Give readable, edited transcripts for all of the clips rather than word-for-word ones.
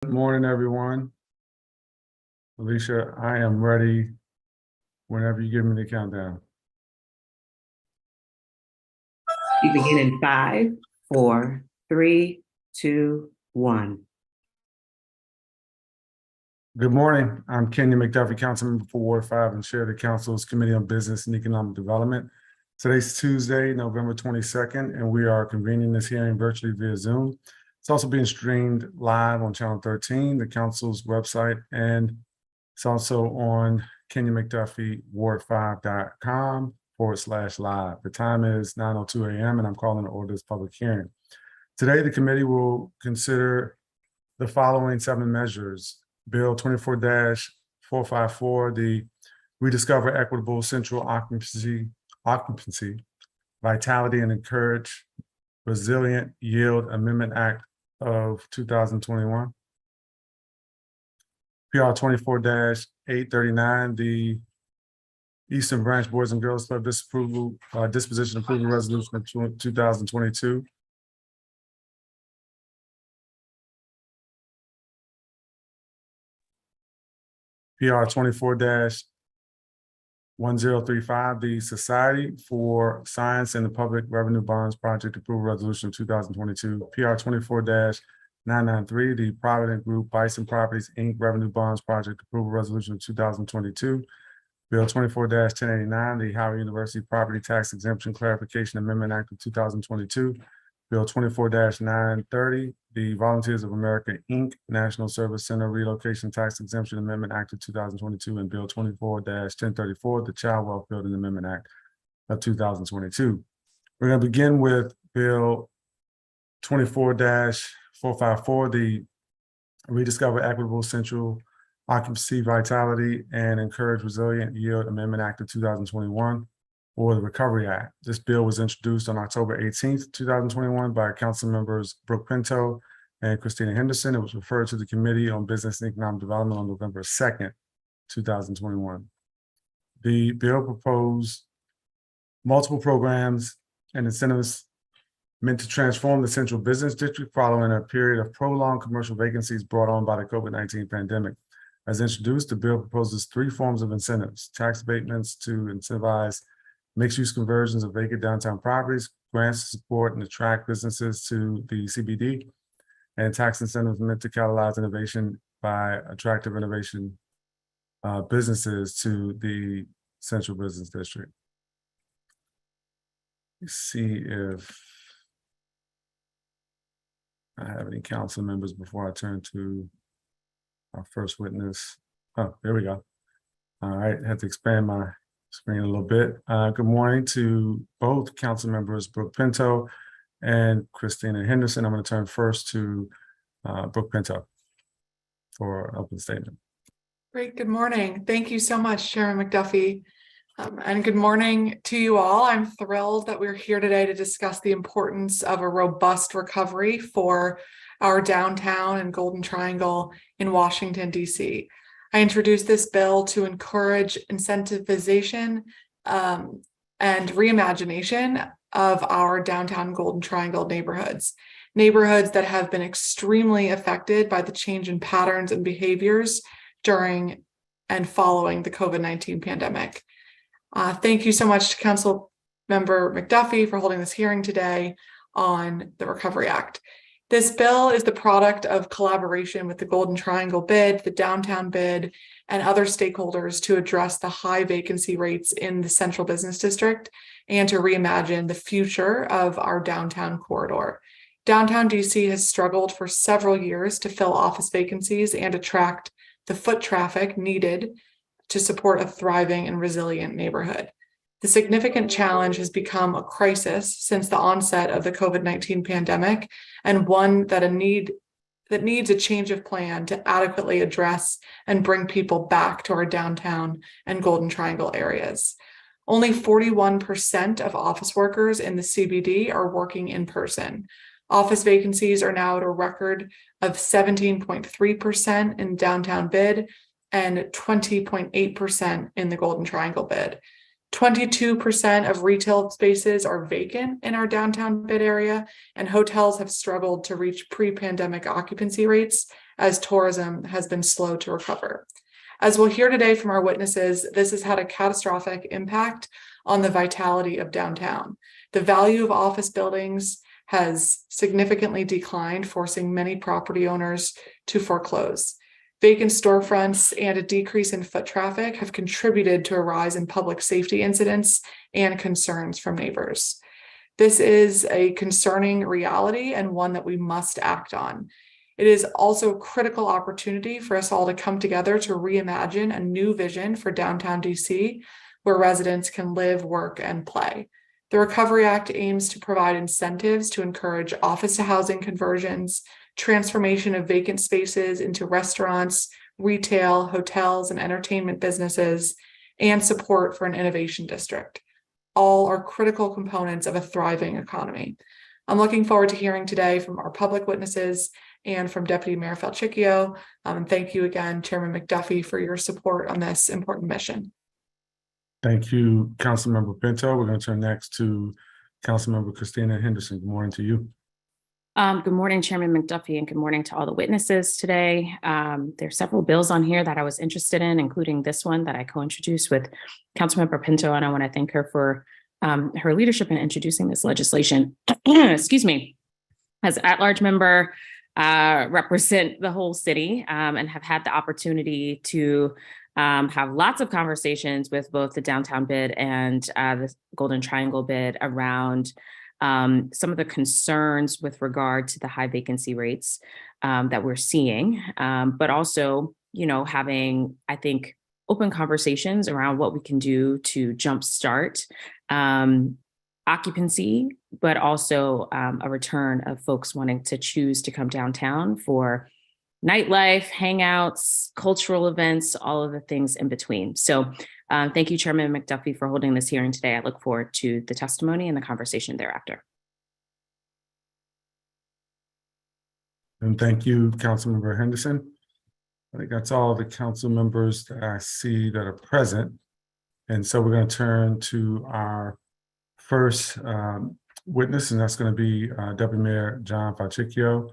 Good morning, everyone. Alicia, I am ready whenever you give me the countdown. You begin in 5, 4, 3, 2, 1. Good morning. I'm Kenyon McDuffie, Councilmember for Ward 5 and Chair of the Council's Committee on Business and Economic Development. Today's Tuesday, November 22nd, and we are convening this hearing virtually via Zoom. It's also being streamed live on Channel 13, the Council's website, and it's also on kenyonmcduffie.ward5.com/live. The time is 9:02 a.m. and I'm calling to order this public hearing. Today, the committee will consider the following 7 measures. Bill 24-454, the Rediscover Equitable Central Occupancy, Vitality and Encourage Resilient Yield Amendment Act of 2021. PR 24-839, the Eastern Branch Boys and Girls Club Disposition Approval Resolution of 2022. PR 24-1035, the Society for Science and the Public Revenue Bonds Project Approval Resolution of 2022. PR 24-993, the Provident Group Bison Properties Inc. Revenue Bonds Project Approval Resolution of 2022. Bill 24-1089, the Howard University Property Tax Exemption Clarification Amendment Act of 2022. Bill 24-930, the Volunteers of America Inc. National Service Center Relocation Tax Exemption Amendment Act of 2022, and Bill 24-1034, the Child Wealth Building Amendment Act of 2022. We're going to begin with Bill 24-454, the Rediscover Equitable Central Occupancy, Vitality, and Encourage Resilient Yield Amendment Act of 2021, or the Recovery Act. This bill was introduced on October 18th, 2021 by Council members Brooke Pinto and Christina Henderson. It was referred to the Committee on Business and Economic Development on November 2nd, 2021. The bill proposed multiple programs and incentives meant to transform the Central Business District following a period of prolonged commercial vacancies brought on by the COVID-19 pandemic. As introduced, the bill proposes 3 forms of incentives: tax abatements to incentivize mixed-use conversions of vacant downtown properties, grants to support and attract businesses to the CBD, and tax incentives meant to catalyze innovation by attractive innovation businesses to the Central Business District. Let's see if I have any council members before I turn to our first witness. Oh, there we go. All right, I had to expand my screen a little bit. Good morning to both council members, Brooke Pinto and Christina Henderson. I'm going to turn first to Brooke Pinto for an open statement. Great. Good morning. Thank you so much, Chairman McDuffie. And good morning to you all. I'm thrilled that we're here today to discuss the importance of a robust recovery for our downtown and Golden Triangle in Washington, D.C. I introduced this bill to encourage incentivization and reimagination of our downtown Golden Triangle neighborhoods that have been extremely affected by the change in patterns and behaviors during and following the COVID-19 pandemic. Thank you so much to Council Member McDuffie for holding this hearing today on the Recovery Act. This bill is the product of collaboration with the Golden Triangle bid, the downtown bid, and other stakeholders to address the high vacancy rates in the Central Business District and to reimagine the future of our downtown corridor. Downtown DC has struggled for several years to fill office vacancies and attract the foot traffic needed to support a thriving and resilient neighborhood. The significant challenge has become a crisis since the onset of the COVID-19 pandemic, and one that needs a change of plan to adequately address and bring people back to our downtown and Golden Triangle areas. Only 41% of office workers in the CBD are working in person. Office vacancies are now at a record of 17.3% in downtown bid and 20.8% in the Golden Triangle bid. 22% of retail spaces are vacant in our downtown bid area, and hotels have struggled to reach pre-pandemic occupancy rates as tourism has been slow to recover. As we'll hear today from our witnesses, this has had a catastrophic impact on the vitality of downtown. The value of office buildings has significantly declined, forcing many property owners to foreclose. Vacant storefronts and a decrease in foot traffic have contributed to a rise in public safety incidents and concerns from neighbors. This is a concerning reality and one that we must act on. It is also a critical opportunity for us all to come together to reimagine a new vision for downtown DC, where residents can live, work, and play. The Recovery Act aims to provide incentives to encourage office to housing conversions, transformation of vacant spaces into restaurants, retail, hotels, and entertainment businesses, and support for an innovation district. All are critical components of a thriving economy. I'm looking forward to hearing today from our public witnesses and from Deputy Mayor Falchicchio. And thank you again, Chairman McDuffie, for your support on this important mission. Thank you, Councilmember Pinto. We're going to turn next to Councilmember Christina Henderson. Good morning to you. Good morning, Chairman McDuffie, and good morning to all the witnesses today. There's several bills on here that I was interested in, including this one that I co-introduced with Councilmember Pinto, and I want to thank her for her leadership in introducing this legislation. Excuse me. As at-large member, represent the whole city and have had the opportunity to have lots of conversations with both the downtown bid and the Golden Triangle bid around some of the concerns with regard to the high vacancy rates that we're seeing, but also, having, I think, open conversations around what we can do to jumpstart occupancy, but also a return of folks wanting to choose to come downtown for nightlife, hangouts, cultural events, all of the things in between. So thank you, Chairman McDuffie, for holding this hearing today. I look forward to the testimony and the conversation thereafter. And thank you, Councilmember Henderson. I think that's all the council members that I see that are present. And so we're going to turn to our first witness, and that's going to be Deputy Mayor John Falchicchio.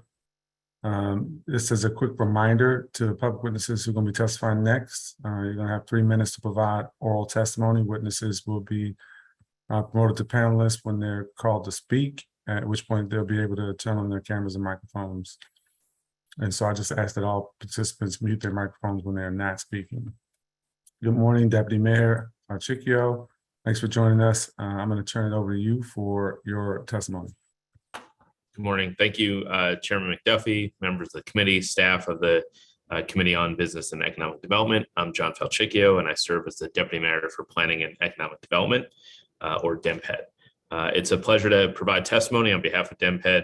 This is a quick reminder to the public witnesses who are going to be testifying next. You're going to have 3 minutes to provide oral testimony. Witnesses will be promoted to panelists when they're called to speak, at which point they'll be able to turn on their cameras and microphones. And so I just ask that all participants mute their microphones when they're not speaking. Good morning, Deputy Mayor Falchicchio. Thanks for joining us. I'm going to turn it over to you for your testimony. Good morning. Thank you, Chairman McDuffie, members of the committee, staff of the Committee on Business and Economic Development. I'm John Falchicchio, and I serve as the Deputy Mayor for Planning and Economic Development, or DEMPED. It's a pleasure to provide testimony on behalf of DEMPED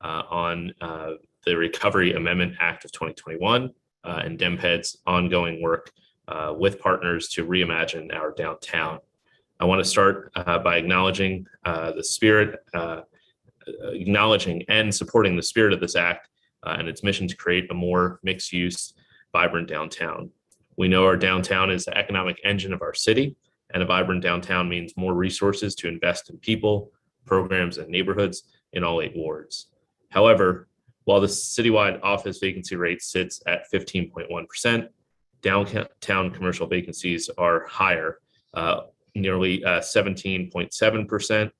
on the Recovery Amendment Act of 2021 and DEMPED's ongoing work with partners to reimagine our downtown. I want to start by acknowledging the spirit, acknowledging and supporting the spirit of this act and its mission to create a more mixed-use, vibrant downtown. We know our downtown is the economic engine of our city, and a vibrant downtown means more resources to invest in people, programs, and neighborhoods in all 8 wards. However, while the citywide office vacancy rate sits at 15.1%, downtown commercial vacancies are higher, nearly 17.7%,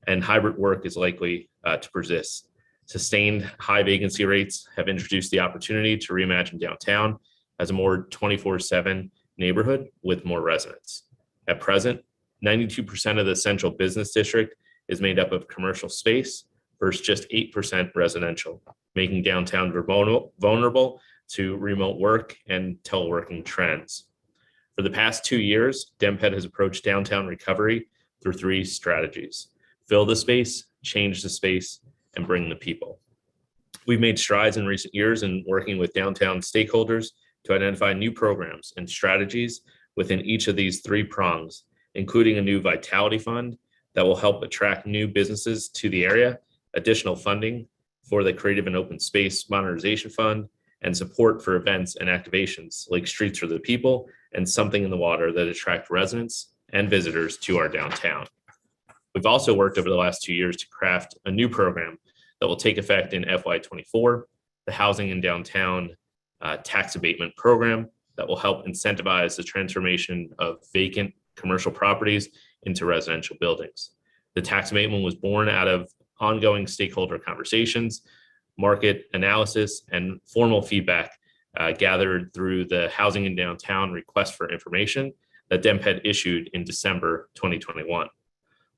and hybrid work is likely to persist. Sustained high vacancy rates have introduced the opportunity to reimagine downtown as a more 24/7 neighborhood with more residents. At present, 92% of the central business district is made up of commercial space versus just 8% residential, making downtown vulnerable to remote work and teleworking trends. For the past 2 years, DEMPED has approached downtown recovery through 3 strategies: fill the space, change the space, and bring the people. We've made strides in recent years in working with downtown stakeholders to identify new programs and strategies within each of these 3 prongs, including a new vitality fund that will help attract new businesses to the area, additional funding for the Creative and Open Space Modernization Fund, and support for events and activations like Streets for the People and Something in the Water that attract residents and visitors to our downtown. We've also worked over the last 2 years to craft a new program that will take effect in FY24, the Housing in Downtown tax abatement program that will help incentivize the transformation of vacant commercial properties into residential buildings. The tax abatement was born out of ongoing stakeholder conversations, market analysis, and formal feedback gathered through the Housing in Downtown request for information that DEMPED issued in December 2021.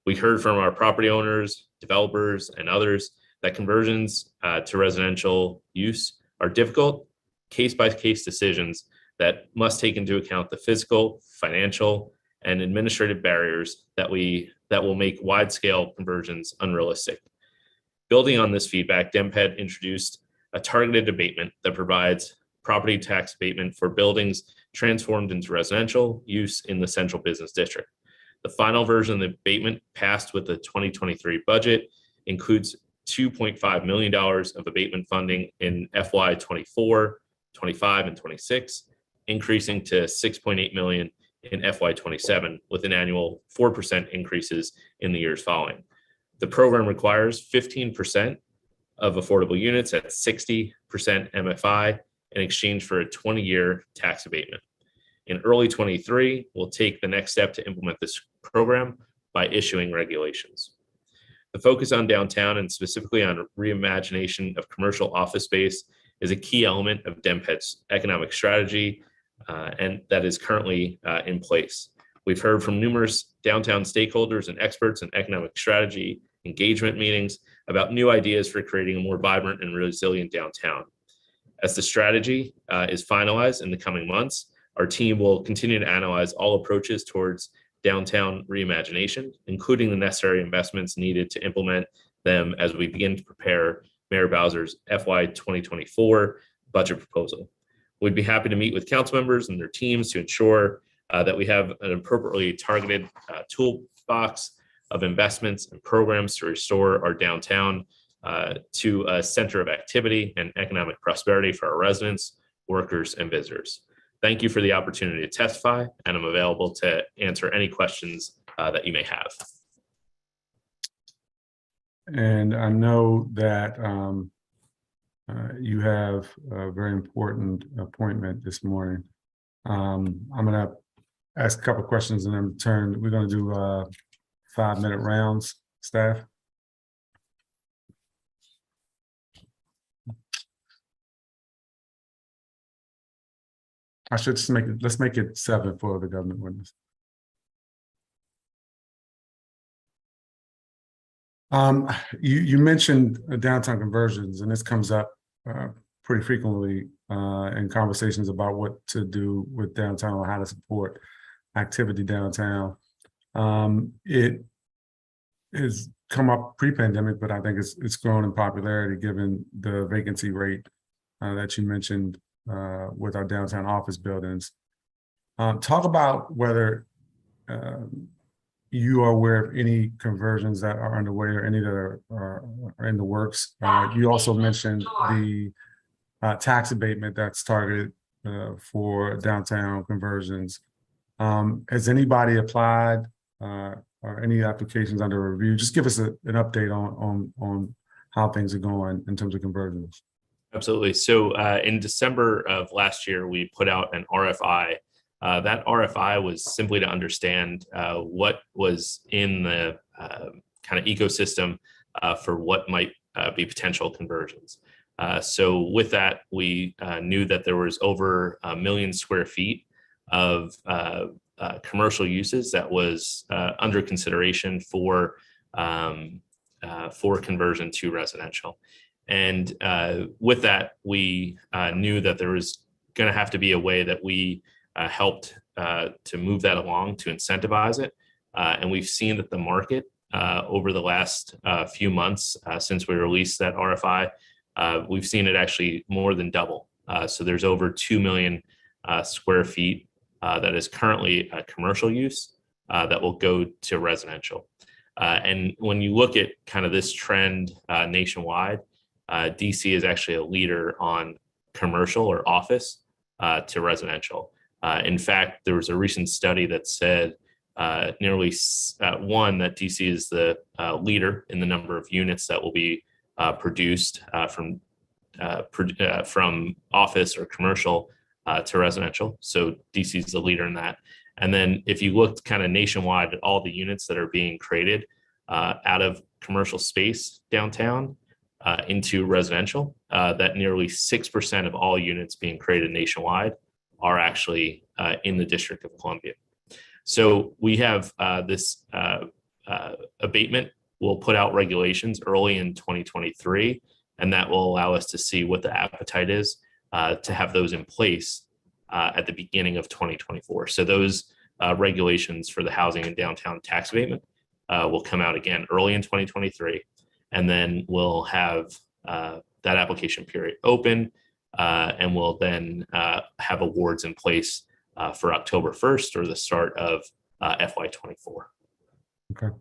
We heard from our property owners, developers, and others that conversions to residential use are difficult, case-by-case decisions that must take into account the physical, financial, and administrative barriers that will make wide-scale conversions unrealistic. Building on this feedback, DEMPED introduced a targeted abatement that provides property tax abatement for buildings transformed into residential use in the central business district. The final version of the abatement passed with the 2023 budget includes $2.5 million of abatement funding in FY 24, 25, and 26, increasing to $6.8 million in FY 27, with an annual 4% increases in the years following. The program requires 15% of affordable units at 60% MFI in exchange for a 20-year tax abatement. In early 23, we'll take the next step to implement this program by issuing regulations. The focus on downtown and specifically on reimagination of commercial office space is a key element of DEMPED's economic strategy, and that is currently in place. We've heard from numerous downtown stakeholders and experts in economic strategy engagement meetings about new ideas for creating a more vibrant and resilient downtown. As the strategy is finalized in the coming months, our team will continue to analyze all approaches towards downtown reimagination, including the necessary investments needed to implement them as we begin to prepare Mayor Bowser's FY 2024 budget proposal. We'd be happy to meet with council members and their teams to ensure that we have an appropriately targeted toolbox of investments and programs to restore our downtown to a center of activity and economic prosperity for our residents, workers, and visitors. Thank you for the opportunity to testify, and I'm available to answer any questions that you may have. And I know that you have a very important appointment this morning. I'm going to ask a couple of questions and then return. We're going to do 5-minute rounds, staff. I should just let's make it 7 for the government witness. You mentioned downtown conversions, and this comes up pretty frequently in conversations about what to do with downtown or how to support activity downtown. It has come up pre-pandemic, but I think it's grown in popularity given the vacancy rate that you mentioned with our downtown office buildings. Talk about whether you are aware of any conversions that are underway or any that are in the works. You also mentioned the tax abatement that's targeted for downtown conversions. Has anybody applied or any applications under review? Just give us an update on how things are going in terms of conversions. Absolutely. So in December of last year, we put out an RFI. That RFI was simply to understand what was in the kind of ecosystem for what might be potential conversions. So with that, we knew that there was over 1 million square feet of commercial uses that was under consideration for conversion to residential. And with that, we knew that there was going to have to be a way that we helped to move that along, to incentivize it. And we've seen that the market over the last few months since we released that RFI, we've seen it actually more than double. So there's over 2 million square feet that is currently a commercial use that will go to residential. And when you look at kind of this trend nationwide, DC is actually a leader on commercial or office to residential. In fact, there was a recent study that said nearly that DC is the leader in the number of units that will be produced from from office or commercial to residential. So DC is the leader in that. And then if you looked kind of nationwide at all the units that are being created out of commercial space downtown into residential, that nearly 6% of all units being created nationwide are actually in the District of Columbia. So we have this abatement. We'll put out regulations early in 2023, and that will allow us to see what the appetite is to have those in place at the beginning of 2024. So those regulations for the housing and downtown tax abatement will come out again early in 2023, and then we'll have that application period open, and we'll then have awards in place for October 1st or the start of FY24. Okay.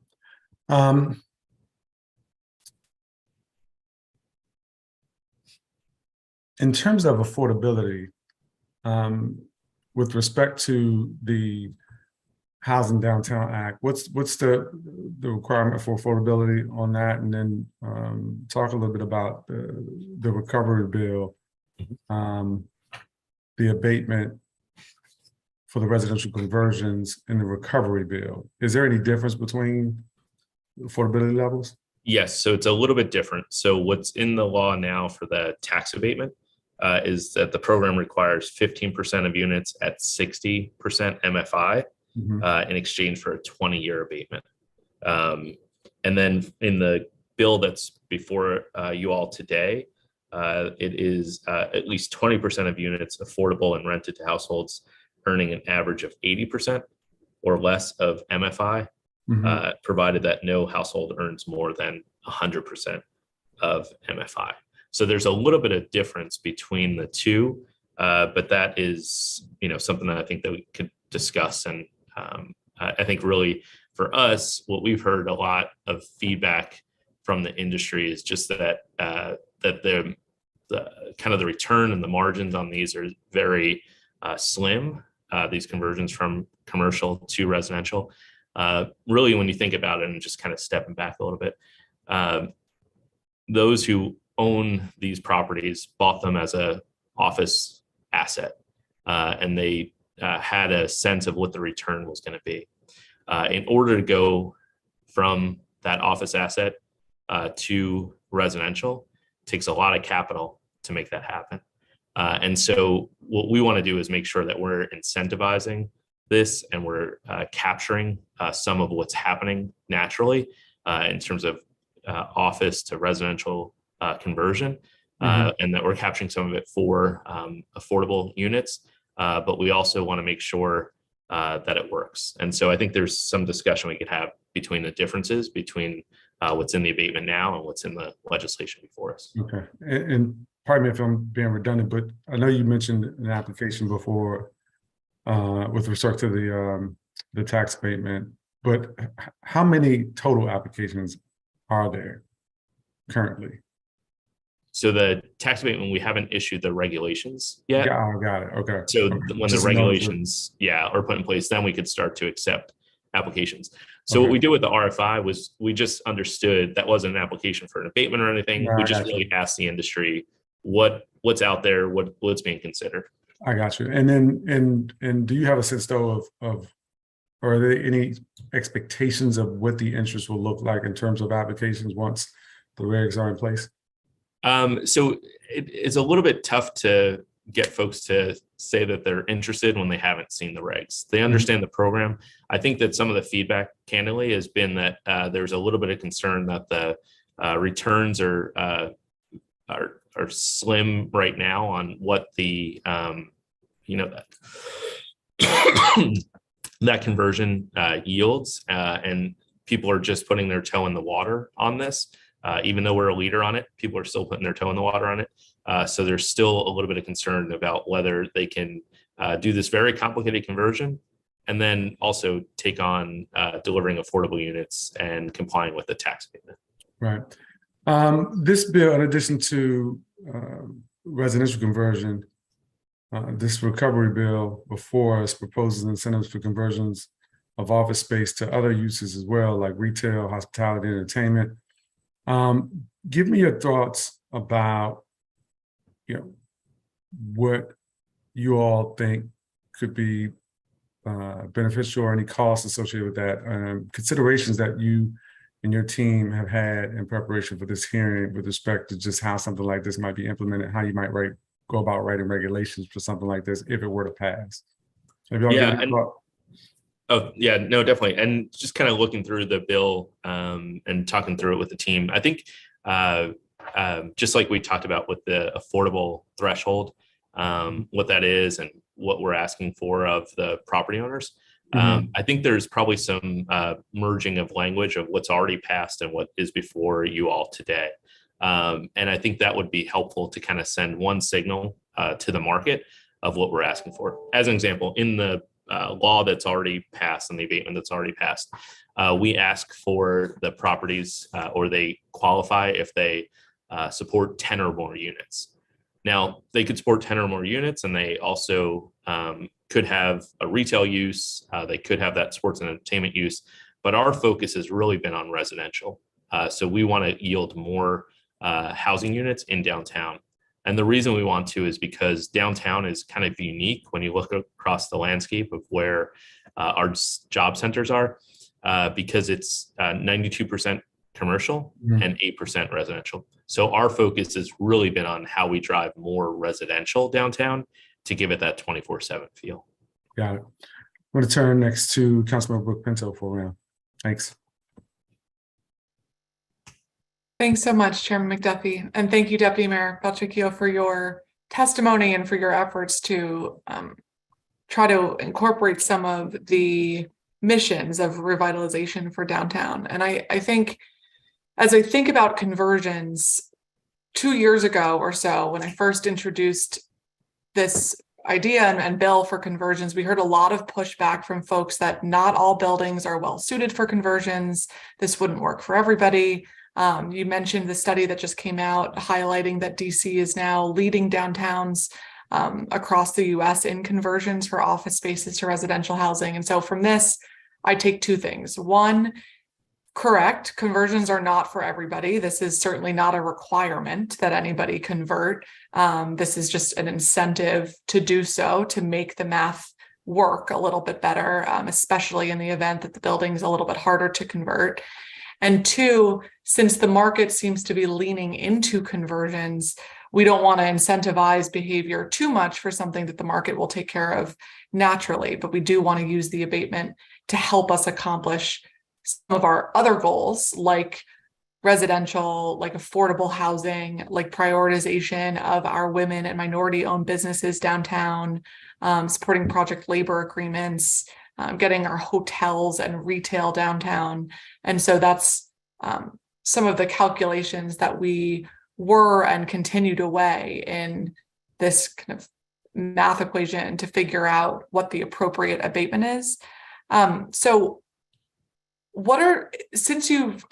In terms of affordability, with respect to the Housing Downtown Act, what's the requirement for affordability on that? And then talk a little bit about the recovery bill, the abatement for the residential conversions and the recovery bill. Is there any difference between affordability levels? Yes, so it's a little bit different. So what's in the law now for the tax abatement is that the program requires 15% of units at 60% MFI in exchange for a 20-year abatement. And then in the bill that's before you all today, it is at least 20% of units affordable and rented to households earning an average of 80% or less of MFI, provided that no household earns more than 100% of MFI. So there's a little bit of difference between the two, but that is, something that I think that we could discuss. And I think really for us, what we've heard a lot of feedback from the industry is just that the kind of the return and the margins on these are very slim. These conversions from commercial to residential. Really, when you think about it and just kind of stepping back a little bit, those who own these properties bought them as a office asset, and they had a sense of what the return was going to be. In order to go from that office asset to residential, it takes a lot of capital to make that happen. And so what we want to do is make sure that we're incentivizing this and we're capturing some of what's happening naturally in terms of office to residential conversion, and that we're capturing some of it for affordable units, but we also want to make sure that it works. And so I think there's some discussion we could have between the differences between what's in the abatement now and what's in the legislation before us. Okay, and pardon me if I'm being redundant, but I know you mentioned an application before with respect to the tax abatement, but how many total applications are there currently? So the tax abatement, we haven't issued the regulations yet. Yeah, I got it. Okay. So okay. When Just the regulations, are put in place, then we could start to accept applications. So what we did with the RFI was we just understood that wasn't an application for an abatement or anything. No, we just really asked the industry what's out there, what's being considered. I got you. And then, and do you have a sense though of or are there any expectations of what the interest will look like in terms of applications once the regs are in place? So it's a little bit tough to get folks to say that they're interested when they haven't seen the regs. They understand the program. I think that some of the feedback, candidly, has been that there's a little bit of concern that the returns are slim right now on what the that conversion yields, and people are just putting their toe in the water on this. Even though we're a leader on it, people are still putting their toe in the water on it. So there's still a little bit of concern about whether they can do this very complicated conversion and then also take on delivering affordable units and complying with the tax abatement. Right. This bill, in addition to residential conversion, this recovery bill before us proposes incentives for conversions of office space to other uses as well, like retail, hospitality, entertainment. Give me your thoughts about you know, what you all think could be beneficial, or any costs associated with that, considerations that you and your team have had in preparation for this hearing with respect to just how something like this might be implemented, how you might go about writing regulations for something like this if it were to pass. Have y'all given it thought? Oh, yeah, no, definitely. And just kind of looking through the bill and talking through it with the team, I think just like we talked about with the affordable threshold, what that is and what we're asking for of the property owners. I think there's probably some merging of language of what's already passed and what is before you all today. And I think that would be helpful to kind of send one signal to the market of what we're asking for. As an example, in the law that's already passed and the abatement that's already passed, we ask for the properties or they qualify if they support 10 or more units. Now, they could support 10 or more units, and they also could have a retail use. They could have that sports and entertainment use, but our focus has really been on residential. So we want to yield more housing units in downtown. And the reason we want to is because downtown is kind of unique when you look across the landscape of where our job centers are, because it's 92% commercial and 8% residential. So our focus has really been on how we drive more residential downtown to give it that 24/7 feel. Got it. I'm going to turn next to Councilmember Brooke Pinto for a round. Thanks. Thanks so much, Chairman McDuffie. And thank you, Deputy Mayor Pacheco, for your testimony and for your efforts to try to incorporate some of the missions of revitalization for downtown. And I think, as I think about conversions, 2 years ago or so, when I first introduced this idea and bill for conversions, we heard a lot of pushback from folks that not all buildings are well suited for conversions. This wouldn't work for everybody. You mentioned the study that just came out highlighting that DC is now leading downtowns across the US in conversions for office spaces to residential housing. And so from this, I take two things. One, correct, conversions are not for everybody. This is certainly not a requirement that anybody convert. This is just an incentive to do so, to make the math work a little bit better, especially in the event that the building's a little bit harder to convert. And two, since the market seems to be leaning into conversions, we don't want to incentivize behavior too much for something that the market will take care of naturally, but we do want to use the abatement to help us accomplish some of our other goals, like residential, like affordable housing, like prioritization of our women and minority-owned businesses downtown, supporting project labor agreements, getting our hotels and retail downtown. And so that's some of the calculations that we were and continue to weigh in this kind of math equation to figure out what the appropriate abatement is. So since you've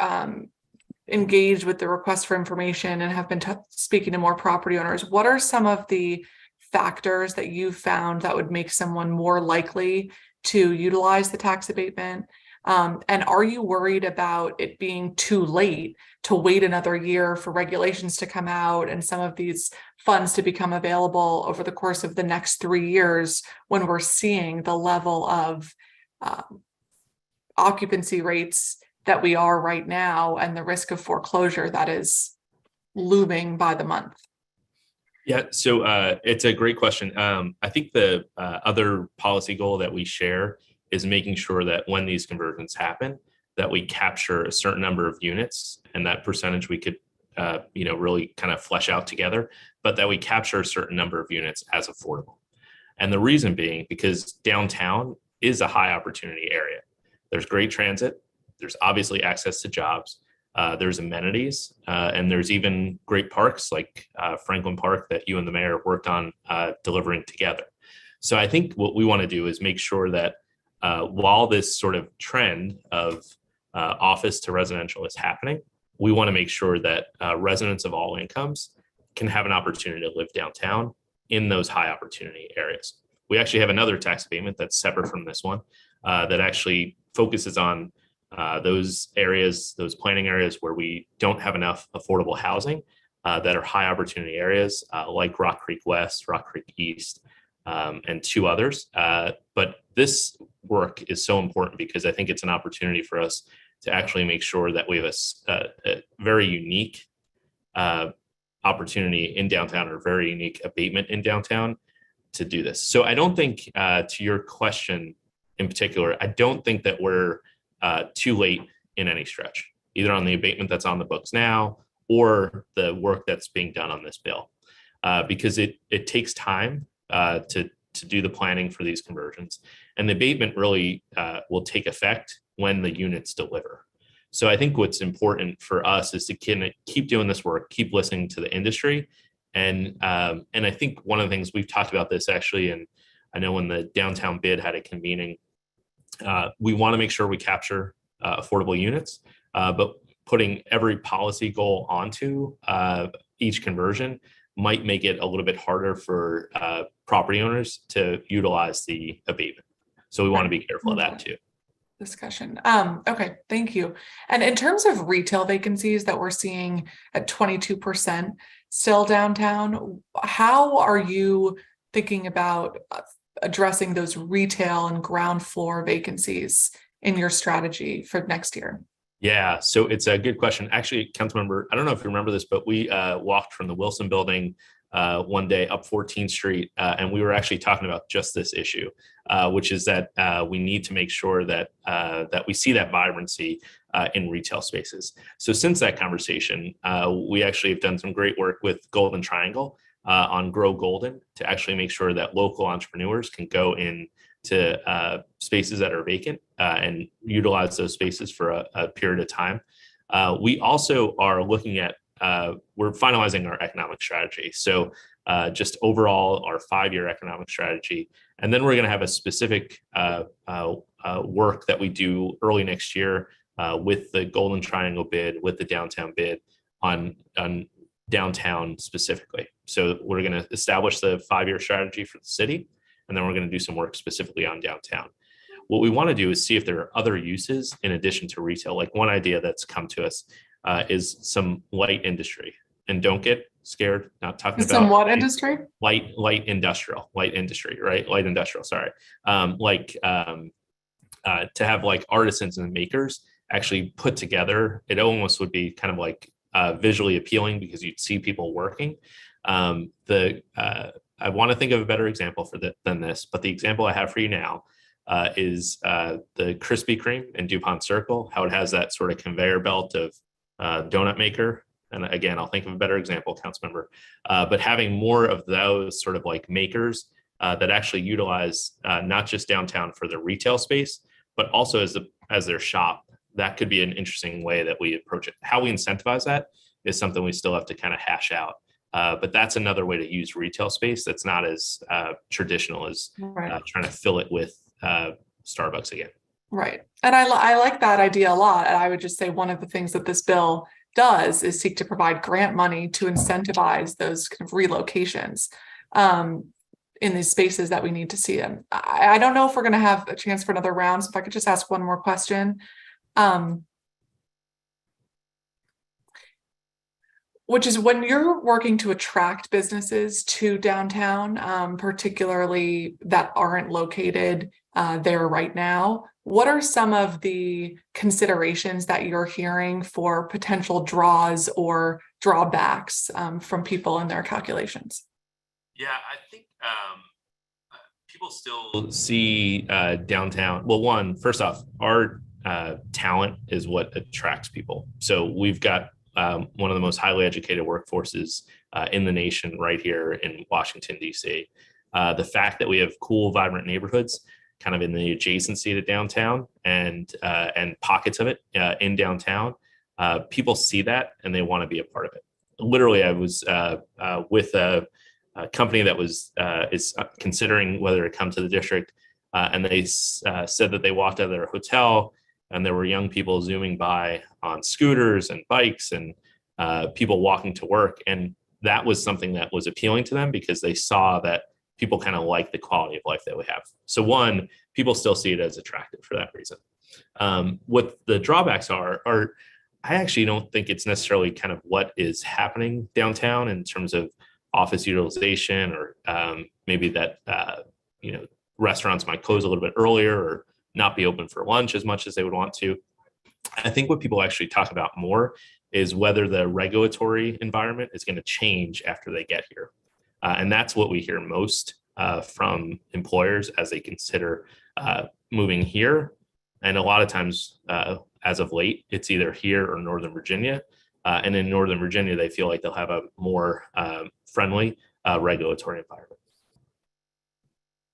engaged with the request for information and have been speaking to more property owners, what are some of the factors that you've found that would make someone more likely to utilize the tax abatement? And are you worried about it being too late to wait another year for regulations to come out and some of these funds to become available over the course of the next 3 years, when we're seeing the level of occupancy rates that we are right now and the risk of foreclosure that is looming by the month? Yeah, so it's a great question. I think the other policy goal that we share is making sure that when these conversions happen, that we capture a certain number of units, and that percentage we could, really kind of flesh out together, but that we capture a certain number of units as affordable. And the reason being, because downtown is a high opportunity area. There's great transit. There's obviously access to jobs. There's amenities, and there's even great parks like Franklin Park that you and the mayor worked on delivering together. So I think what we want to do is make sure that while this sort of trend of office to residential is happening, we want to make sure that residents of all incomes can have an opportunity to live downtown in those high opportunity areas. We actually have another tax abatement that's separate from this one that actually focuses on those areas, those planning areas where we don't have enough affordable housing, that are high opportunity areas like Rock Creek West, Rock Creek East, and two others. But this work is so important because I think it's an opportunity for us to actually make sure that we have a very unique opportunity in downtown, or very unique abatement in downtown to do this. So I don't think, to your question in particular, I don't think that we're too late in any stretch, either on the abatement that's on the books now or the work that's being done on this bill, because it takes time to do the planning for these conversions, and the abatement really will take effect when the units deliver. So I think what's important for us is to keep doing this work, keep listening to the industry, and I think one of the things we've talked about this actually, and I know when the downtown bid had a convening, we want to make sure we capture affordable units, but putting every policy goal onto each conversion might make it a little bit harder for property owners to utilize the abatement. So we want to be careful of that too. Discussion. Okay, thank you. And in terms of retail vacancies that we're seeing at 22% still downtown, how are you thinking about addressing those retail and ground floor vacancies in your strategy for next year? Yeah, so it's a good question. Actually, Councilmember, I don't know if you remember this, but we walked from the Wilson Building one day up 14th Street, and we were actually talking about just this issue, which is that we need to make sure that that we see that vibrancy in retail spaces. So since that conversation, we actually have done some great work with Golden Triangle on Grow Golden to actually make sure that local entrepreneurs can go in to spaces that are vacant and utilize those spaces for a period of time. We also are looking at, we're finalizing our economic strategy. So just overall our 5-year economic strategy. And then we're going to have a specific work that we do early next year with the Golden Triangle bid, with the downtown bid on downtown specifically. So we're going to establish the 5-year strategy for the city, and then we're going to do some work specifically on downtown. What we want to do is see if there are other uses in addition to retail. Like one idea that's come to us is some light industry. And don't get scared, not talking about some what industry? Light industry, right? Light industrial, sorry. To have like artisans and makers actually put together, it almost would be kind of like visually appealing because you'd see people working. I want to think of a better example than this, but the example I have for you now is the Krispy Kreme in DuPont Circle, how it has that sort of conveyor belt of donut maker. And again, I'll think of a better example, Councilmember, but having more of those sort of like makers that actually utilize not just downtown for the retail space, but also as their shop. That could be an interesting way that we approach it. How we incentivize that is something we still have to kind of hash out. But that's another way to use retail space that's not as traditional as trying to fill it with Starbucks again. Right. And I like that idea a lot. And I would just say one of the things that this bill does is seek to provide grant money to incentivize those kind of relocations in these spaces that we need to see them. I don't know if we're going to have a chance for another round. So if I could just ask one more question. Which is when you're working to attract businesses to downtown, particularly that aren't located there right now, what are some of the considerations that you're hearing for potential draws or drawbacks from people in their calculations? Yeah, I think people still see downtown. Well, first off, our talent is what attracts people. So we've got one of the most highly educated workforces in the nation right here in Washington, D.C. The fact that we have cool, vibrant neighborhoods kind of in the adjacency to downtown and pockets of it in downtown, people see that and they want to be a part of it. Literally, I was with a company that is considering whether to come to the district, and they said that they walked out of their hotel and there were young people zooming by on scooters and bikes and people walking to work. And that was something that was appealing to them because they saw that people kind of like the quality of life that we have. So one, people still see it as attractive for that reason. What the drawbacks are I actually don't think it's necessarily kind of what is happening downtown in terms of office utilization, or maybe that restaurants might close a little bit earlier or not be open for lunch as much as they would want to. I think what people actually talk about more is whether the regulatory environment is going to change after they get here. And that's what we hear most from employers as they consider moving here. And a lot of times, as of late, it's either here or Northern Virginia. And in Northern Virginia, they feel like they'll have a more friendly regulatory environment.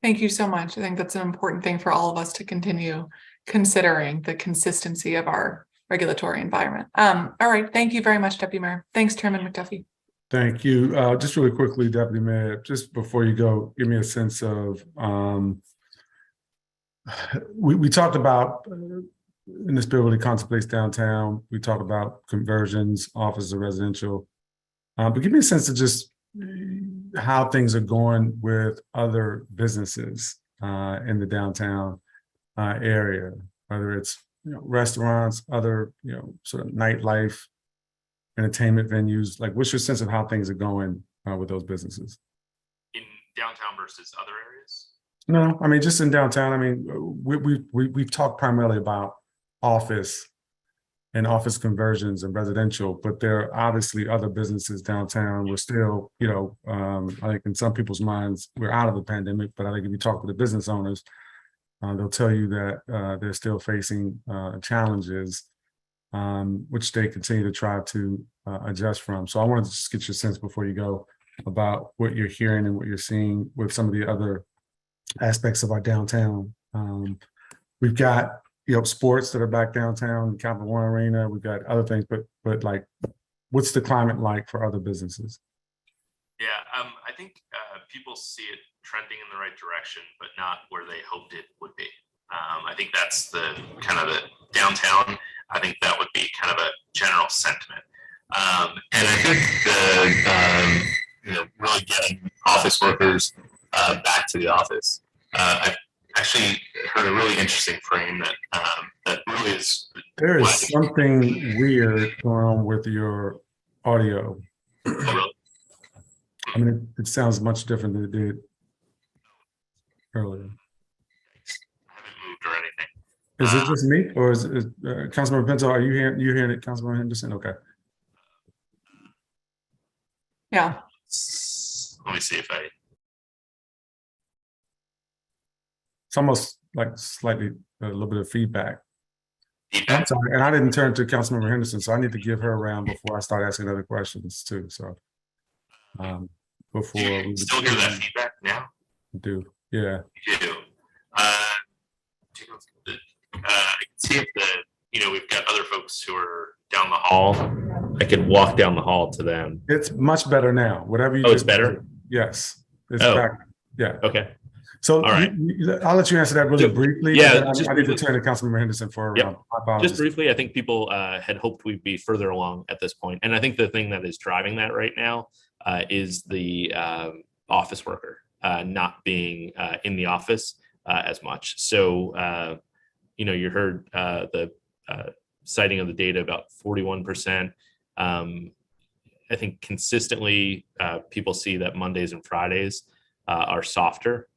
Thank you so much. I think that's an important thing for all of us to continue considering, the consistency of our regulatory environment. All right. Thank you very much, Deputy Mayor. Thanks, Chairman McDuffie. Thank you. Just really quickly, Deputy Mayor, just before you go, give me a sense of, we talked about, in this bill really contemplates downtown. We talked about conversions, office and residential. But give me a sense of just how things are going with other businesses in the downtown area, whether it's restaurants, other sort of nightlife, entertainment venues. Like, what's your sense of how things are going with those businesses? In downtown versus other areas? No, I mean, just in downtown. I mean, we've talked primarily about office and office conversions and residential, but there are obviously other businesses downtown. We're still, I think in some people's minds, we're out of the pandemic, but I think if you talk to the business owners, they'll tell you that they're still facing challenges, which they continue to try to adjust from. So I wanted to just get your sense before you go about what you're hearing and what you're seeing with some of the other aspects of our downtown. We've got sports that are back downtown, Capital One Arena. We've got other things, but like, what's the climate like for other businesses? Yeah, I think people see it trending in the right direction, but not where they hoped it would be. I think that's the kind of the downtown. I think that would be kind of a general sentiment. And I think really getting office workers back to the office. I actually heard a really interesting frame that really is. There is something weird going on with your audio. Really? I mean, it sounds much different than it did earlier. I haven't moved or anything. Is it just me, or is Councilmember Pinto? Are you hearing it, Councilmember Henderson? Okay. Yeah. Let me see if I. It's almost like slightly a little bit of feedback. I'm Feedback. sorry, and I didn't turn to Councilmember Henderson, so I need to give her a round before I start asking other questions too. So before You we still hear that feedback now? do, yeah. You do. I can see if we've got other folks who are down the hall. I could walk down the hall to them. It's much better now. Whatever you. Oh, it's better? Yes, it's Oh. back. Yeah. Okay. So All right. I'll let you answer that really So, briefly. yeah, and then just I need to briefly. turn to Councilmember Henderson for a Yep. round. My apologies. Just briefly, I think people had hoped we'd be further along at this point. And I think the thing that is driving that right now is the office worker not being in the office as much. So, you heard the citing of the data about 41%. I think consistently people see that Mondays and Fridays are softer.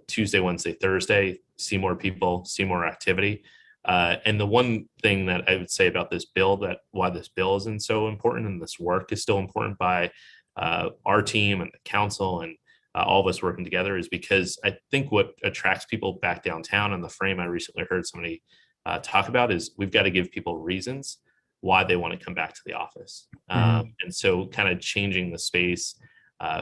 Tuesday, Wednesday, Thursday, see more people, see more activity. And the one thing that I would say about this bill, that why this bill isn't so important and this work is still important by our team and the council and all of us working together, is because I think what attracts people back downtown, and the frame I recently heard somebody talk about, is we've got to give people reasons why they want to come back to the office. And so kind of changing the space,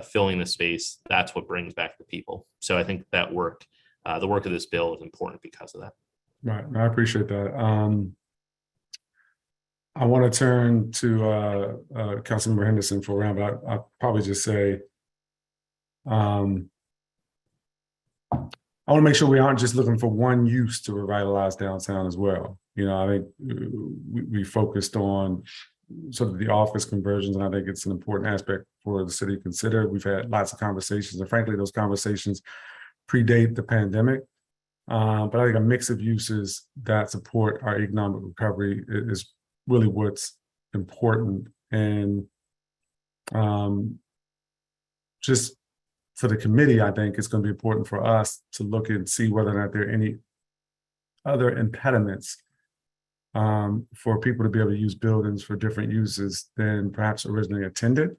filling the space, that's what brings back the people. So I think that work, the work of this bill is important because of that. Right, I appreciate that. I want to turn to Councilmember Henderson for a round, but I'll probably just say, I want to make sure we aren't just looking for one use to revitalize downtown as well. I think we focused on sort of the office conversions, and I think it's an important aspect for the city to consider. We've had lots of conversations, and frankly, those conversations predate the pandemic. But I think a mix of uses that support our economic recovery is really what's important. And just for the committee, I think it's going to be important for us to look and see whether or not there are any other impediments for people to be able to use buildings for different uses than perhaps originally intended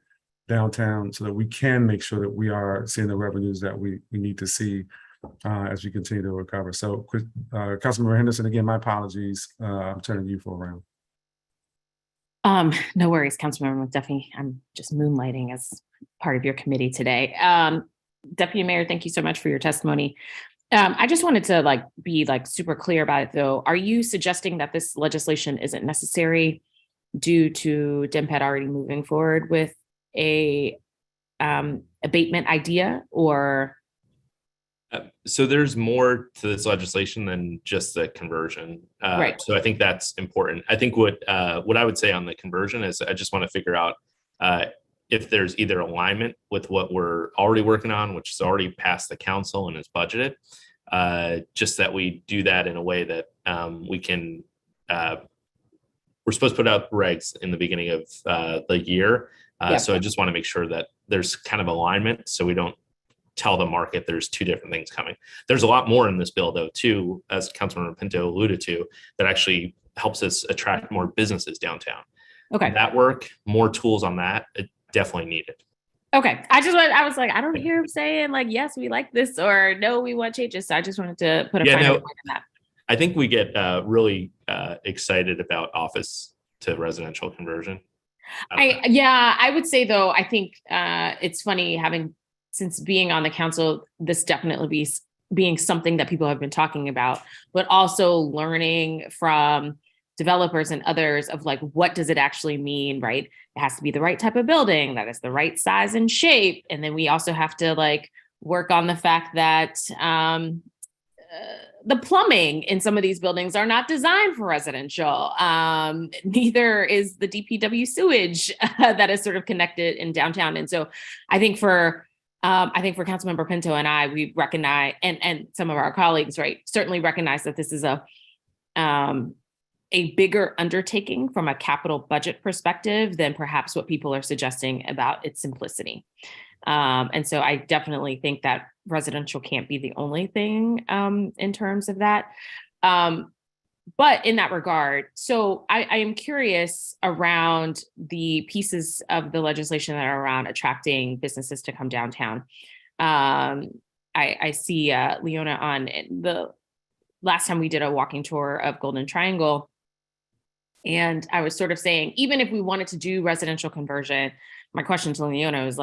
downtown, so that we can make sure that we are seeing the revenues that we need to see as we continue to recover. So, Councilmember Henderson, again, my apologies. I'm turning you for a round. No worries, Councilmember McDuffie. I'm just moonlighting as part of your committee today. Deputy Mayor, thank you so much for your testimony. I just wanted to be super clear about it though. Are you suggesting that this legislation isn't necessary due to DMPED already moving forward with a abatement idea, or? So there's more to this legislation than just the conversion. Right. So I think that's important. I think what I would say on the conversion is I just want to figure out if there's either alignment with what we're already working on, which is already passed the council and is budgeted, just that we do that in a way that we can, we're supposed to put out regs in the beginning of the year. So I just want to make sure that there's kind of alignment so we don't tell the market there's two different things coming. There's a lot more in this bill though, too, as Councilmember Pinto alluded to, that actually helps us attract more businesses downtown. Okay. That work, more tools on that, it definitely needed. Okay. I was like, I don't hear him saying yes, we like this, or no, we want changes. So I just wanted to put a finer point on that. I think we get really excited about office to residential conversion. I would say though, I think it's funny since being on the council, this definitely being something that people have been talking about, but also learning from developers and others of what does it actually mean, right? It has to be the right type of building that is the right size and shape. And then we also have to work on the fact that the plumbing in some of these buildings are not designed for residential. Neither is the DPW sewage that is sort of connected in downtown. And so I think for Councilmember Pinto and I, we recognize, and some of our colleagues, right, certainly recognize that this is a bigger undertaking from a capital budget perspective than perhaps what people are suggesting about its simplicity. And so I definitely think that residential can't be the only thing in terms of that. But in that regard, so I am curious around the pieces of the legislation that are around attracting businesses to come downtown. I see Leona on the last time we did a walking tour of Golden Triangle. And I was sort of saying, even if we wanted to do residential conversion, my question to Leona was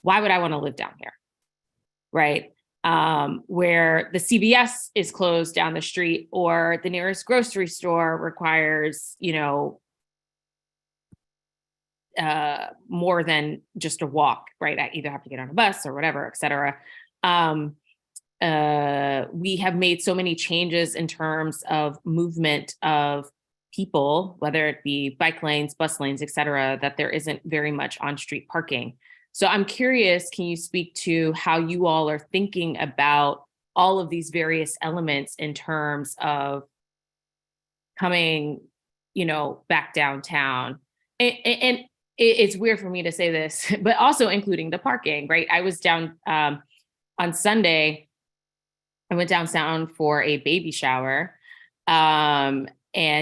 why would I want to live down here? Right? Where the CVS is closed down the street, or the nearest grocery store requires, more than just a walk, right? I either have to get on a bus or whatever, et cetera. We have made so many changes in terms of movement of people, whether it be bike lanes, bus lanes, et cetera, that there isn't very much on-street parking. So I'm curious, can you speak to how you all are thinking about all of these various elements in terms of coming, back downtown? And it's weird for me to say this, but also including the parking, right? I was down on Sunday. I went downtown for a baby shower. And,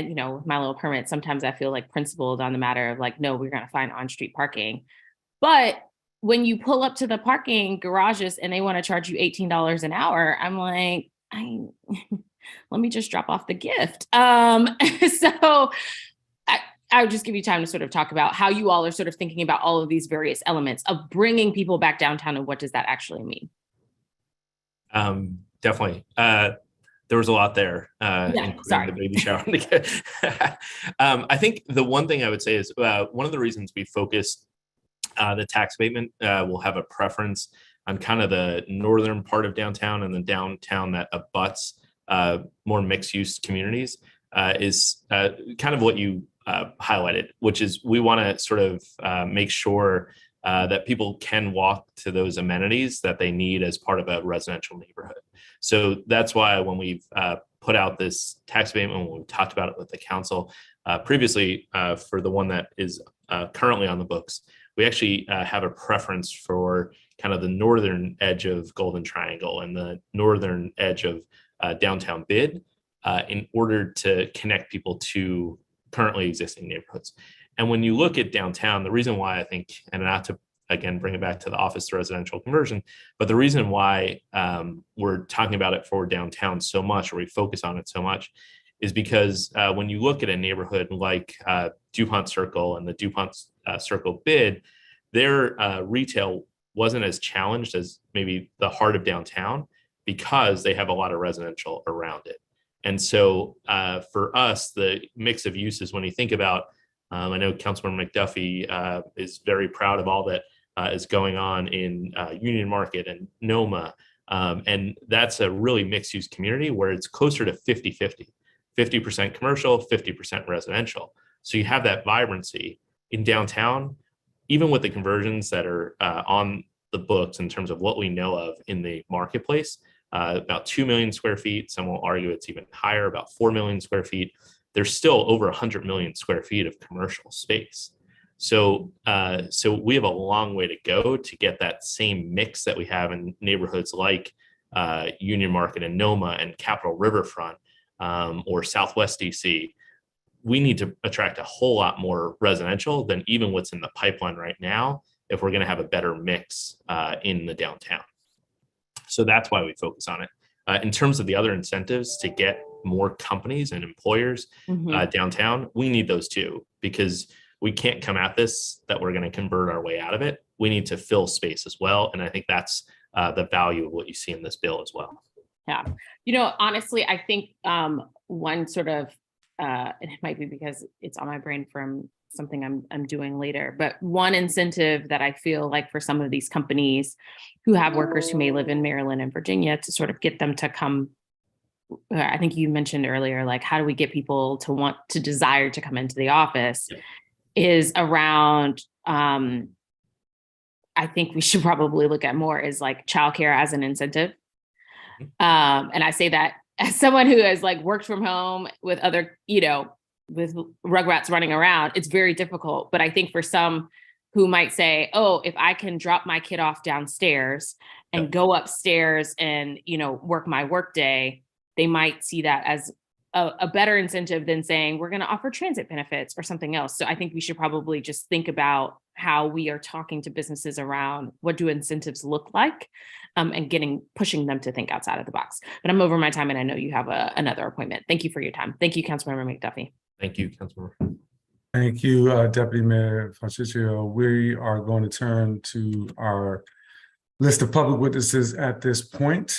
with my little permit, sometimes I feel principled on the matter of no, we're going to find on-street parking. But when you pull up to the parking garages and they want to charge you $18 an hour, I'm like, let me just drop off the gift. So I would just give you time to sort of talk about how you all are sort of thinking about all of these various elements of bringing people back downtown, and what does that actually mean? Definitely. There was a lot there, including the baby shower. I think the one thing I would say is one of the reasons we focused the tax abatement will have a preference on kind of the northern part of downtown and the downtown that abuts more mixed use communities is kind of what you highlighted, which is we want to sort of make sure that people can walk to those amenities that they need as part of a residential neighborhood. So that's why when we've put out this tax abatement, when we talked about it with the council previously for the one that is currently on the books, we actually have a preference for kind of the northern edge of Golden Triangle and the northern edge of downtown Bid in order to connect people to currently existing neighborhoods. And when you look at downtown, the reason why I think, and not to, again, bring it back to the office to residential conversion, but the reason why we're talking about it for downtown so much, or we focus on it so much, is because when you look at a neighborhood like DuPont Circle and the DuPont Circle Bid, their retail wasn't as challenged as maybe the heart of downtown because they have a lot of residential around it. And so for us, the mix of uses, when you think about, I know Councilmember McDuffie is very proud of all that is going on in Union Market and Noma. And that's a really mixed use community where it's closer to 50-50, 50% commercial, 50% residential. So you have that vibrancy in downtown, even with the conversions that are on the books in terms of what we know of in the marketplace, about 2 million square feet. Some will argue it's even higher, about 4 million square feet. There's still over 100 million square feet of commercial space. So we have a long way to go to get that same mix that we have in neighborhoods like Union Market and Noma and Capitol Riverfront or Southwest DC. We need to attract a whole lot more residential than even what's in the pipeline right now if we're going to have a better mix in the downtown. So that's why we focus on it. In terms of the other incentives to get more companies and employers downtown, we need those too, because we can't come at this that we're going to convert our way out of it. We need to fill space as well. And I think that's the value of what you see in this bill as well. Yeah. You know, honestly, I think one sort of, and it might be because it's on my brain from something I'm doing later, but one incentive that I feel like for some of these companies who have workers who may live in Maryland and Virginia to sort of get them to come, I think you mentioned earlier, like how do we get people to want to desire to come into the office is around, I think we should probably look at more is like childcare as an incentive. And I say that as someone who has like worked from home with other, you know, with rugrats running around, it's very difficult. But I think for some who might say, oh, if I can drop my kid off downstairs and go upstairs and, you know, work my work day, they might see that as a better incentive than saying we're going to offer transit benefits or something else. So I think we should probably just think about how we are talking to businesses around what do incentives look like and pushing them to think outside of the box. But I'm over my time and I know you have another appointment. Thank you for your time. Thank you, Councilmember McDuffie. Thank you, Councilmember. Thank you, Deputy Mayor Falcicio. We are going to turn to our list of public witnesses at this point.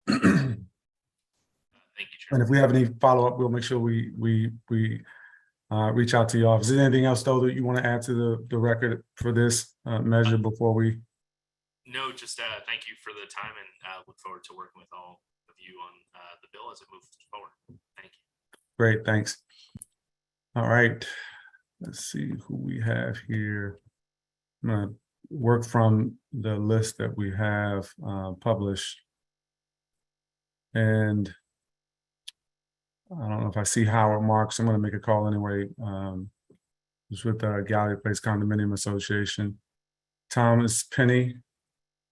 Thank you, Chair. And if we have any follow-up, we'll make sure we reach out to y'all. Is there anything else, though, that you want to add to the record for this measure before we? No, just thank you for the time and look forward to working with all of you on the bill as it moves forward. Thank you. Great, thanks. All right, let's see who we have here. I'm gonna work from the list that we have published. And I don't know if I see Howard Marks. I'm gonna make a call anyway. It's with the Gallery Place Condominium Association. Thomas Penny,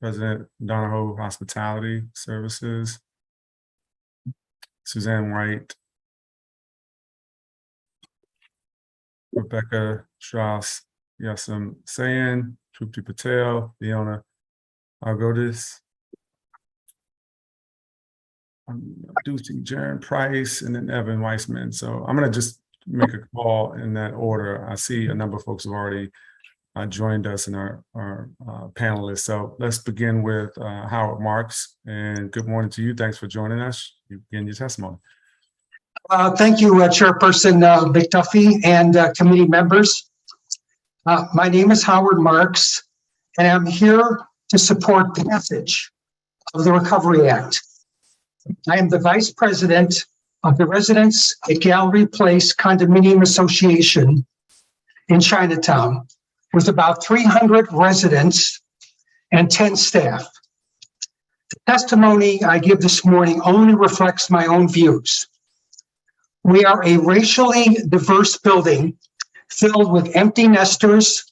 President, Donahoe Hospitality Services. Suzanne White. Rebecca Strauss, Yasum Sayan, Trupti Patel, Leona Argodis, Ducey Jaron Price, and then Evan Weissman. So I'm going to just make a call in that order. I see a number of folks have already joined us in our panelists. So let's begin with Howard Marks. And good morning to you. Thanks for joining us. You begin your testimony. Thank you, Chairperson McDuffie and committee members. My name is Howard Marks, and I'm here to support the passage of the Recovery Act. I am the Vice President of the Residents at Gallery Place Condominium Association in Chinatown, with about 300 residents and 10 staff. The testimony I give this morning only reflects my own views. We are a racially diverse building filled with empty nesters,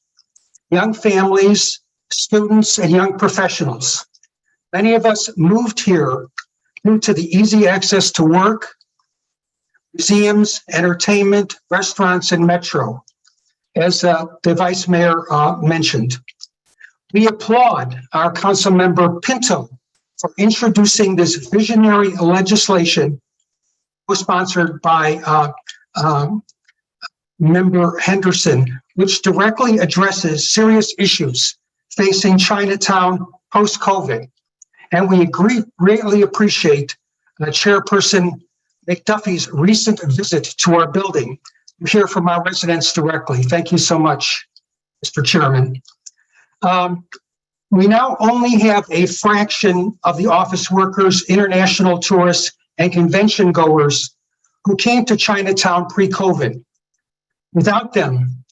young families, students, and young professionals. Many of us moved here due to the easy access to work, museums, entertainment, restaurants, and metro, as the Vice Mayor mentioned. We applaud our Council Member Pinto for introducing this visionary legislation co-sponsored by Member Henderson, which directly addresses serious issues facing Chinatown post-COVID. And we greatly appreciate Chairperson McDuffie's recent visit to our building to hear from our residents directly. Thank you so much, Mr. Chairman. We now only have a fraction of the office workers, international tourists, and convention goers who came to Chinatown pre-COVID. Without them,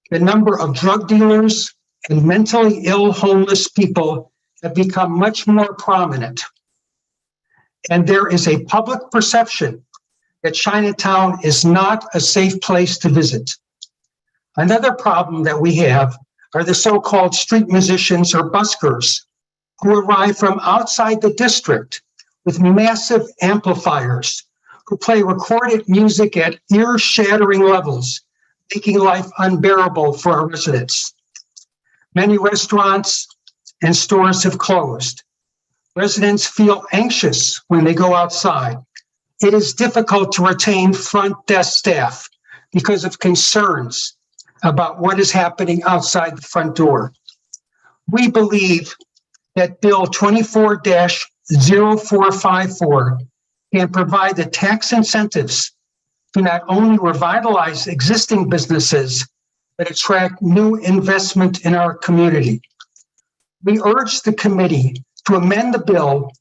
the number of drug dealers and mentally ill homeless people have become much more prominent. And there is a public perception that Chinatown is not a safe place to visit. Another problem that we have are the so-called street musicians or buskers who arrive from outside the district with massive amplifiers who play recorded music at ear-shattering levels, making life unbearable for our residents. Many restaurants and stores have closed. Residents feel anxious when they go outside. It is difficult to retain front desk staff because of concerns about what is happening outside the front door. We believe that Bill 24-0454 can provide the tax incentives to not only revitalize existing businesses, but attract new investment in our community. We urge the committee to amend the bill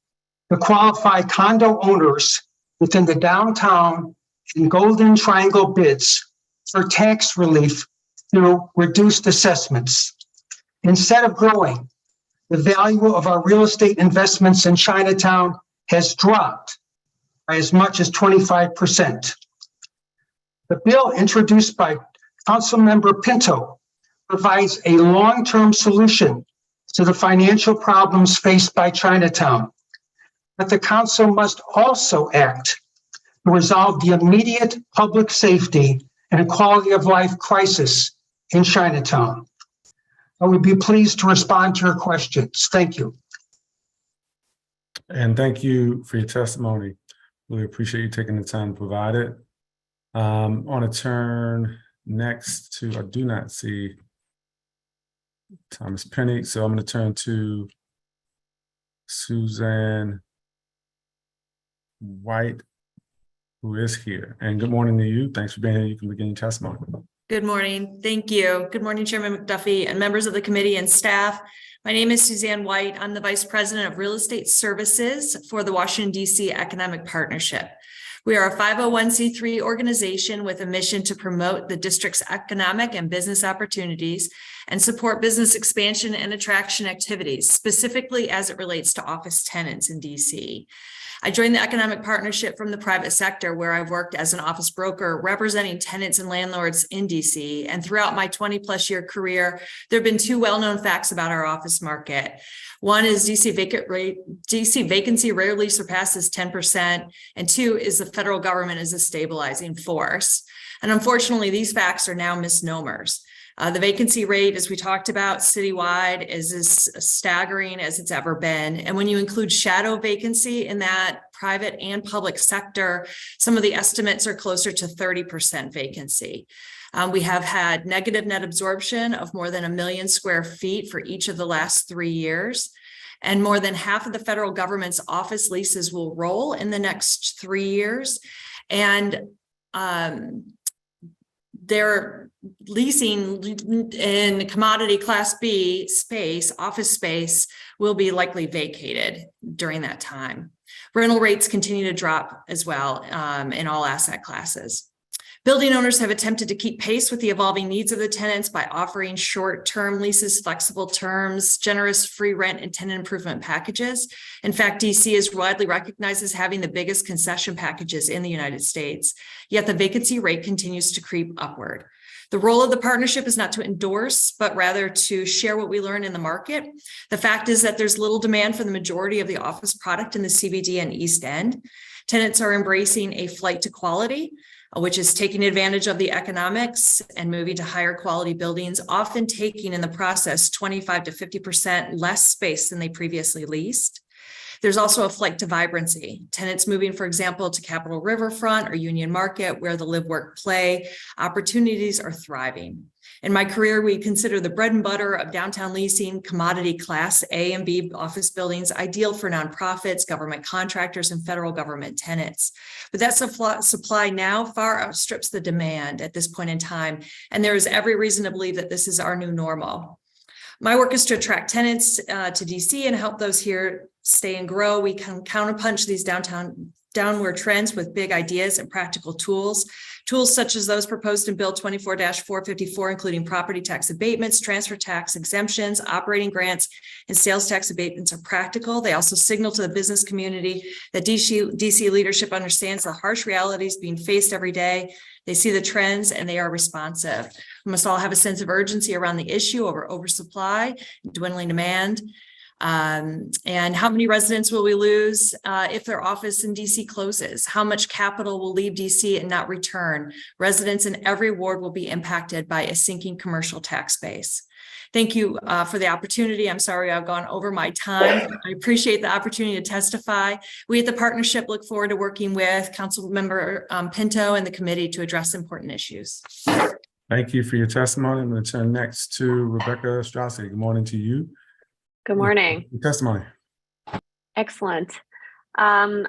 to qualify condo owners within the downtown and Golden Triangle bids for tax relief through reduced assessments. Instead of growing, the value of our real estate investments in Chinatown has dropped by as much as 25%. The bill introduced by Councilmember Pinto provides a long-term solution to the financial problems faced by Chinatown. But the council must also act to resolve the immediate public safety and quality of life crisis in Chinatown. I would be pleased to respond to your questions. Thank you. And thank you for your testimony. Really appreciate you taking the time to provide it. I want to turn next to, I do not see Thomas Penny, so I'm going to turn to Suzanne White, who is here. And good morning to you. Thanks for being here. You can begin your testimony. Good morning. Thank you. Good morning, Chairman McDuffie and members of the committee and staff. My name is Suzanne White. I'm the Vice President of Real Estate Services for the Washington, D.C. Economic Partnership. We are a 501c3 organization with a mission to promote the district's economic and business opportunities and support business expansion and attraction activities, specifically as it relates to office tenants in DC. I joined the Economic Partnership from the private sector, where I've worked as an office broker representing tenants and landlords in DC. And throughout my 20+ year career, there have been two well-known facts about our office market. One is DC vacancy rarely surpasses 10%, and two is the federal government is a stabilizing force. And unfortunately, these facts are now misnomers. The vacancy rate, as we talked about, citywide is as staggering as it's ever been. And when you include shadow vacancy in that private and public sector, some of the estimates are closer to 30% vacancy. We have had negative net absorption of more than 1 million square feet for each of the last 3 years. And more than half of the federal government's office leases will roll in the next 3 years. And they're leasing in commodity class B space, office space, will be likely vacated during that time. Rental rates continue to drop as well in all asset classes. Building owners have attempted to keep pace with the evolving needs of the tenants by offering short-term leases, flexible terms, generous free rent, and tenant improvement packages. In fact, DC is widely recognized as having the biggest concession packages in the United States, yet the vacancy rate continues to creep upward. The role of the partnership is not to endorse, but rather to share what we learn in the market. The fact is that there's little demand for the majority of the office product in the CBD and East End. Tenants are embracing a flight to quality, which is taking advantage of the economics and moving to higher quality buildings, often taking in the process 25 to 50% less space than they previously leased. There's also a flight to vibrancy. Tenants moving, for example, to Capitol Riverfront or Union Market, where the live, work, play opportunities are thriving. In my career, we consider the bread and butter of downtown leasing commodity class A and B office buildings, ideal for nonprofits, government contractors, and federal government tenants. But that supply now far outstrips the demand at this point in time, and there is every reason to believe that this is our new normal. My work is to attract tenants to DC and help those here stay and grow. We can counterpunch these downward trends with big ideas and practical tools such as those proposed in Bill 24-454, including property tax abatements, transfer tax exemptions, operating grants, and sales tax abatements are practical. They also signal to the business community that DC leadership understands the harsh realities being faced every day. They see the trends and they are responsive. We must all have a sense of urgency around the issue over oversupply, dwindling demand. And how many residents will we lose if their office in DC closes? How much capital will leave DC and not return? Residents in every ward will be impacted by a sinking commercial tax base. Thank you for the opportunity. I'm sorry I've gone over my time. I appreciate the opportunity to testify. We at the partnership look forward to working with Councilmember Pinto and the committee to address important issues. Thank you for your testimony. I'm going to turn next to Rebecca Straussy. Good morning to you. Good morning. Your testimony. Excellent. I'm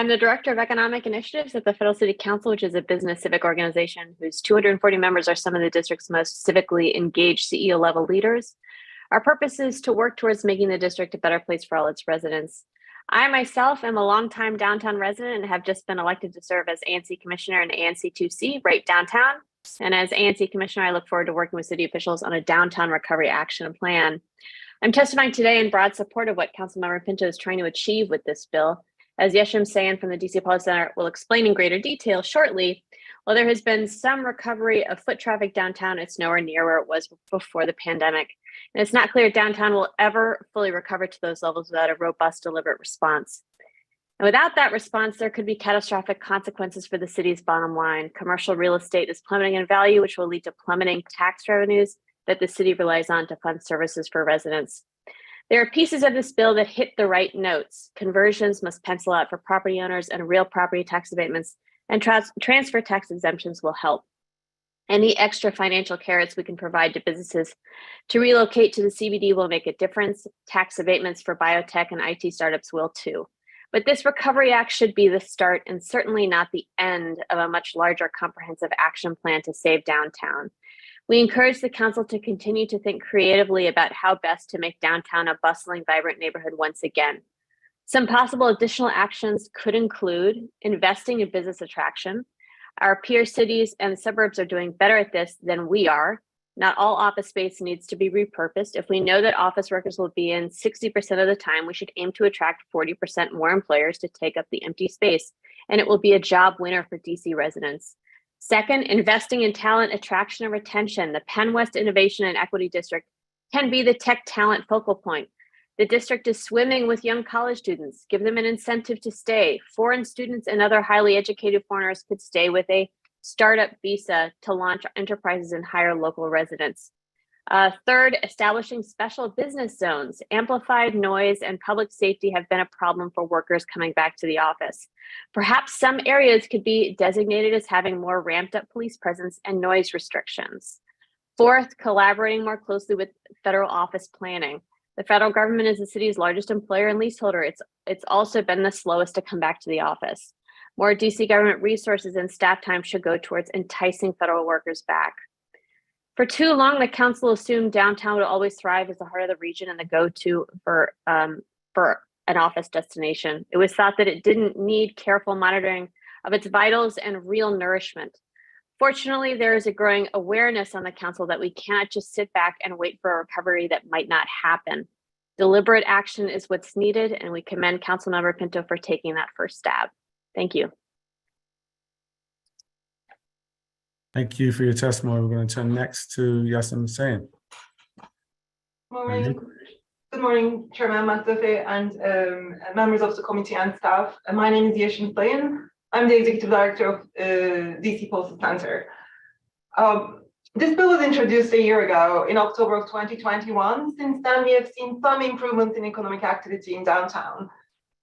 the Director of Economic Initiatives at the Federal City Council, which is a business civic organization whose 240 members are some of the district's most civically engaged CEO level leaders. Our purpose is to work towards making the district a better place for all its residents. I myself am a longtime downtown resident and have just been elected to serve as ANC Commissioner in ANC 2C right downtown. And as ANC Commissioner, I look forward to working with city officials on a downtown recovery action plan. I'm testifying today in broad support of what Councilmember Pinto is trying to achieve with this bill. As Yeshim Sayan from the DC Policy Center will explain in greater detail shortly, while there has been some recovery of foot traffic downtown, it's nowhere near where it was before the pandemic. And it's not clear downtown will ever fully recover to those levels without a robust, deliberate response. And without that response, there could be catastrophic consequences for the city's bottom line. Commercial real estate is plummeting in value, which will lead to plummeting tax revenues that the city relies on to fund services for residents. There are pieces of this bill that hit the right notes. Conversions must pencil out for property owners, and real property tax abatements and transfer tax exemptions will help. Any extra financial carrots we can provide to businesses to relocate to the CBD will make a difference. Tax abatements for biotech and IT startups will too. But this Recovery Act should be the start and certainly not the end of a much larger comprehensive action plan to save downtown. We encourage the council to continue to think creatively about how best to make downtown a bustling, vibrant neighborhood once again. Some possible additional actions could include investing in business attraction. Our peer cities and suburbs are doing better at this than we are. Not all office space needs to be repurposed. If we know that office workers will be in 60% of the time, we should aim to attract 40% more employers to take up the empty space, and it will be a job winner for DC residents. Second, investing in talent attraction and retention. The Penn West Innovation and Equity District can be the tech talent focal point. The district is swimming with young college students. Give them an incentive to stay. Foreign students and other highly educated foreigners could stay with a startup visa to launch enterprises and hire local residents. Third, establishing special business zones. Amplified noise and public safety have been a problem for workers coming back to the office. Perhaps some areas could be designated as having more ramped up police presence and noise restrictions. Fourth, collaborating more closely with federal office planning. The federal government is the city's largest employer and leaseholder. It's also been the slowest to come back to the office. More DC government resources and staff time should go towards enticing federal workers back. For too long, the council assumed downtown would always thrive as the heart of the region and the go-to for an office destination. It was thought that it didn't need careful monitoring of its vitals and real nourishment. Fortunately, there is a growing awareness on the council that we cannot just sit back and wait for a recovery that might not happen. Deliberate action is what's needed, and we commend Councilmember Pinto for taking that first stab. Thank you. Thank you for your testimony. We're going to turn next to Yasin Hussain. Morning. Good morning, Chairman McDuffie and members of the committee and staff. My name is Yashin Hussain. I'm the Executive Director of DC Postal Center. This bill was introduced a year ago in October of 2021. Since then, we have seen some improvements in economic activity in downtown,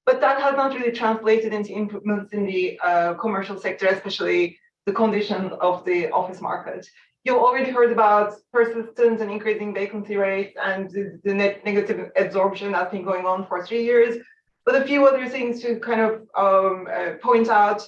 but that has not really translated into improvements in the commercial sector, especially the condition of the office market. You've already heard about persistent and increasing vacancy rates and the net negative absorption that's been going on for 3 years. But a few other things to kind of point out.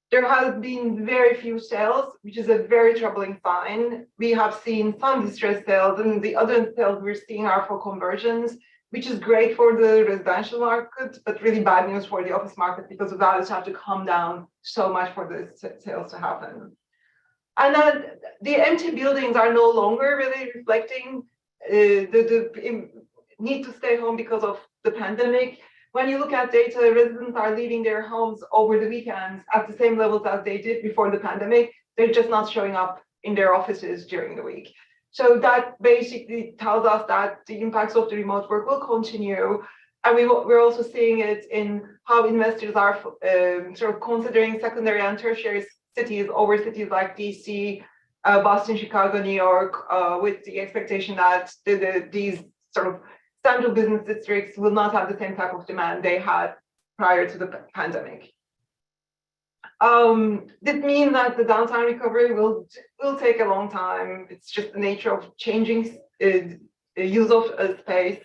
There has been very few sales, which is a very troubling sign. We have seen some distressed sales, and the other sales we're seeing are for conversions, which is great for the residential market, but really bad news for the office market because the values have to come down so much for the sales to happen. And then the empty buildings are no longer really reflecting the need to stay home because of the pandemic. When you look at data, residents are leaving their homes over the weekends at the same levels as they did before the pandemic. They're just not showing up in their offices during the week. So that basically tells us that the impacts of the remote work will continue. And we're also seeing it in how investors are sort of considering secondary and tertiary cities over cities like DC, Boston, Chicago, New York, with the expectation that these sort of central business districts will not have the same type of demand they had prior to the pandemic. This means that the downtown recovery will take a long time. It's just the nature of changing use of space,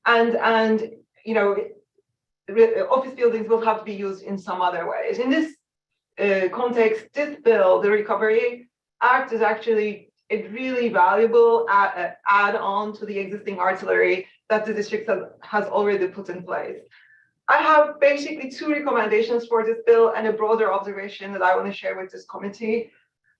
and you know, office buildings will have to be used in some other ways. In this context, this bill, the Recovery Act, is actually a really valuable add-on to the existing artillery that the district has already put in place. I have basically 2 recommendations for this bill and a broader observation that I want to share with this committee.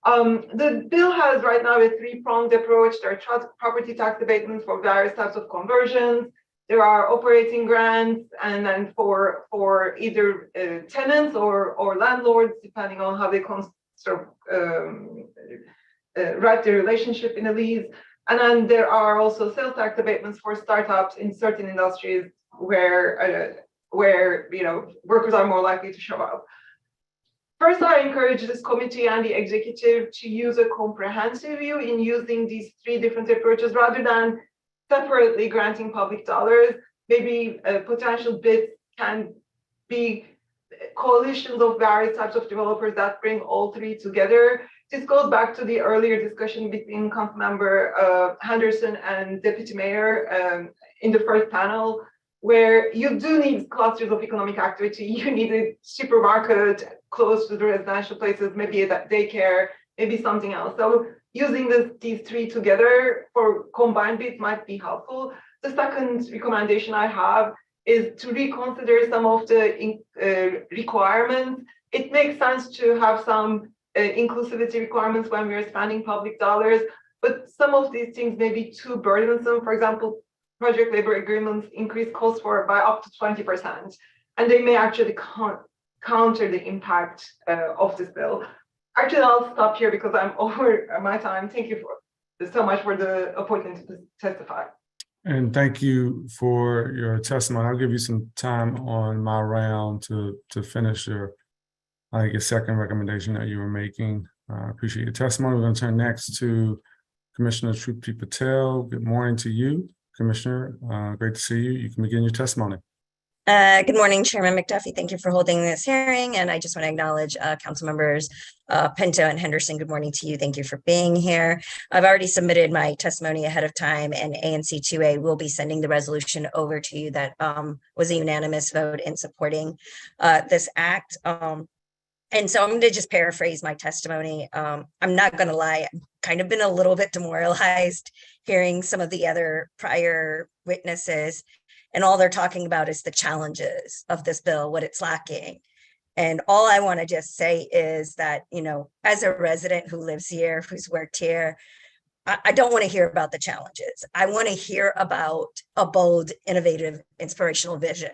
The bill has right now a 3-pronged approach. There are property tax abatements for various types of conversions. There are operating grants, and then for either tenants or landlords, depending on how they sort of write their relationship in a lease. And then there are also sales tax abatements for startups in certain industries where you know, workers are more likely to show up. First, I encourage this committee and the executive to use a comprehensive view in using these 3 different approaches rather than separately granting public dollars. Maybe potential bids can be coalitions of various types of developers that bring all 3 together. This goes back to the earlier discussion between Councilmember Henderson and Deputy Mayor in the first panel, where you do need clusters of economic activity. You need a supermarket close to the residential places, maybe a daycare, maybe something else. So using these 3 together for combined bids might be helpful. The second recommendation I have is to reconsider some of the requirements. It makes sense to have some inclusivity requirements when we are spending public dollars, but some of these things may be too burdensome. For example, project labor agreements increase costs by up to 20%, and they may actually counter the impact of this bill. Actually, I'll stop here because I'm over my time. Thank you so much for the opportunity to testify. And thank you for your testimony. I'll give you some time on my round to finish your second recommendation that you were making. I appreciate your testimony. We're going to turn next to Commissioner Trupti Patel. Good morning to you, Commissioner. Great to see you. You can begin your testimony. Good morning, Chairman McDuffie. Thank you for holding this hearing. And I just want to acknowledge Council members Pinto and Henderson. Good morning to you. Thank you for being here. I've already submitted my testimony ahead of time, and ANC 2A will be sending the resolution over to you. That was a unanimous vote in supporting this act. And so I'm going to just paraphrase my testimony. I'm not going to lie, I've kind of been a little bit demoralized hearing some of the other prior witnesses, and all they're talking about is the challenges of this bill, what it's lacking. And all I want to just say is that, as a resident who lives here, who's worked here, I don't want to hear about the challenges. I want to hear about a bold, innovative, inspirational vision,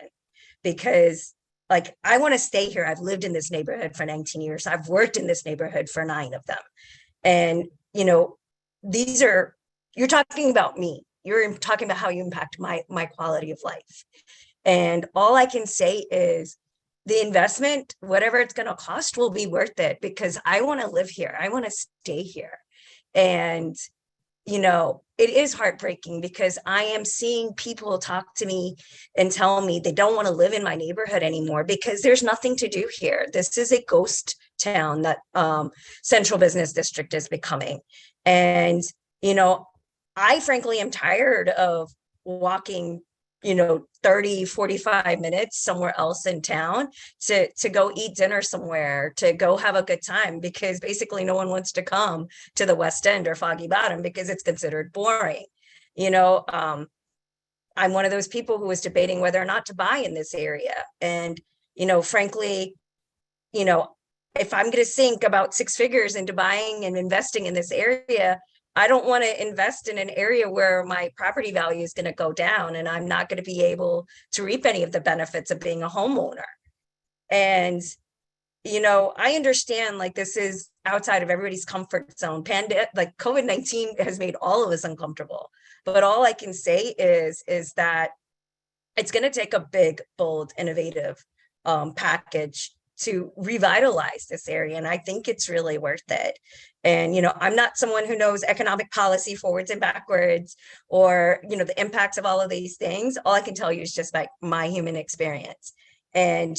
because I want to stay here. I've lived in this neighborhood for 19 years. I've worked in this neighborhood for 9 of them. And, you're talking about me. You're talking about how you impact my quality of life. And all I can say is the investment, whatever it's going to cost, will be worth it, because I want to live here. I want to stay here. And, it is heartbreaking, because I am seeing people talk to me and tell me they don't want to live in my neighborhood anymore because there's nothing to do here. This is a ghost town that Central Business District is becoming. And, I frankly am tired of walking 30, 45 minutes somewhere else in town to go eat dinner somewhere, to go have a good time, because basically no one wants to come to the West End or Foggy Bottom because it's considered boring. I'm one of those people who was debating whether or not to buy in this area. And, frankly, if I'm going to sink about 6 figures into buying and investing in this area, I don't want to invest in an area where my property value is going to go down and I'm not going to be able to reap any of the benefits of being a homeowner. And, I understand this is outside of everybody's comfort zone. COVID-19 has made all of us uncomfortable. But all I can say is that it's going to take a big, bold, innovative package to revitalize this area. And I think it's really worth it. And, I'm not someone who knows economic policy forwards and backwards, or, the impacts of all of these things. All I can tell you is just my human experience. And,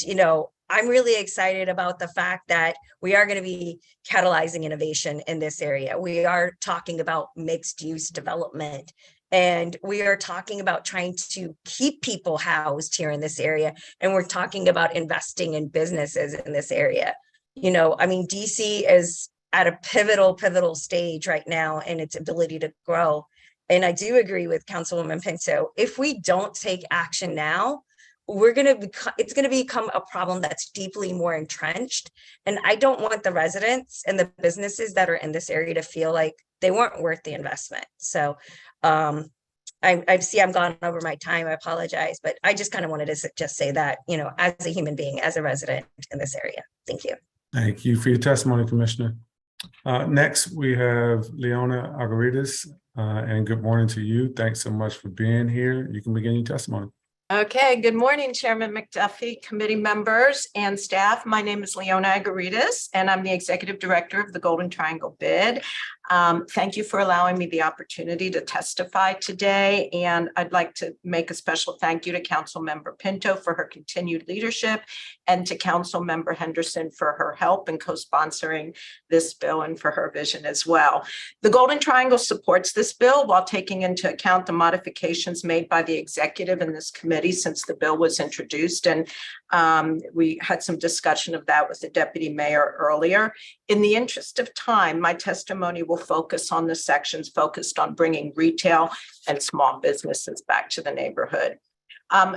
I'm really excited about the fact that we are going to be catalyzing innovation in this area. We are talking about mixed use development. And we are talking about trying to keep people housed here in this area. And we're talking about investing in businesses in this area. DC is at a pivotal stage right now in its ability to grow. And I do agree with Councilwoman Pinto. If we don't take action now, it's going to become a problem that's deeply more entrenched. And I don't want the residents and the businesses that are in this area to feel like they weren't worth the investment. So I see I'm gone over my time. I apologize, but I just kind of wanted to just say that, as a human being, as a resident in this area. Thank you. Thank you for your testimony, Commissioner. Next, we have Leona Agarides, and good morning to you. Thanks so much for being here. You can begin your testimony. Okay, good morning, Chairman McDuffie, committee members, and staff. My name is Leona Agarides, and I'm the Executive Director of the Golden Triangle Bid. Thank you for allowing me the opportunity to testify today, and I'd like to make a special thank you to Councilmember Pinto for her continued leadership, and to Councilmember Henderson for her help in co-sponsoring this bill and for her vision as well. The Golden Triangle supports this bill while taking into account the modifications made by the executive in this committee since the bill was introduced, and we had some discussion of that with the deputy mayor earlier. In the interest of time, my testimony will focus on the sections focused on bringing retail and small businesses back to the neighborhood.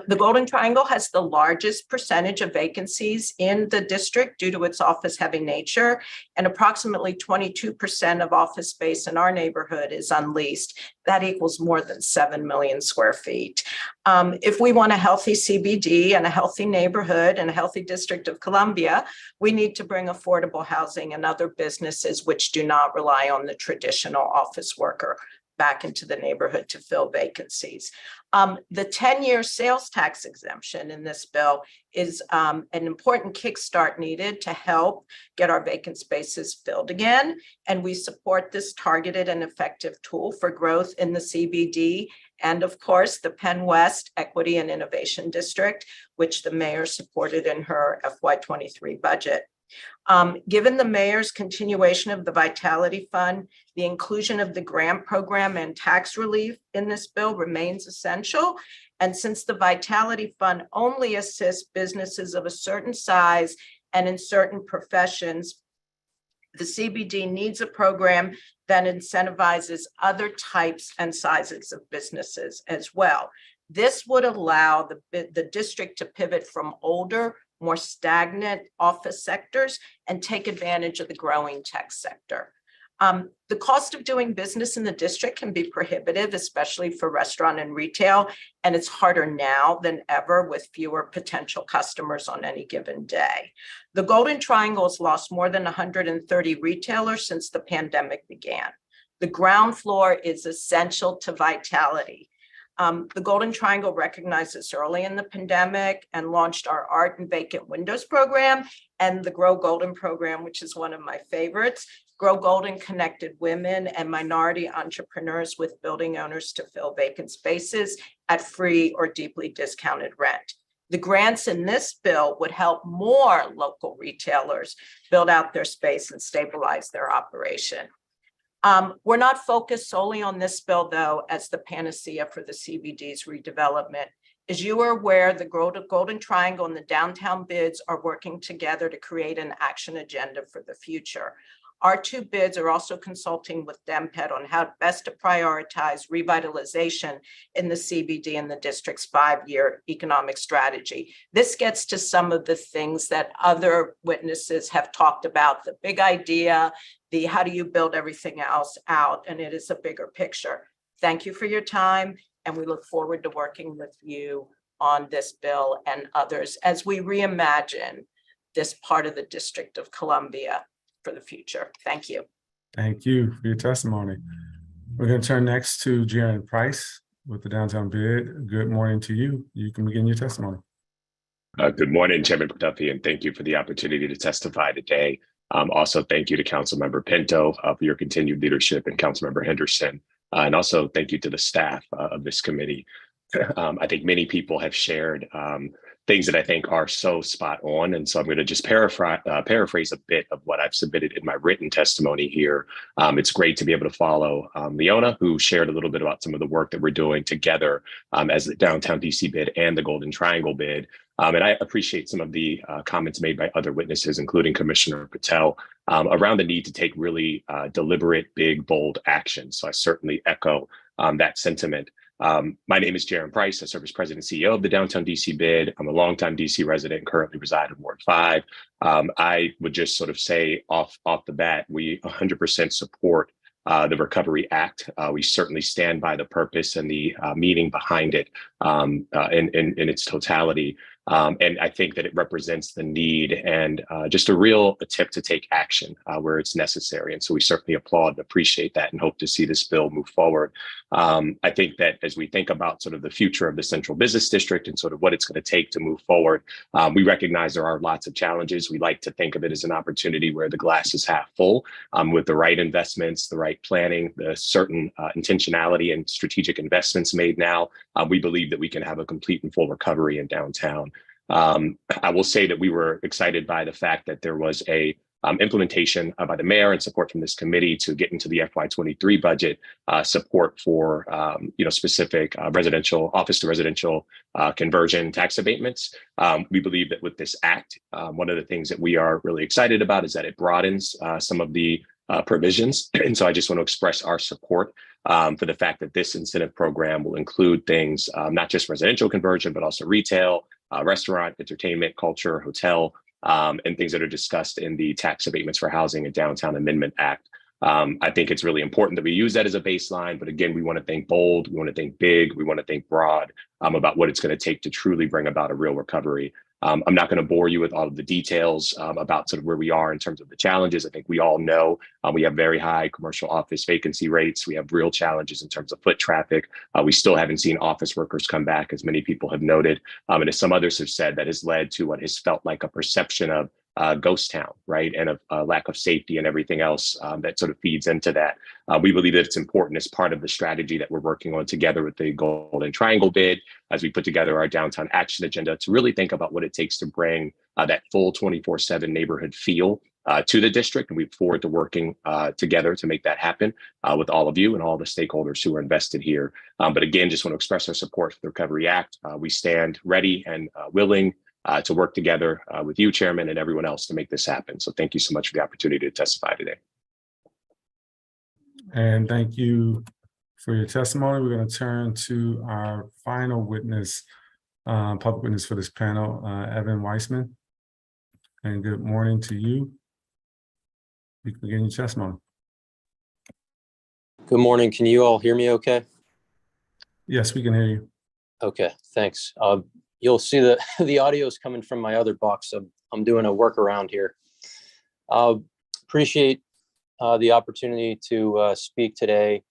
The Golden Triangle has the largest percentage of vacancies in the district due to its office-heavy nature, and approximately 22% of office space in our neighborhood is unleased. That equals more than 7 million square feet. If we want a healthy CBD and a healthy neighborhood and a healthy District of Columbia, we need to bring affordable housing and other businesses which do not rely on the traditional office worker back into the neighborhood to fill vacancies. The 10-year sales tax exemption in this bill is an important kickstart needed to help get our vacant spaces filled again. And we support this targeted and effective tool for growth in the CBD and, of course, the Penn West Equity and Innovation District, which the mayor supported in her FY23 budget. Given the mayor's continuation of the Vitality Fund, the inclusion of the grant program and tax relief in this bill remains essential. And since the Vitality Fund only assists businesses of a certain size and in certain professions, the CBD needs a program that incentivizes other types and sizes of businesses as well. This would allow the district to pivot from older, more stagnant office sectors and take advantage of the growing tech sector. The cost of doing business in the district can be prohibitive, especially for restaurant and retail, and it's harder now than ever with fewer potential customers on any given day. The Golden Triangle has lost more than 130 retailers since the pandemic began. The ground floor is essential to vitality. The Golden Triangle recognized this early in the pandemic and launched our Art and Vacant Windows program and the Grow Golden program, which is one of my favorites. Grow Golden connected women and minority entrepreneurs with building owners to fill vacant spaces at free or deeply discounted rent. The grants in this bill would help more local retailers build out their space and stabilize their operation. We're not focused solely on this bill, though, as the panacea for the CBD's redevelopment. As you are aware, the Golden Triangle and the downtown bids are working together to create an action agenda for the future. Our two bids are also consulting with DemPed on how best to prioritize revitalization in the CBD and the district's 5-year economic strategy. This gets to some of the things that other witnesses have talked about, the big idea, the how do you build everything else out, and it is a bigger picture. Thank you for your time, and we look forward to working with you on this bill and others as we reimagine this part of the District of Columbia for the future. Thank you. Thank you for your testimony. We're going to turn next to Jaron Price with the downtown bid. Good morning to you. You can begin your testimony. Good morning, Chairman McDuffie, and thank you for the opportunity to testify today. Also, thank you to Councilmember Pinto for your continued leadership and Councilmember Henderson. And also thank you to the staff of this committee. I think many people have shared things that I think are so spot on. And so I'm going to just paraphrase a bit of what I've submitted in my written testimony here. It's great to be able to follow Leona, who shared a little bit about some of the work that we're doing together as the downtown DC bid and the Golden Triangle bid. And I appreciate some of the comments made by other witnesses, including Commissioner Patel, around the need to take really deliberate, big, bold action. So I certainly echo that sentiment. My name is Jaron Price. I serve as president and CEO of the Downtown DC bid. I'm a longtime DC resident and currently reside in Ward 5. I would just sort of say off the bat, we 100% support the Recovery Act. We certainly stand by the purpose and the meaning behind it in its totality. And I think that it represents the need and just a real attempt to take action where it's necessary. And so we certainly applaud and appreciate that and hope to see this bill move forward. I think that as we think about sort of the future of the Central Business District and sort of what it's going to take to move forward, we recognize there are lots of challenges. We like to think of it as an opportunity where the glass is half full with the right investments, the right planning, the certain intentionality and strategic investments made now. We believe that we can have a complete and full recovery in downtown. I will say that we were excited by the fact that there was a implementation by the mayor and support from this committee to get into the FY23 budget support for specific residential office to residential conversion tax abatements. We believe that with this act, one of the things that we are really excited about is that it broadens some of the provisions. And so I just want to express our support for the fact that this incentive program will include things, not just residential conversion, but also retail, restaurant, entertainment, culture, hotel, and things that are discussed in the Tax Abatements for Housing and Downtown Amendment Act. I think it's really important that we use that as a baseline. But again, we want to think bold, we want to think big, we want to think broad about what it's going to take to truly bring about a real recovery. I'm not going to bore you with all of the details about sort of where we are in terms of the challenges. I think we all know we have very high commercial office vacancy rates. We have real challenges in terms of foot traffic. We still haven't seen office workers come back, as many people have noted. And as some others have said, that has led to what has felt like a perception of ghost town, right? And a lack of safety and everything else that sort of feeds into that. We believe that it's important as part of the strategy that we're working on together with the Golden Triangle bid, as we put together our downtown action agenda, to really think about what it takes to bring that full 24/7 neighborhood feel to the district. And we look forward to working together to make that happen with all of you and all the stakeholders who are invested here. But again, just want to express our support for the Recovery Act. We stand ready and willing to work together with you, Chairman, and everyone else to make this happen. So thank you so much for the opportunity to testify today. And thank you for your testimony. We're going to turn to our final witness, public witness for this panel, Evan Weissman. and good morning to you. You can begin your testimony. Good morning. Can you all hear me okay? Yes, we can hear you. Okay, thanks. You'll see that the audio is coming from my other box. So I'm doing a workaround here. Appreciate the opportunity to speak today.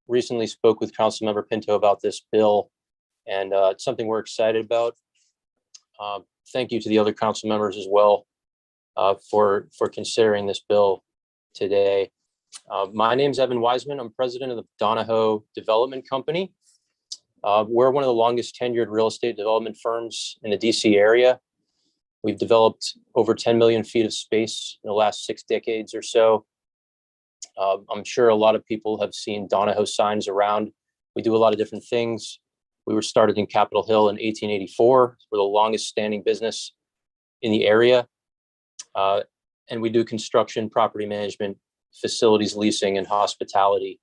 Recently spoke with Councilmember Pinto about this bill, and it's something we're excited about. Thank you to the other council members as well for considering this bill today. My name is Evan Wiseman. I'm president of the Donahoe Development Company. We're one of the longest tenured real estate development firms in the DC area. We've developed over 10 million feet of space in the last 6 decades or so. I'm sure a lot of people have seen Donahoe signs around. We do a lot of different things. We were started in Capitol Hill in 1884. We're the longest standing business in the area. And we do construction, property management, facilities leasing, and hospitality.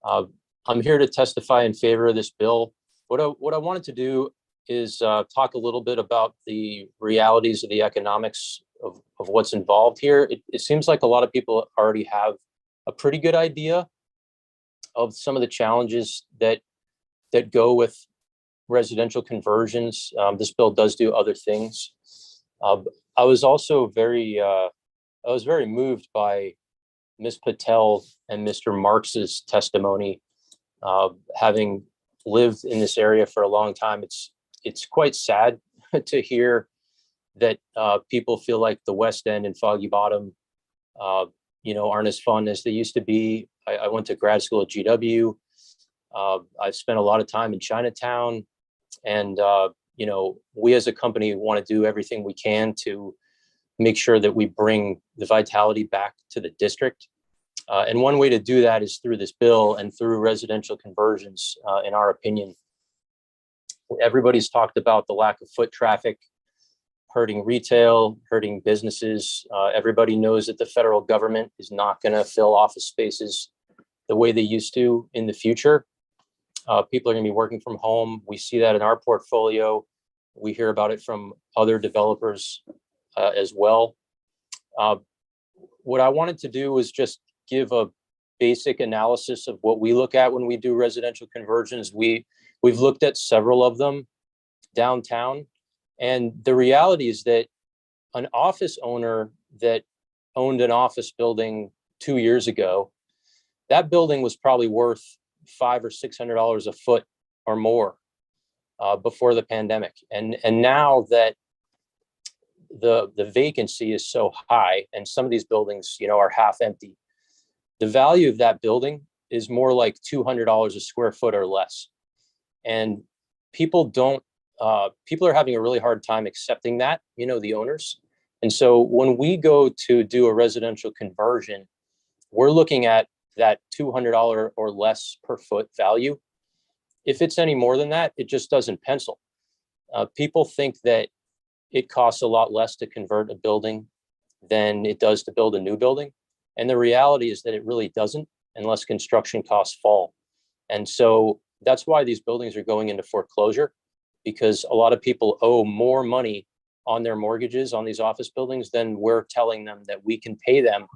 I'm here to testify in favor of this bill. What I wanted to do is talk a little bit about the realities of the economics of what's involved here. It seems like a lot of people already have a pretty good idea of some of the challenges that go with residential conversions. This bill does do other things. I was also very moved by Ms. Patel and Mr. Marx's testimony. Having lived in this area for a long time, it's quite sad to hear that people feel like the West End and Foggy Bottom, aren't as fun as they used to be. I went to grad school at GW. I've spent a lot of time in Chinatown, and we as a company want to do everything we can to make sure that we bring the vitality back to the district. And one way to do that is through this bill and through residential conversions, in our opinion. Everybody's talked about the lack of foot traffic, hurting retail, hurting businesses. Everybody knows that the federal government is not going to fill office spaces the way they used to in the future. People are going to be working from home. We see that in our portfolio. We hear about it from other developers as well. What I wanted to do was just give a basic analysis of what we look at when we do residential conversions. We've looked at several of them downtown, and the reality is that an office owner that owned an office building 2 years ago, that building was probably worth $500 or $600 a foot or more before the pandemic. And now that the vacancy is so high, and some of these buildings, are half empty, the value of that building is more like $200 a square foot or less. And people are having a really hard time accepting that, the owners. And so when we go to do a residential conversion, we're looking at that $200 or less per foot value. If it's any more than that, it just doesn't pencil. People think that it costs a lot less to convert a building than it does to build a new building. And the reality is that it really doesn't, unless construction costs fall. And so that's why these buildings are going into foreclosure, because a lot of people owe more money on their mortgages on these office buildings than we're telling them that we can pay them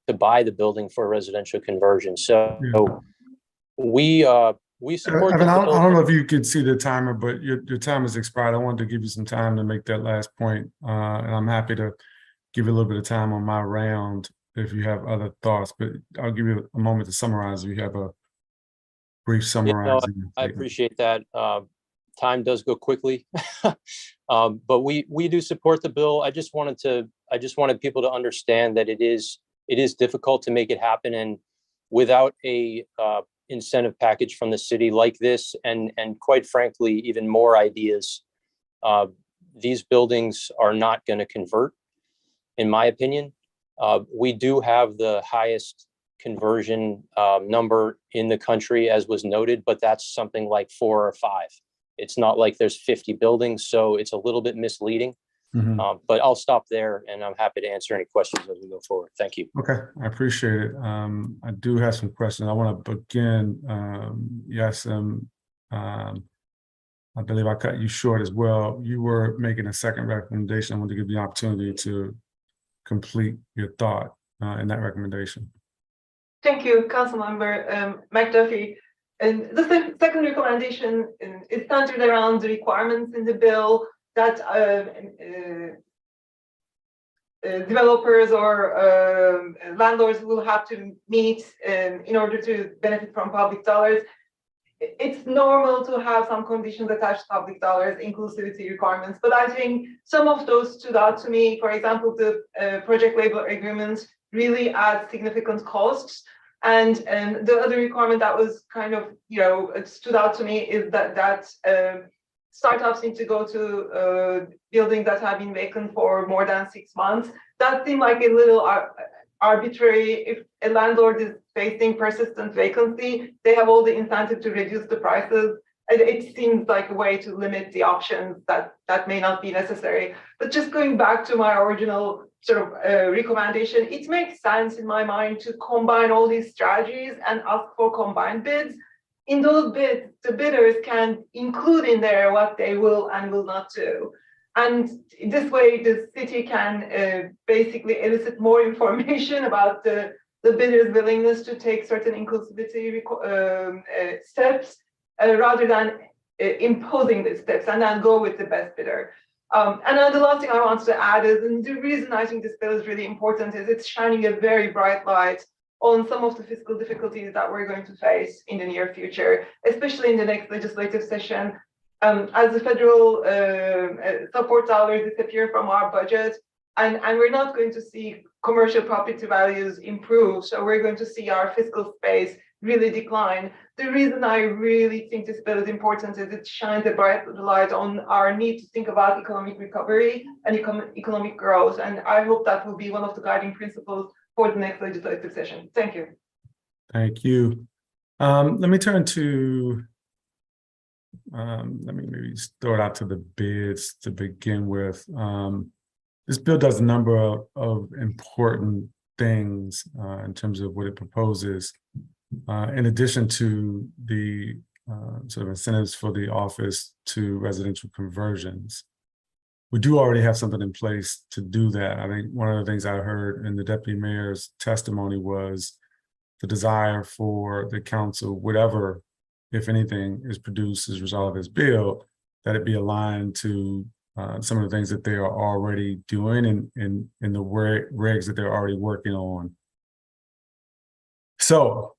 to buy the building for a residential conversion. So we support. Evan, I don't know if you could see the timer, but your time has expired. I wanted to give you some time to make that last point, and I'm happy to give you a little bit of time on my round if you have other thoughts, but I'll give you a moment to summarize if you have a brief summarizing. I appreciate that. Time does go quickly, but we do support the bill. I just wanted people to understand that it is difficult to make it happen, and without a incentive package from the city like this, and quite frankly, even more ideas, these buildings are not going to convert, in my opinion. We do have the highest conversion number in the country, as was noted, but that's something like 4 or 5. It's not like there's 50 buildings, so it's a little bit misleading. But I'll stop there, and I'm happy to answer any questions as we go forward. Thank you. Okay, I appreciate it. I do have some questions. I want to begin, I believe I cut you short as well. You were making a second recommendation. I want to give you the opportunity to complete your thought in that recommendation. Thank you, Councilmember McDuffie. And the second recommendation is centered around the requirements in the bill that developers or landlords will have to meet in order to benefit from public dollars. It's normal to have some conditions attached to public dollars, inclusivity requirements, but I think some of those stood out to me. For example, the project labor agreements really add significant costs. And the other requirement that was kind of, it stood out to me is that startups need to go to buildings that have been vacant for more than 6 months. That seemed like a little arbitrary. If a landlord is facing persistent vacancy, they have all the incentive to reduce the prices. It seems like a way to limit the options that may not be necessary. But just going back to my original sort of recommendation, it makes sense in my mind to combine all these strategies and ask for combined bids. In those bids, the bidders can include in there what they will and will not do. And this way, the city can basically elicit more information about the bidder's willingness to take certain inclusivity steps rather than imposing the steps and then go with the best bidder. And then the last thing I want to add is, and the reason I think this bill is really important is it's shining a very bright light on some of the fiscal difficulties that we're going to face in the near future, especially in the next legislative session. As the federal support dollars disappear from our budget, and we're not going to see commercial property values improve, so we're going to see our fiscal space really decline. The reason I really think this bill is important is it shines a bright light on our need to think about economic recovery and economic growth, and I hope that will be one of the guiding principles for the next legislative session. Thank you. Thank you. Let me turn to, let me maybe throw it out to the bids to begin with. This bill does a number of important things in terms of what it proposes. In addition to the sort of incentives for the office to residential conversions, we do already have something in place to do that. I think one of the things I heard in the deputy mayor's testimony was the desire for the council, whatever, if anything, is produced as a result of this bill, that it be aligned to some of the things that they are already doing and in the regs that they're already working on. So,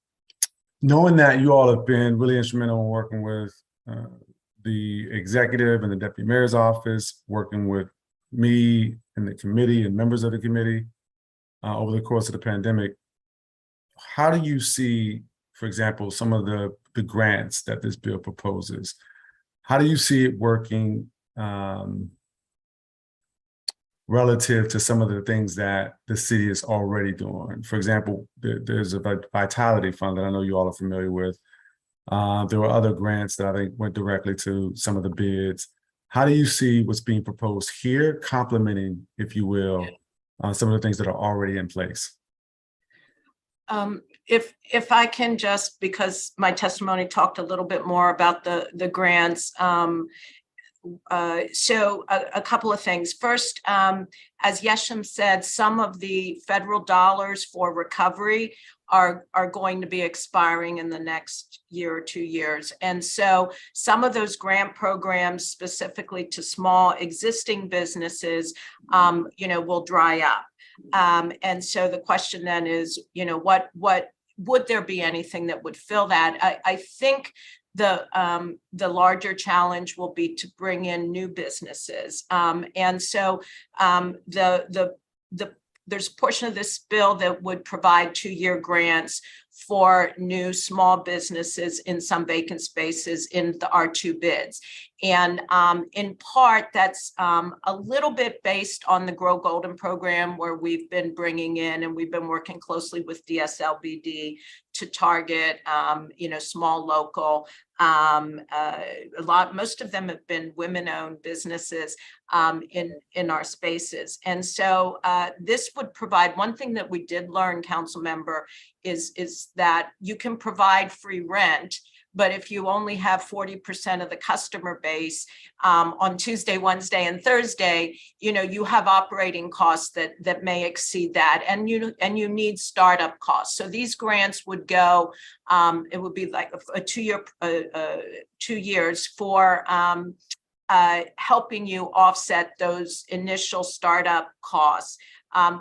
knowing that you all have been really instrumental in working with the executive and the deputy mayor's office, working with me and the committee and members of the committee over the course of the pandemic, how do you see, for example, some of the grants that this bill proposes? How do you see it working relative to some of the things that the city is already doing? For example, there's a vitality fund that I know you all are familiar with. There were other grants that I think went directly to some of the bids. How do you see what's being proposed here complementing, if you will, some of the things that are already in place? If I can just, because my testimony talked a little bit more about the grants. So a couple of things. First, as Yeshim said, some of the federal dollars for recovery are going to be expiring in the next year or 2 years. And so some of those grant programs specifically to small existing businesses, will dry up. And so the question then is, what would there be anything that would fill that? I think the larger challenge will be to bring in new businesses. And so there's a portion of this bill that would provide 2-year grants for new small businesses in some vacant spaces in the R2 bids. And in part, that's a little bit based on the Grow Golden program, where we've been bringing in and we've been working closely with DSLBD to target, small local. Most of them have been women-owned businesses in our spaces. And so this would provide, one thing that we did learn, council member, is that you can provide free rent, But if you only have 40% of the customer base on Tuesday, Wednesday, and Thursday, you have operating costs that may exceed that, and you need startup costs. So these grants would go. It would be like a 2 years for helping you offset those initial startup costs,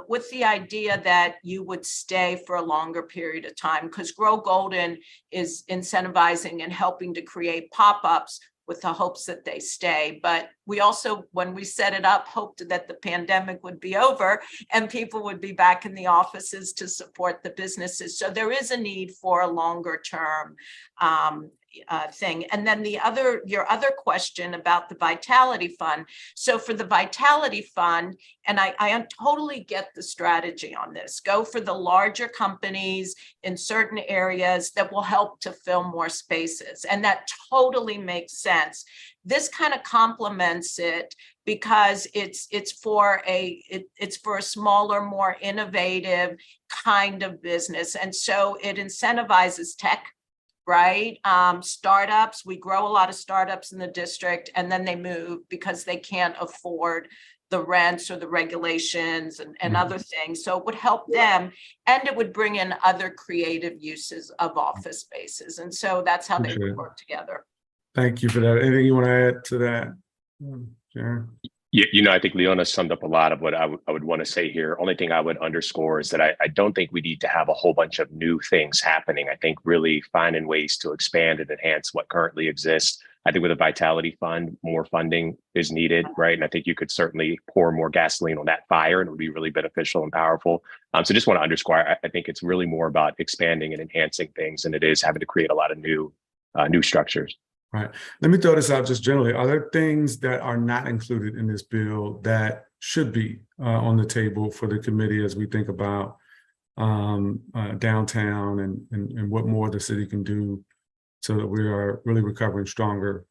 with the idea that you would stay for a longer period of time, because Grow Golden is incentivizing and helping to create pop-ups with the hopes that they stay. But we also, when we set it up, hoped that the pandemic would be over and people would be back in the offices to support the businesses. So there is a need for a longer term thing. And then your other question about the Vitality Fund. So for the Vitality Fund, and I totally get the strategy on this, go for the larger companies in certain areas that will help to fill more spaces. And that totally makes sense. This kind of complements it because it's for a smaller, more innovative kind of business. And so it incentivizes tech, right? Startups, we grow a lot of startups in the district, and then they move because they can't afford the rents or the regulations and other things. So it would help them, and it would bring in other creative uses of office spaces. And so that's how they would work together. Thank you for that. Anything you want to add to that, Sharon? Yeah, I think Leona summed up a lot of what I would want to say here. Only thing I would underscore is that I don't think we need to have a whole bunch of new things happening. I think really finding ways to expand and enhance what currently exists. I think with a Vitality Fund, more funding is needed, right? And I think you could certainly pour more gasoline on that fire, and it would be really beneficial and powerful. So just want to underscore, I think it's really more about expanding and enhancing things than it is having to create a lot of new structures. Right. Let me throw this out just generally. Are there things that are not included in this bill that should be on the table for the committee as we think about downtown and what more the city can do so that we are really recovering stronger?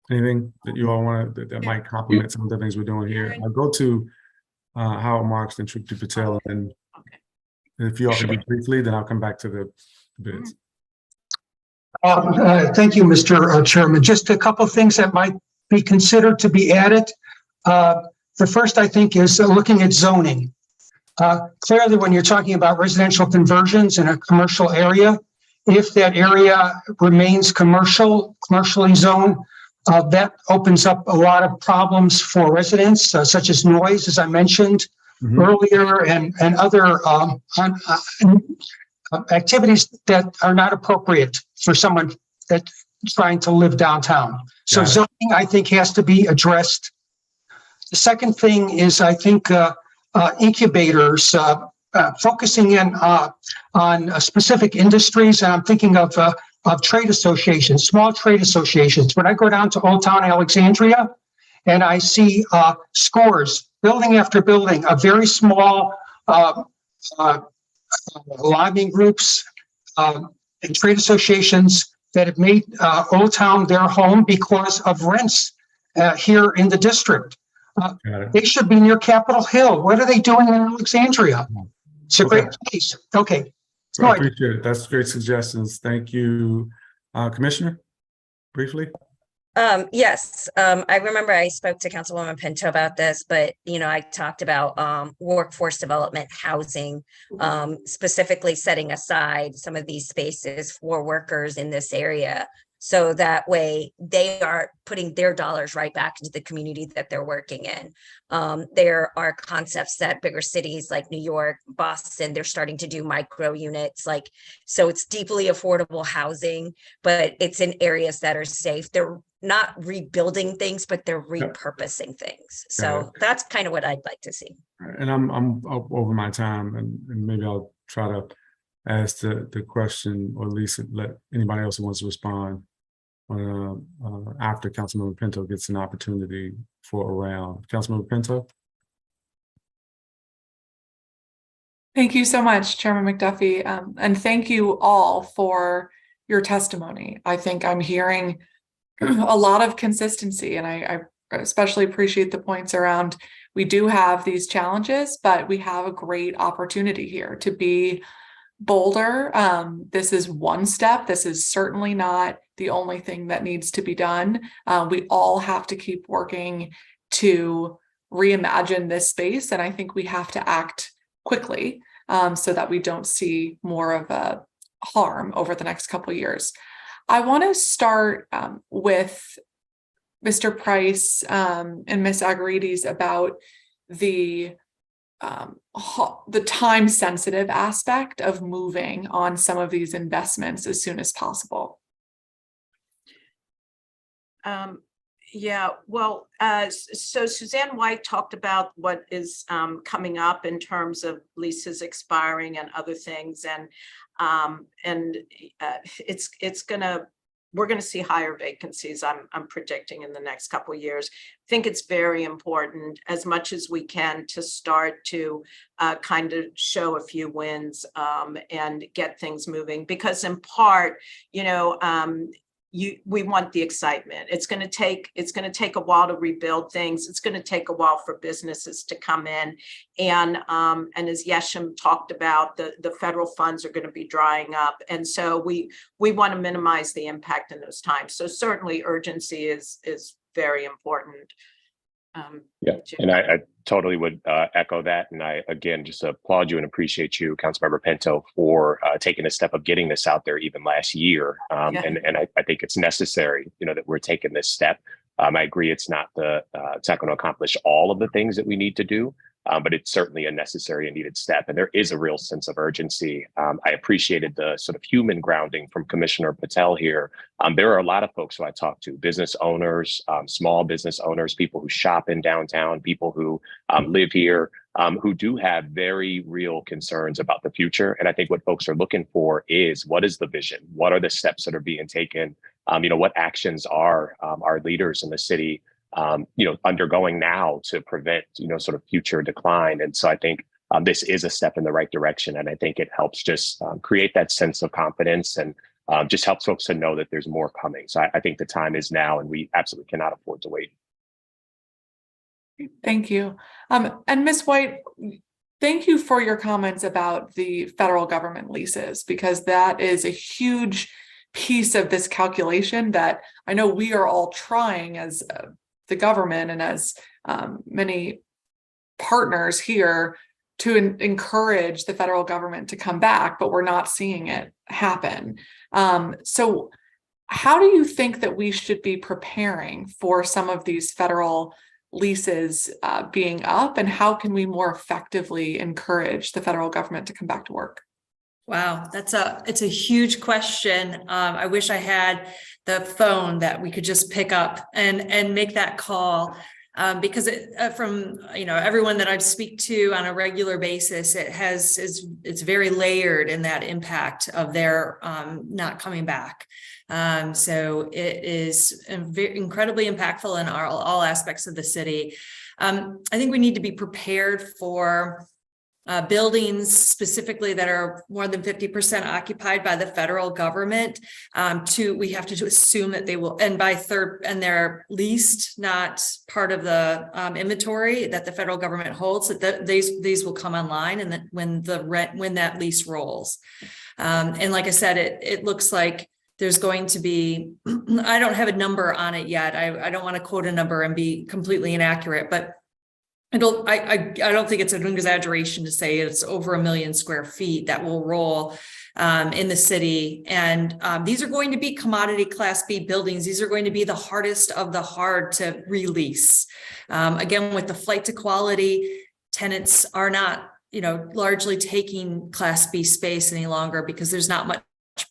Anything that you all want that might complement some of the things we're doing here? I'll go to Howard Marks, then Trupti Patel, and if you all can do briefly, then I'll come back to the bids. Thank you, Mr. Chairman. Just a couple of things that might be considered to be added. The first, I think, is looking at zoning. Clearly, when you're talking about residential conversions in a commercial area, if that area remains commercially zoned, that opens up a lot of problems for residents, such as noise, as I mentioned earlier, and other activities that are not appropriate for someone that's trying to live downtown. So zoning, I think, has to be addressed. The second thing is, I think, incubators, focusing in on specific industries. And I'm thinking of trade associations, small trade associations. When I go down to Old Town Alexandria and I see scores, building after building, of very small lobbying groups and trade associations that have made Old Town their home because of rents here in the district. They should be near Capitol Hill. What are they doing in Alexandria? It's a great place. Okay. I appreciate it. That's great suggestions. Thank you. Commissioner, briefly. Yes, I remember I spoke to Councilwoman Pinto about this, but I talked about workforce development, housing, specifically setting aside some of these spaces for workers in this area. So that way they are putting their dollars right back into the community that they're working in. There are concepts that bigger cities like New York, Boston, they're starting to do micro units. So it's deeply affordable housing, but it's in areas that are safe. They're not rebuilding things, but they're repurposing things. So that's kind of what I'd like to see. And I'm over my time, and maybe I'll try to ask the question, or at least let anybody else who wants to respond after Councilmember Pinto gets an opportunity for a round. Councilmember Pinto. Thank you so much, Chairman McDuffie, and thank you all for your testimony. I think I'm hearing a lot of consistency, and I especially appreciate the points around we do have these challenges, but we have a great opportunity here to be bolder. This is one step. This is certainly not the only thing that needs to be done. We all have to keep working to reimagine this space, and I think we have to act quickly so that we don't see more of a harm over the next couple of years. I want to start with Mr. Price and Ms. Agarides about the time-sensitive aspect of moving on some of these investments as soon as possible. Yeah, well, so Suzanne White talked about what is coming up in terms of leases expiring and other things, and we're gonna see higher vacancies. I'm predicting in the next couple of years. I think it's very important, as much as we can, to start to kind of show a few wins and get things moving, because in part, you know, we want the excitement. It's going to take a while to rebuild things. It's going to take a while for businesses to come in, and as Yeshim talked about, the federal funds are going to be drying up, and so we want to minimize the impact in those times. So certainly urgency is very important. Yeah, and I totally would echo that. And I, again, just applaud you and appreciate you, Councilmember Pinto, for taking a step of getting this out there even last year. And I think it's necessary, you know, that we're taking this step. I agree it's not going to accomplish all of the things that we need to do, but it's certainly a necessary and needed step. And there is a real sense of urgency. I appreciated the sort of human grounding from Commissioner Patel here. There are a lot of folks who I talk to, business owners, small business owners, people who shop in downtown, people who live here, who do have very real concerns about the future. And I think what folks are looking for is, what is the vision? What are the steps that are being taken? You know, what actions are our leaders in the city you know, undergoing now to prevent, you know, sort of future decline. And so I think this is a step in the right direction. And I think it helps just create that sense of confidence and just helps folks to know that there's more coming. So I think the time is now, and we absolutely cannot afford to wait. Thank you. And Ms. White, thank you for your comments about the federal government leases, because that is a huge piece of this calculation that I know we are all trying as the government and as many partners here to encourage the federal government to come back, but we're not seeing it happen. So how do you think that we should be preparing for some of these federal leases being up, and how can we more effectively encourage the federal government to come back to work? Wow, it's a huge question. I wish I had the phone that we could just pick up and make that call, because from everyone that I speak to on a regular basis, it's very layered in that impact of their not coming back. So it is incredibly impactful in all aspects of the city. I think we need to be prepared for buildings specifically that are more than 50% occupied by the federal government. We have to assume that they will, and they're leased, not part of the inventory that the federal government holds, that these will come online, and that when that lease rolls. And like I said, it looks like there's going to be, I don't have a number on it yet. I don't want to quote a number and be completely inaccurate, but I don't think it's an exaggeration to say it's over 1 million square feet that will roll in the city. And these are going to be commodity Class B buildings. These are going to be the hardest of the hard to release. Again, with the flight to quality, tenants are not, largely taking Class B space any longer because there's not much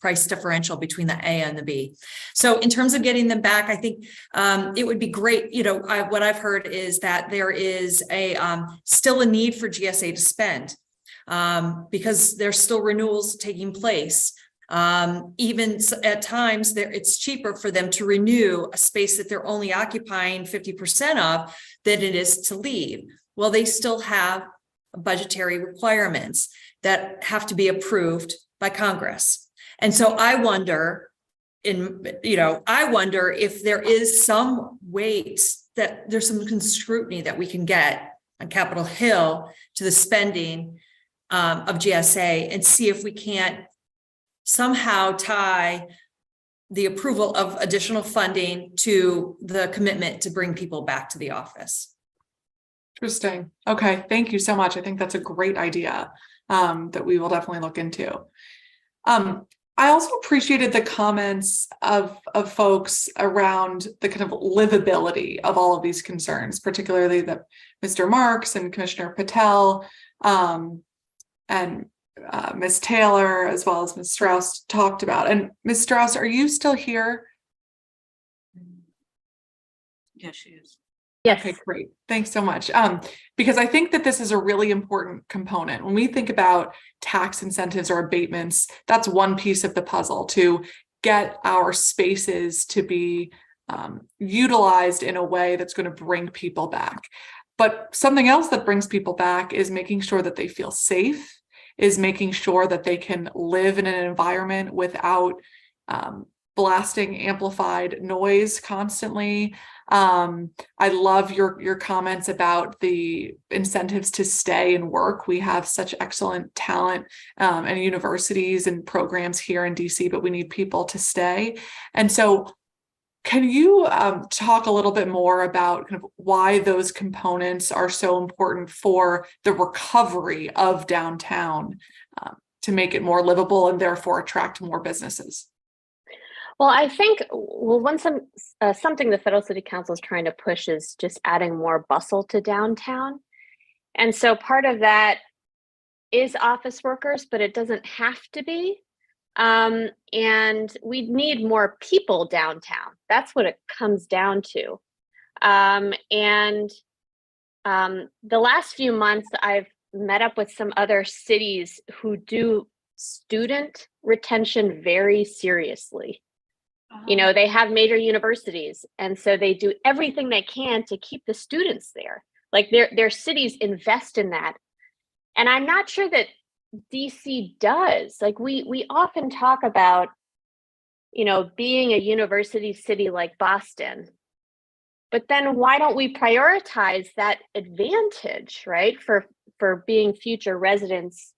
price differential between the A and the B. So in terms of getting them back, I think it would be great. What I've heard is that there is still a need for GSA to spend because there's still renewals taking place. Even at times it's cheaper for them to renew a space that they're only occupying 50% of than it is to leave. Well, they still have budgetary requirements that have to be approved by Congress. And so I wonder if there is some weight, that there's some scrutiny that we can get on Capitol Hill to the spending of GSA and see if we can't somehow tie the approval of additional funding to the commitment to bring people back to the office. Interesting. Okay, thank you so much. I think that's a great idea that we will definitely look into. I also appreciated the comments of folks around the kind of livability of all of these concerns, particularly that Mr. Marks and Commissioner Patel and Ms. Taylor, as well as Ms. Strauss, talked about. And Ms. Strauss, are you still here? Yes, she is. Yes. Okay, great. Thanks so much. Because I think that this is a really important component. When we think about tax incentives or abatements, that's one piece of the puzzle to get our spaces to be utilized in a way that's going to bring people back. But something else that brings people back is making sure that they feel safe, is making sure that they can live in an environment without blasting amplified noise constantly. I love your comments about the incentives to stay and work. We have such excellent talent and universities and programs here in DC, but we need people to stay. And so can you talk a little bit more about kind of why those components are so important for the recovery of downtown to make it more livable and therefore attract more businesses? Well, I think something the Federal City Council is trying to push is just adding more bustle to downtown. And so part of that is office workers, but it doesn't have to be. And we need more people downtown. That's what it comes down to. The last few months, I've met up with some other cities who do student retention very seriously. You know, they have major universities, and so they do everything they can to keep the students there. Like their cities invest in that. And I'm not sure that DC does. Like we often talk about, you know, being a university city like Boston. But then why don't we prioritize that advantage, right, for being future residents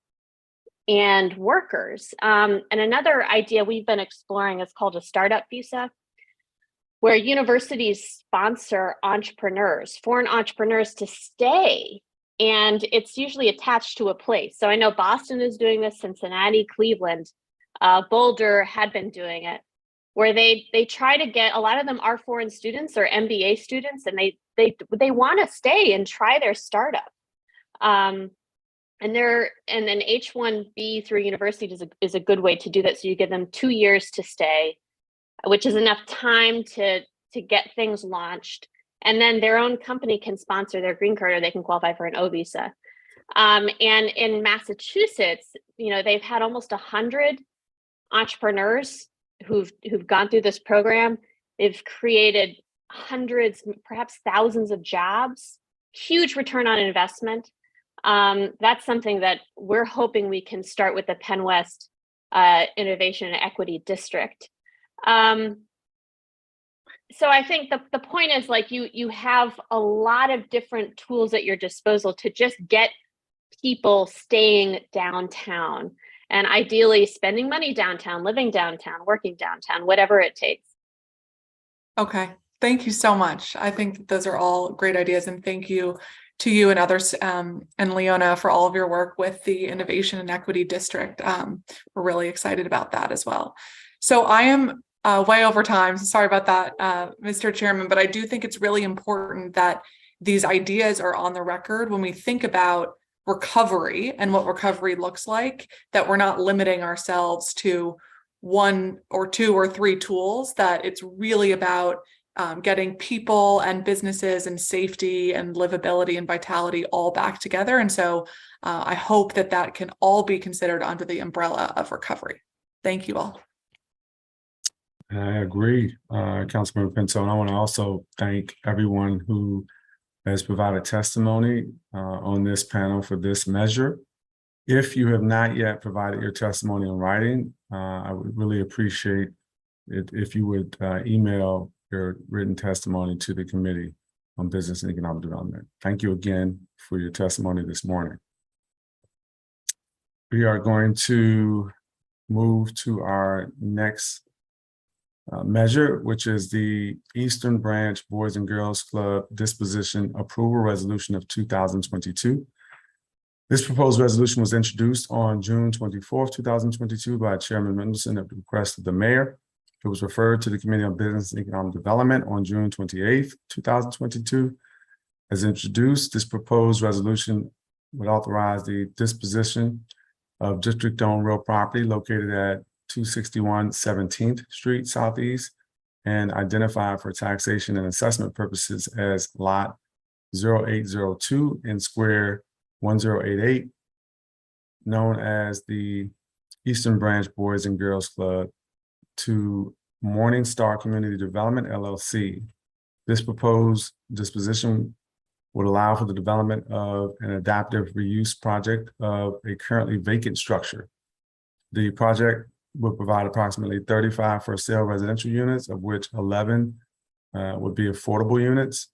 and workers? And another idea we've been exploring is called a startup visa, where universities sponsor entrepreneurs, foreign entrepreneurs, to stay. And it's usually attached to a place. So I know Boston is doing this, Cincinnati, Cleveland, Boulder had been doing it, where they try to get, a lot of them are foreign students or MBA students, and they want to stay and try their startup. And then H-1B through university is a good way to do that. So you give them 2 years to stay, which is enough time to get things launched. And then their own company can sponsor their green card, or they can qualify for an O visa. And in Massachusetts, you know, they've had almost 100 entrepreneurs who've gone through this program. They've created hundreds, perhaps thousands of jobs, huge return on investment. That's something that we're hoping we can start with the Penn West Innovation and Equity District. So I think the point is, like, you have a lot of different tools at your disposal to just get people staying downtown, and ideally spending money downtown, living downtown, working downtown, whatever it takes. Okay, thank you so much. I think that those are all great ideas, and thank you to you and others and Leona for all of your work with the Innovation and Equity District. We're really excited about that as well. So I am way over time, so sorry about that, Mr. Chairman, but I do think it's really important that these ideas are on the record when we think about recovery and what recovery looks like, that we're not limiting ourselves to 1 or 2 or 3 tools, that it's really about getting people and businesses and safety and livability and vitality all back together. And so I hope that that can all be considered under the umbrella of recovery. Thank you all. I agree, Councilmember Pinto. And I want to also thank everyone who has provided testimony on this panel for this measure. If you have not yet provided your testimony in writing, I would really appreciate it if you would email your written testimony to the Committee on Business and Economic Development. Thank you again for your testimony this morning. We are going to move to our next measure, which is the Eastern Branch Boys and Girls Club Disposition Approval Resolution of 2022. This proposed resolution was introduced on June 24th, 2022 by Chairman Mendelson at the request of the mayor. It was referred to the Committee on Business and Economic Development on June 28th, 2022. As introduced, this proposed resolution would authorize the disposition of district-owned real property located at 261 17th Street Southeast and identified for taxation and assessment purposes as Lot 0802 in Square 1088, known as the Eastern Branch Boys and Girls Club, to Morning Star Community Development, LLC. This proposed disposition would allow for the development of an adaptive reuse project of a currently vacant structure. The project would provide approximately 35 for sale residential units, of which 11 would be affordable units.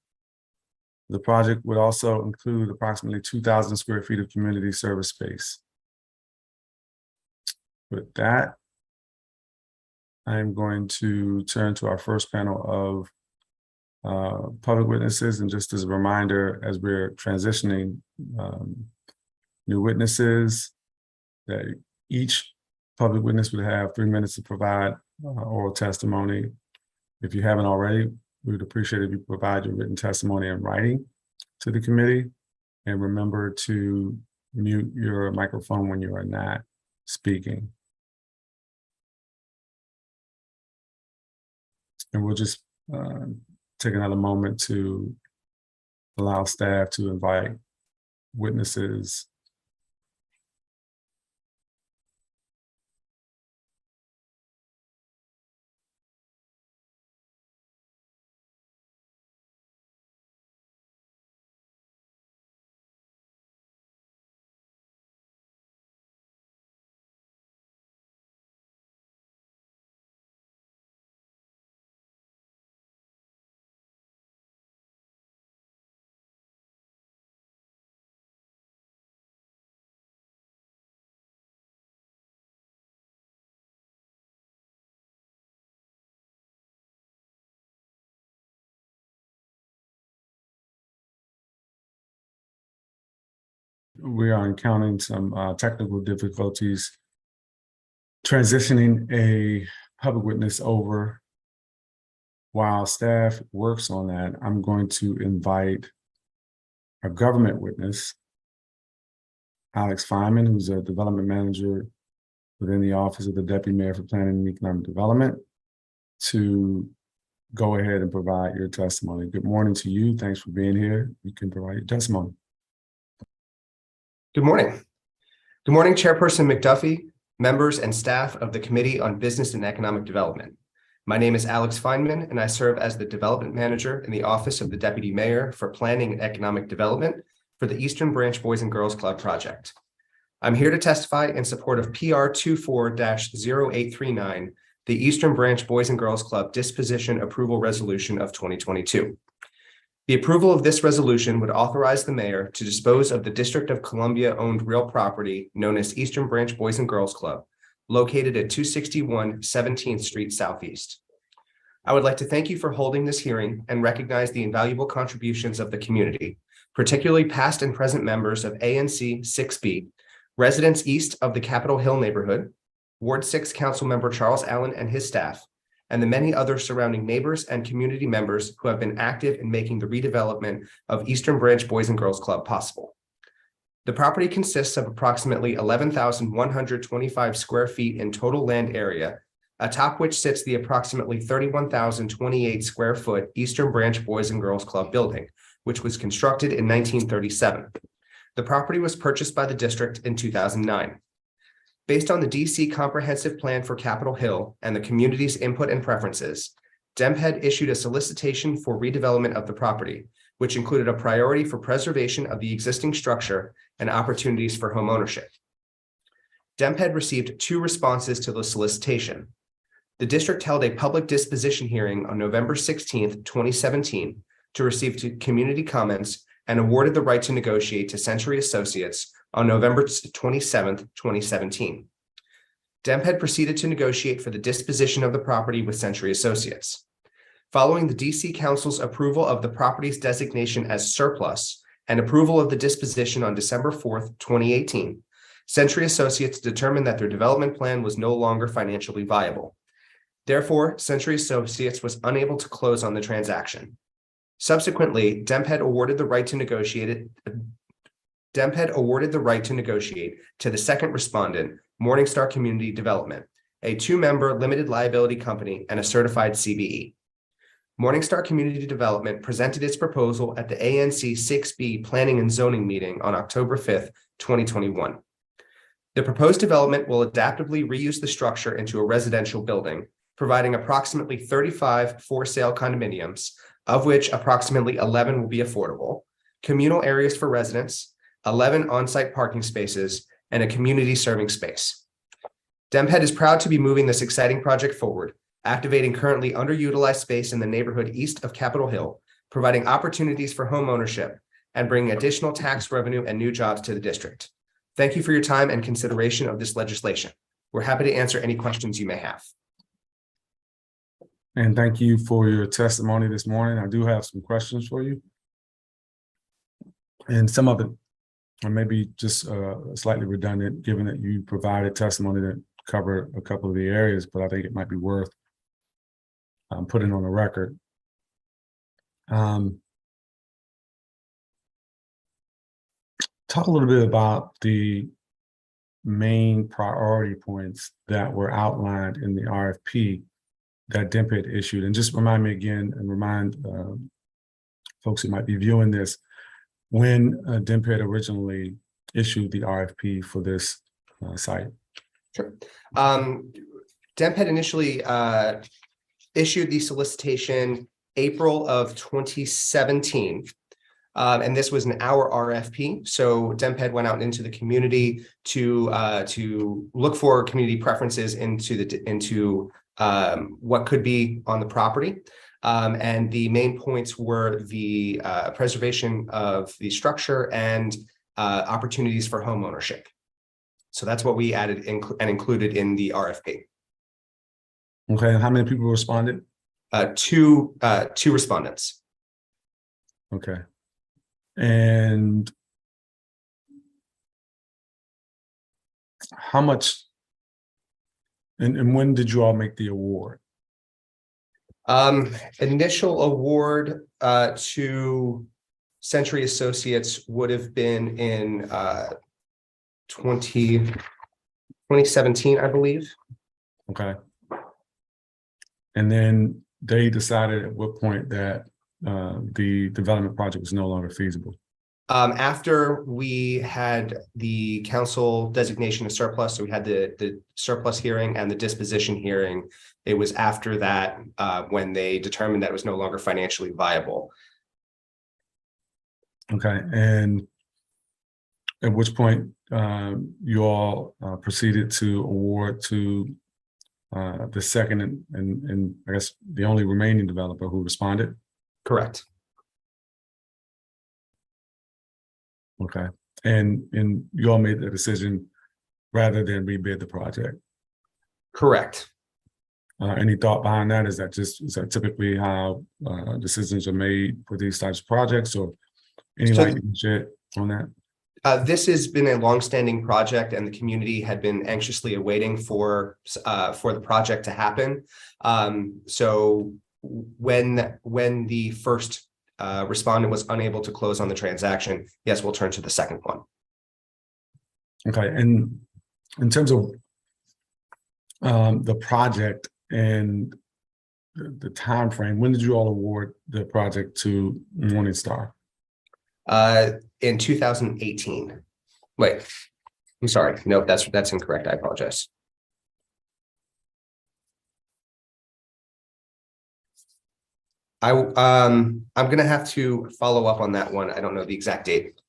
The project would also include approximately 2,000 square feet of community service space. With that, I'm going to turn to our first panel of public witnesses. And just as a reminder, as we're transitioning new witnesses, that each public witness would have 3 minutes to provide oral testimony. If you haven't already, we would appreciate if you provide your written testimony in writing to the committee. And remember to mute your microphone when you are not speaking. And we'll just take another moment to allow staff to invite witnesses. We are encountering some technical difficulties transitioning a public witness over. While staff works on that, I'm going to invite a government witness, Alex Feynman, who's a development manager within the Office of the Deputy Mayor for Planning and Economic Development, to go ahead and provide your testimony. Good morning to you. Thanks for being here. You can provide your testimony. Good morning. Good morning, Chairperson McDuffie, members and staff of the Committee on Business and Economic Development. My name is Alex Feynman, and I serve as the Development Manager in the Office of the Deputy Mayor for Planning and Economic Development for the Eastern Branch Boys and Girls Club project. I'm here to testify in support of PR 24-0839, the Eastern Branch Boys and Girls Club Disposition Approval Resolution of 2022. The approval of this resolution would authorize the mayor to dispose of the District of Columbia-owned real property known as Eastern Branch Boys and Girls Club, located at 261 17th Street Southeast. I would like to thank you for holding this hearing and recognize the invaluable contributions of the community, particularly past and present members of ANC 6B, residents east of the Capitol Hill neighborhood, Ward 6 Councilmember Charles Allen and his staff, and the many other surrounding neighbors and community members who have been active in making the redevelopment of Eastern Branch Boys and Girls Club possible. The property consists of approximately 11,125 square feet in total land area, atop which sits the approximately 31,028 square foot Eastern Branch Boys and Girls Club building, which was constructed in 1937. The property was purchased by the district in 2009. Based on the DC Comprehensive Plan for Capitol Hill and the community's input and preferences, DEMPED issued a solicitation for redevelopment of the property, which included a priority for preservation of the existing structure and opportunities for homeownership. DEMPED received 2 responses to the solicitation. The district held a public disposition hearing on November 16th, 2017 to receive community comments and awarded the right to negotiate to Century Associates on November 27th, 2017. DEMPED proceeded to negotiate for the disposition of the property with Century Associates. Following the DC Council's approval of the property's designation as surplus and approval of the disposition on December 4th, 2018, Century Associates determined that their development plan was no longer financially viable. Therefore, Century Associates was unable to close on the transaction. Subsequently, DEMPED awarded the right to negotiate to the second respondent, Morningstar Community Development, a two-member limited liability company and a certified CBE. Morningstar Community Development presented its proposal at the ANC 6B Planning and Zoning meeting on October 5th, 2021. The proposed development will adaptively reuse the structure into a residential building, providing approximately 35 for-sale condominiums, of which approximately 11 will be affordable, communal areas for residents, 11 on-site parking spaces, and a community serving space. DEMPED is proud to be moving this exciting project forward, activating currently underutilized space in the neighborhood east of Capitol Hill, providing opportunities for home ownership, and bringing additional tax revenue and new jobs to the district. Thank you for your time and consideration of this legislation. We're happy to answer any questions you may have. And thank you for your testimony this morning. I do have some questions for you. And some of it are maybe just slightly redundant, given that you provided testimony that covered a couple of the areas, but I think it might be worth putting on the record. Talk a little bit about the main priority points that were outlined in the RFP that DEMPED issued, and just remind me again and remind folks who might be viewing this, when DEMPED originally issued the RFP for this site. Sure. DEMPED initially issued the solicitation April of 2017. And this was an hour RFP. So DEMPED went out into the community to look for community preferences into what could be on the property. And the main points were the preservation of the structure and opportunities for home ownership. So that's what we added and included in the RFP. Okay, and how many people responded? Two respondents. Okay. And how much, and when did you all make the award? Initial award to Century Associates would have been in 2017, I believe. Okay. And then they decided at what point that the development project was no longer feasible? After we had the council designation of surplus, so we had the surplus hearing and the disposition hearing, it was after that when they determined that it was no longer financially viable. Okay, and at which point you all proceeded to award to the second and I guess the only remaining developer who responded? Correct. Okay, and you all made the decision rather than rebid the project? Correct. Any thought behind that? Is that typically how decisions are made for these types of projects, or any light you can shed on that? This has been a longstanding project, and the community had been anxiously awaiting for the project to happen. So when the first respondent was unable to close on the transaction, yes, we'll turn to the second one. Okay, and in terms of the project and the time frame, when did you all award the project to Morningstar? In 2018. Wait, I'm sorry. No, that's incorrect. I apologize. I'm gonna have to follow up on that one. I don't know the exact date.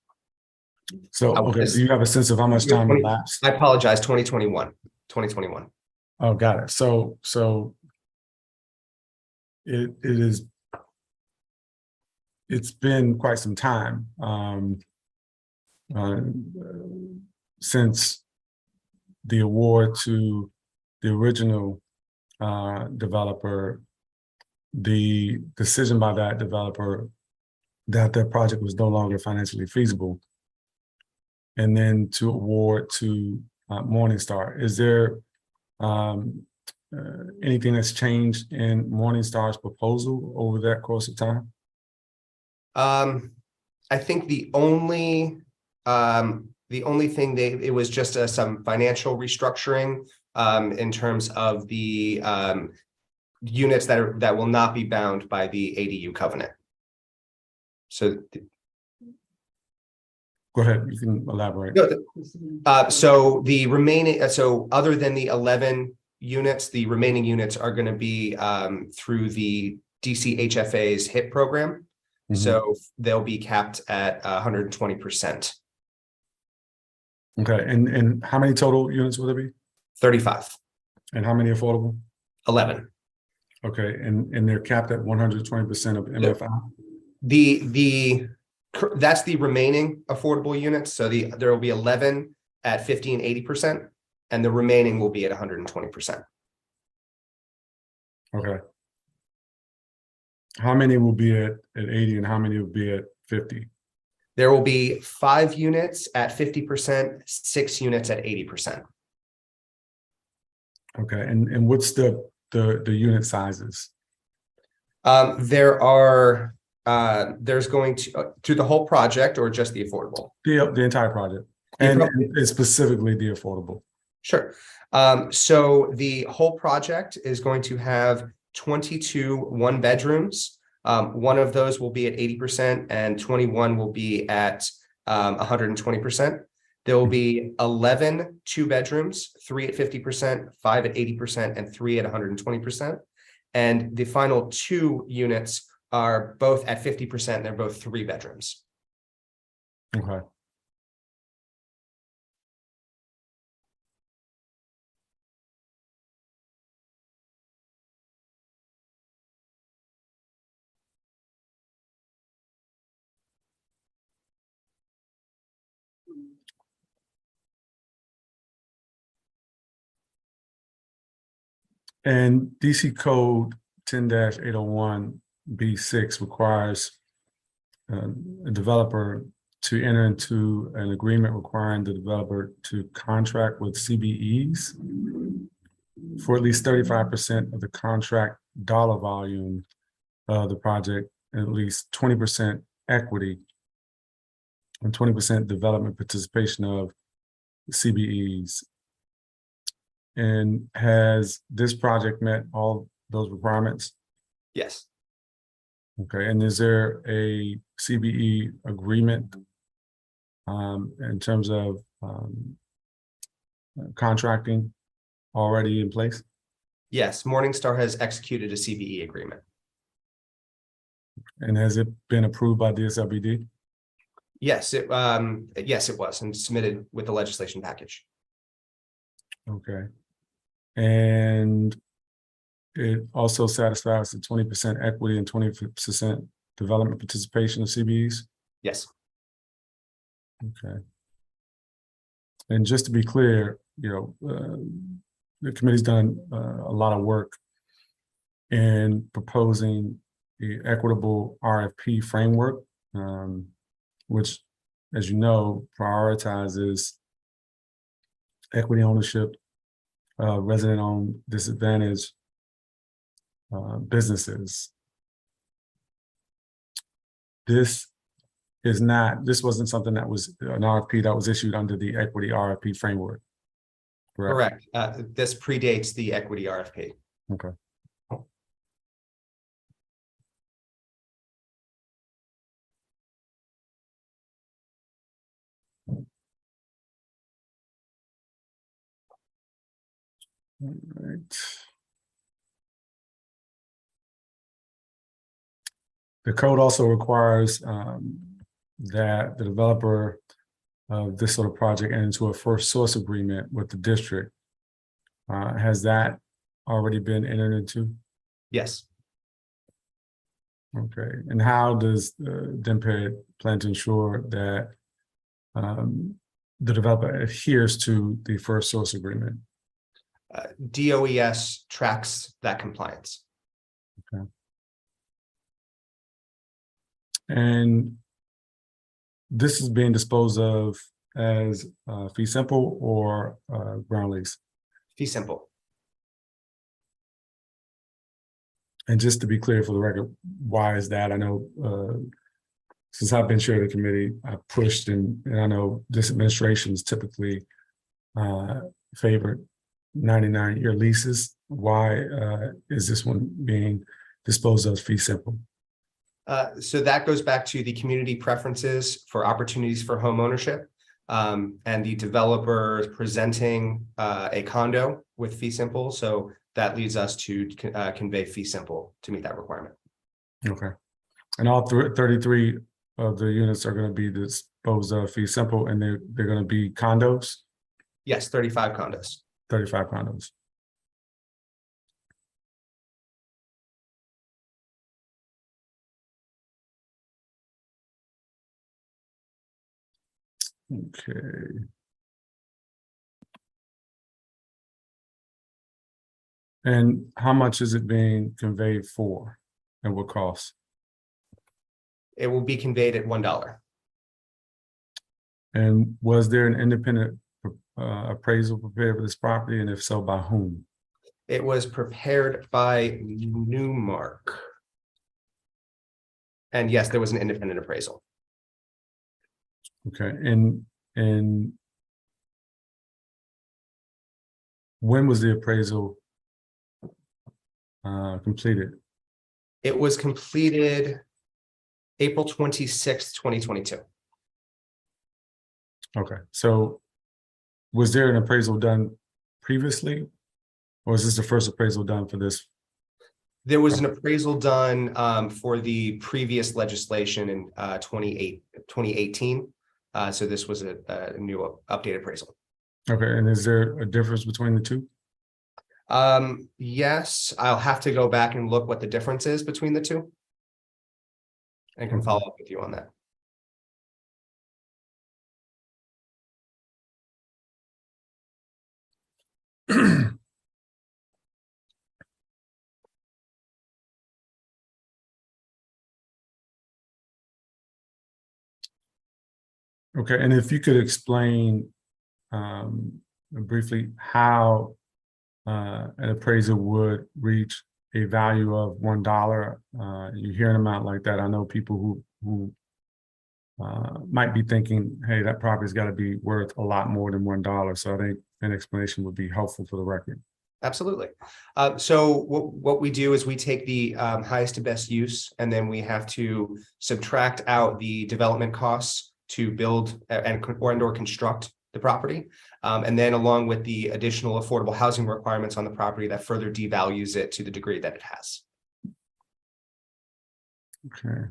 So, okay, do you have a sense of how much time elapsed? I apologize, 2021. Oh, got it. So it's been quite some time. since the award to the original developer, the decision by that developer that their project was no longer financially feasible, and then to award to Morningstar. Is there anything that's changed in Morningstar's proposal over that course of time? I think the only thing it was just some financial restructuring in terms of the units that will not be bound by the ADU covenant. So Go ahead, you can elaborate. so the remaining, so other than the 11 units, the remaining units are going to be through the DCHFA's HIP program. So they'll be capped at 120%. Okay, and how many total units will there be? 35. And how many affordable? 11. Okay, and they're capped at 120% of MFI? That's the remaining affordable units. So there will be 11 at 50 and 80%, and the remaining will be at 120%. Okay. How many will be at 80 and how many will be at 50? There will be 5 units at 50%, 6 units at 80%. Okay, and what's the unit sizes? There's going to through the whole project or just the affordable? The entire project, and specifically the affordable. Sure. So the whole project is going to have 22 one-bedrooms. One of those will be at 80% and 21 will be at 120%. There will be 11 two-bedrooms, 3 at 50%, 5 at 80%, and 3 at 120%. And the final 2 units are both at 50%. And they're both 3 bedrooms. Okay. And DC Code 10-801B6 requires a developer to enter into an agreement requiring the developer to contract with CBEs for at least 35% of the contract dollar volume of the project, and at least 20% equity and 20% development participation of CBEs. And has this project met all those requirements? Yes. Okay, and is there a CBE agreement in terms of contracting already in place? Yes, Morningstar has executed a CBE agreement. And has it been approved by DSLBD? Yes, it was and submitted with the legislation package. Okay. And it also satisfies the 20% equity and 20% development participation of CBEs? Yes. Okay. And just to be clear, the committee's done a lot of work in proposing the equitable RFP framework, which, as you know, prioritizes equity ownership, resident-owned disadvantaged businesses. This wasn't something that was an RFP that was issued under the equity RFP framework. Correct. This predates the equity RFP. Okay. All right. The code also requires that the developer of this sort of project enter into a first source agreement with the district. Has that already been entered into? Yes. Okay. And how does DMPED plan to ensure that the developer adheres to the first source agreement? DOES tracks that compliance. And this is being disposed of as fee simple or ground lease? Fee simple. And just to be clear for the record, why is that? I know since I've been chair of the committee, I pushed and I know this administration is typically favored 99-year leases. Why is this one being disposed of fee simple? So that goes back to the community preferences for opportunities for home ownership, and the developer presenting a condo with fee simple. So that leads us to convey fee simple to meet that requirement. Okay. And all 33 of the units are going to be disposed of fee simple, and they're going to be condos? Yes, 35 condos. 35 condos. Okay. And how much is it being conveyed for, and what cost? It will be conveyed at $1. And was there an independent appraisal prepared for this property, and if so, by whom? It was prepared by Newmark. And yes, there was an independent appraisal. Okay, and when was the appraisal completed? It was completed April 26th, 2022. Okay, so was there an appraisal done previously, or is this the first appraisal done for this? There was an appraisal done for the previous legislation in 2018. So this was a new updated appraisal. Okay, and is there a difference between the two? Yes, I'll have to go back and look what the difference is between the two. I can follow up with you on that. Okay, and if you could explain briefly how an appraiser would reach a value of $1. You hear an amount like that. I know people who might be thinking, hey, that property's got to be worth a lot more than $1. So I think an explanation would be helpful for the record. Absolutely. So what we do is we take the highest to best use, and then we have to subtract out the development costs to build or construct the property. And then along with the additional affordable housing requirements on the property, that further devalues it to the degree that it has. Okay.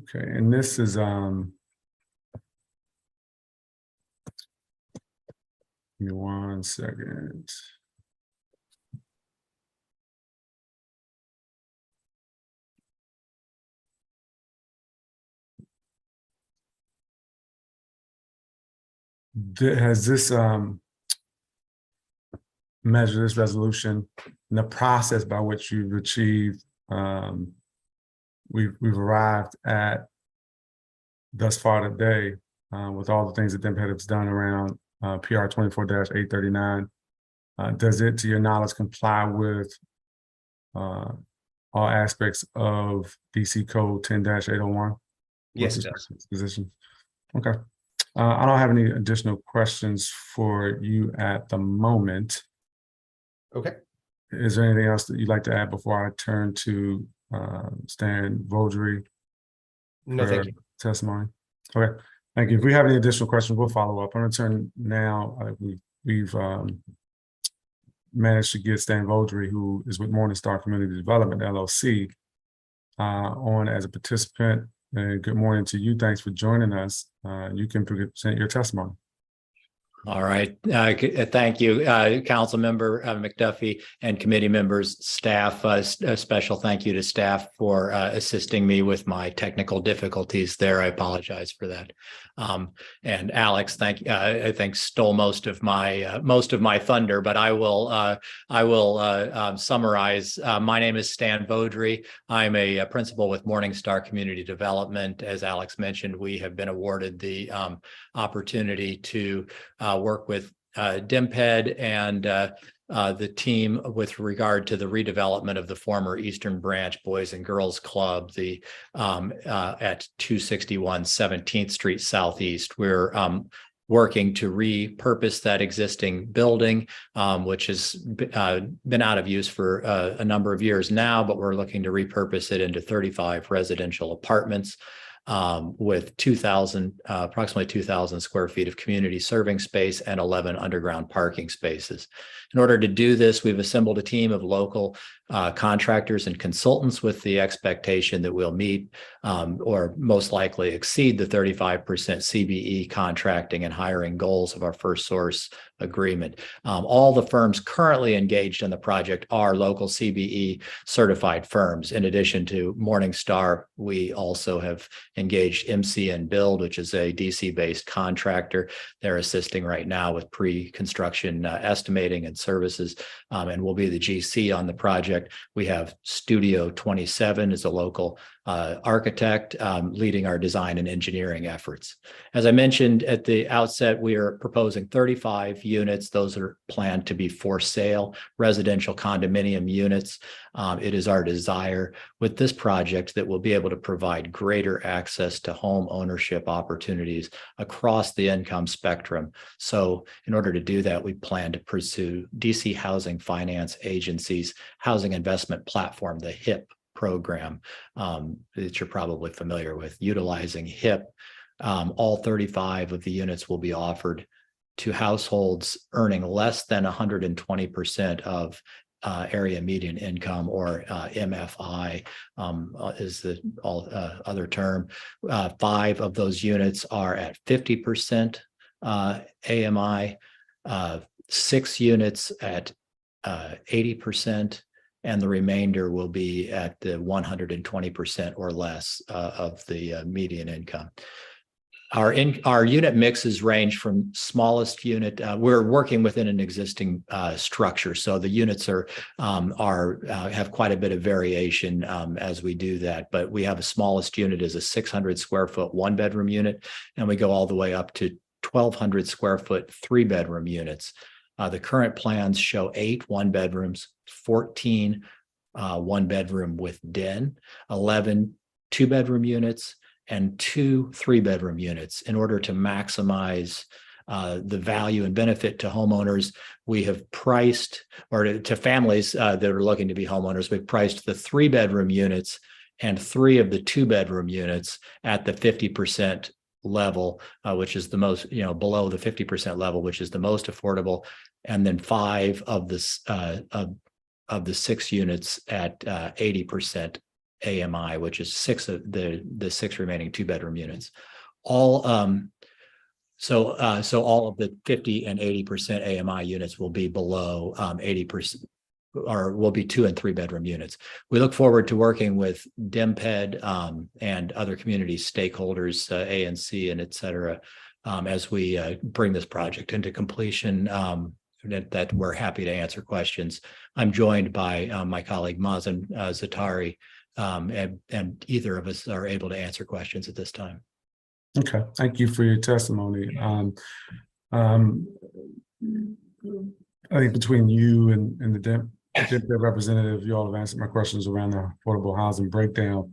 Okay, and this is give me 1 second. Has this measure, this resolution, and the process by which you've achieved, we've arrived at thus far today, with all the things that DEMPED has done around PR 24-839, does it, to your knowledge, comply with all aspects of DC Code 10-801? Yes, it does. Position. Okay. I don't have any additional questions for you at the moment. Okay. Is there anything else that you'd like to add before I turn to Stan Voldry? No, thank you. Testimony. Okay, thank you. If we have any additional questions, we'll follow up. I'm going to turn now. We've managed to get Stan Voldry, who is with Morningstar Community Development LLC, on as a participant. And good morning to you. Thanks for joining us. You can present your testimony. All right. Thank you, Council Member McDuffie and committee members, staff. A special thank you to staff for assisting me with my technical difficulties there. I apologize for that. And Alex, I think stole most of my thunder, but I will summarize. My name is Stan Beaudry. I'm a principal with Morningstar Community Development. As Alex mentioned, we have been awarded the opportunity to work with DIMPED and the team with regard to the redevelopment of the former Eastern Branch Boys and Girls Club, at 261 17th Street Southeast. We're working to repurpose that existing building, which has been out of use for a number of years now, but we're looking to repurpose it into 35 residential apartments. With approximately 2,000 square feet of community serving space and 11 underground parking spaces. In order to do this, we've assembled a team of local contractors and consultants with the expectation that we'll meet or most likely exceed the 35% CBE contracting and hiring goals of our first source agreement. All the firms currently engaged in the project are local CBE certified firms. In addition to Morningstar, we also have engaged MCN Build, which is a DC-based contractor. They're assisting right now with pre-construction estimating and services, and will be the GC on the project. We have Studio 27 as a local architect leading our design and engineering efforts. As I mentioned at the outset, we are proposing 35 units. Those are planned to be for sale, residential condominium units. It is our desire with this project that we'll be able to provide greater access to home ownership opportunities across the income spectrum. So in order to do that, we plan to pursue DC Housing Finance Agency's housing investment platform, the HIP program, that you're probably familiar with. Utilizing HIP, all 35 of the units will be offered to households earning less than 120% of area median income, or MFI is the other term. 5 of those units are at 50% AMI, 6 units at 80%, and the remainder will be at the 120% or less of the median income. Our unit mixes range from smallest unit. We're working within an existing structure, so the units have quite a bit of variation as we do that. But we have a smallest unit is a 600 square foot 1-bedroom unit, and we go all the way up to 1,200 square foot 3-bedroom units. The current plans show 8 1-bedrooms, 14 1-bedroom with den, 11 2-bedroom units, and 2 3-bedroom units. In order to maximize the value and benefit to homeowners, we have priced, or to families that are looking to be homeowners, we've priced the 3-bedroom units and 3 of the 2-bedroom units at the 50% level, which is the most, below the 50% level, which is the most affordable, and then 5 of the 6 units at 80% AMI, which is 6 of the 6 remaining 2-bedroom units. All so all of the 50 and 80% AMI units will be below 80%, or will be 2 and 3-bedroom units. We look forward to working with DIMPED and other community stakeholders, ANC and et cetera, as we bring this project into completion. That we're happy to answer questions. I'm joined by my colleague Mazen Zatari, and either of us are able to answer questions at this time. Okay, thank you for your testimony. I think between you and the DIMPED representative, you all have answered my questions around the affordable housing breakdown.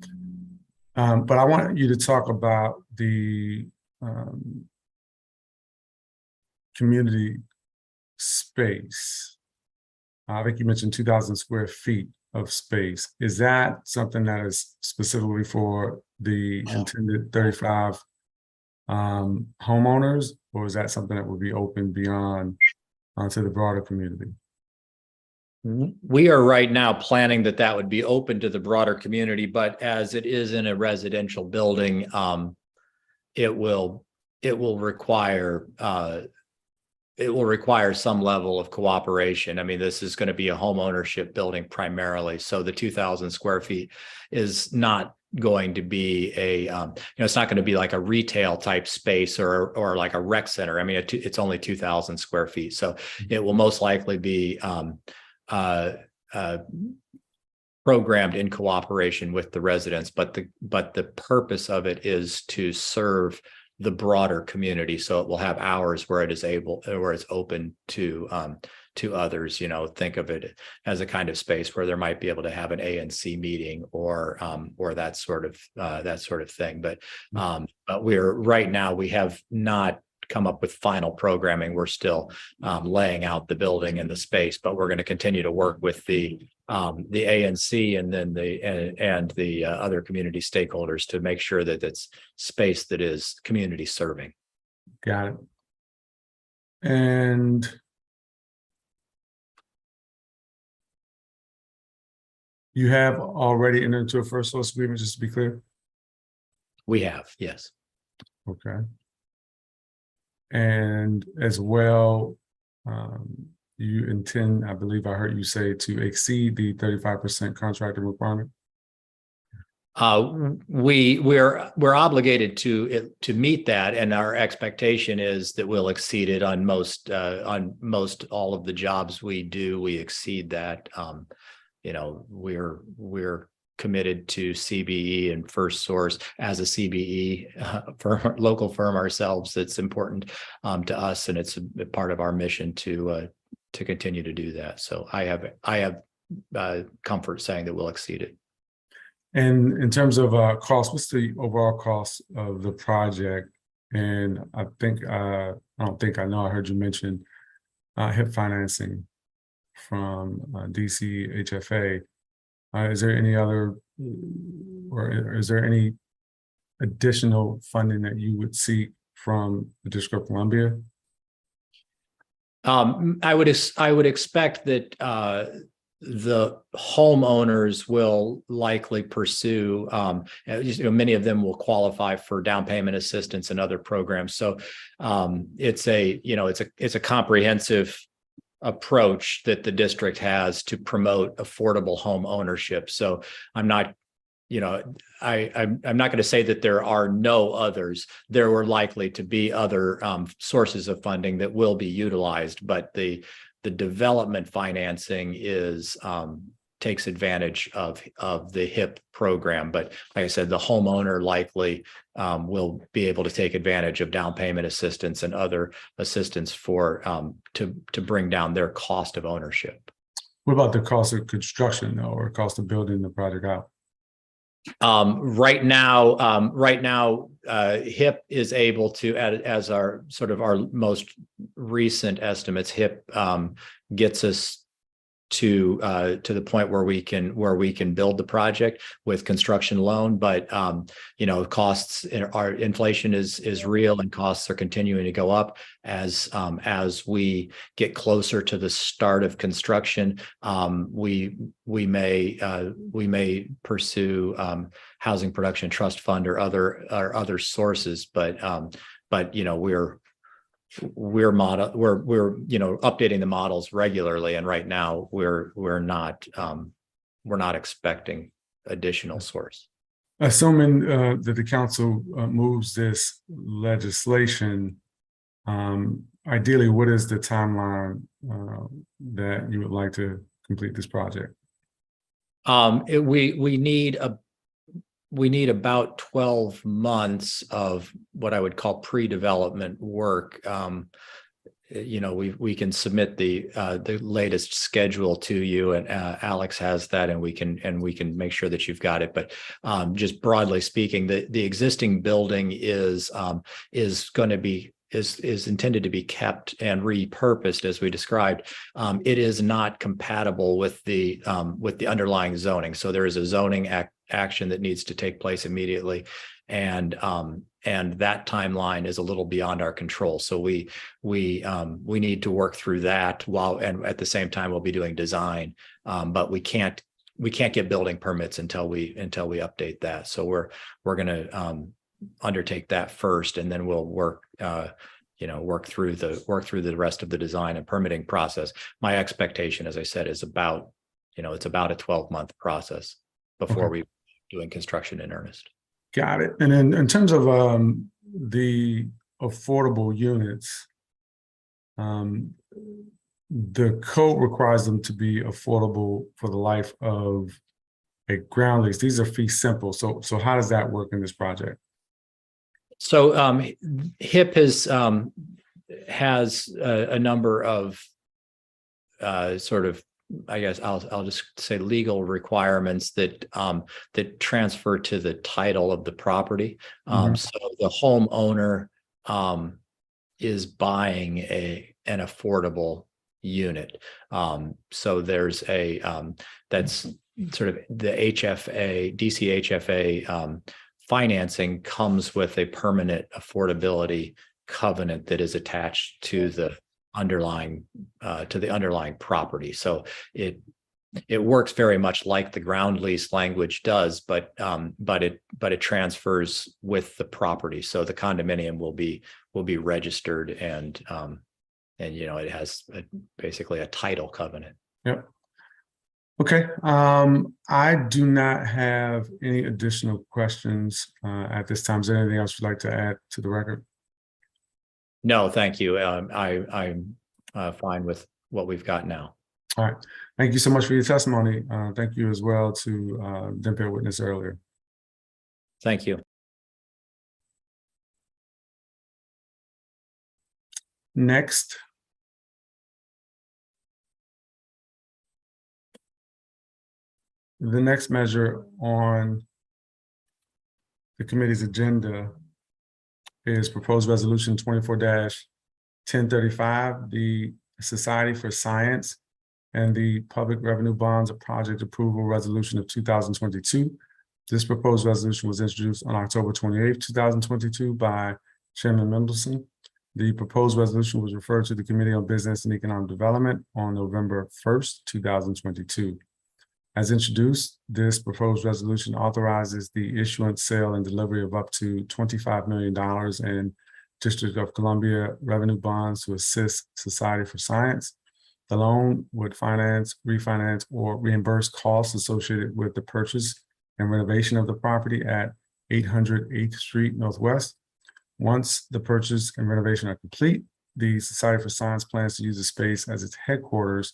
But I want you to talk about the community space. I think you mentioned 2,000 square feet of space. Is that something that is specifically for the intended 35 homeowners, or is that something that would be open beyond to the broader community? We are right now planning that would be open to the broader community, but as it is in a residential building, it will require it will require some level of cooperation. I mean, this is going to be a home ownership building primarily. So the 2,000 square feet is not going to be it's not going to be like a retail type space or like a rec center. I mean, it's only 2,000 square feet. So it will most likely be programmed in cooperation with the residents, but the purpose of it is to serve the broader community. So it will have hours where it's open to others. Think of it as a kind of space where there might be able to have an ANC meeting or that sort of thing. But right now we have not come up with final programming. We're still laying out the building and the space, but we're going to continue to work with the ANC and then the other community stakeholders to make sure that it's space that is community serving. Got it. And you have already entered into a first source agreement, just to be clear? We have, yes. Okay. And as well, you intend, I believe I heard you say, to exceed the 35% contractor requirement? We're obligated to meet that, and our expectation is that we'll exceed it on most all of the jobs we do. We exceed that. We're committed to CBE and First Source as a CBE firm, local firm ourselves. That's important to us, and it's a part of our mission to continue to do that. So I have comfort saying that we'll exceed it. And in terms of cost, what's the overall cost of the project? And I know I heard you mention HIP financing from DC HFA. Is there any other, or is there any additional funding that you would seek from the District of Columbia? I would expect that the homeowners will likely pursue, many of them will qualify for down payment assistance and other programs. So it's a comprehensive approach that the district has to promote affordable home ownership. So I'm not going to say that there are no others. There were likely to be other sources of funding that will be utilized, but the development financing takes advantage of the HIP program. But like I said, the homeowner likely will be able to take advantage of down payment assistance and other assistance to bring down their cost of ownership. What about the cost of construction, though, or cost of building the project out? Right now, HIP is able to, as our most recent estimates, HIP gets us to the point where we can build the project with construction loan, but costs inflation is real, and costs are continuing to go up as we get closer to the start of construction. We may pursue housing production trust fund or other sources, but we're updating the models regularly, and right now we're not expecting additional source. Assuming that the council moves this legislation, ideally, what is the timeline that you would like to complete this project? We need about 12 months of what I would call pre-development work. We can submit the latest schedule to you, and Alex has that, and we can make sure that you've got it. But just broadly speaking, the existing building is intended to be kept and repurposed as we described. It is not compatible with the underlying zoning. So there is a zoning action that needs to take place immediately, and that timeline is a little beyond our control. So we need to work through that and at the same time we'll be doing design, but we can't get building permits until we update that. So we're going to undertake that first, and then we'll work work through the rest of the design and permitting process. My expectation, as I said, is about, it's about a 12-month process before we doing construction in earnest. Got it. And then in terms of the affordable units, the code requires them to be affordable for the life of a ground lease. These are fee simple. So how does that work in this project? So HIP has a number of sort of, I guess I'll just say, legal requirements that that transfer to the title of the property. So the homeowner is buying an affordable unit. So there's that's sort of the HFA, DC HFA financing comes with a permanent affordability covenant that is attached to the underlying property. So it works very much like the ground lease language does, but it transfers with the property. So the condominium will be registered and it has basically a title covenant. Yep. Okay. I do not have any additional questions at this time. Is there anything else you'd like to add to the record? No, thank you. I'm fine with what we've got now. All right. Thank you so much for your testimony. Thank you as well to the impaired witness earlier. Thank you. Next. The next measure on the committee's agenda is proposed resolution 24-1035, the Society for Science and the Public Revenue Bonds of Project Approval Resolution of 2022. This proposed resolution was introduced on October 28, 2022 by Chairman Mendelson. The proposed resolution was referred to the Committee on Business and Economic Development on November 1st, 2022. As introduced, this proposed resolution authorizes the issuance, sale, and delivery of up to $25 million in District of Columbia revenue bonds to assist Society for Science. The loan would finance, refinance, or reimburse costs associated with the purchase and renovation of the property at 800 8th Street Northwest. Once the purchase and renovation are complete, the Society for Science plans to use the space as its headquarters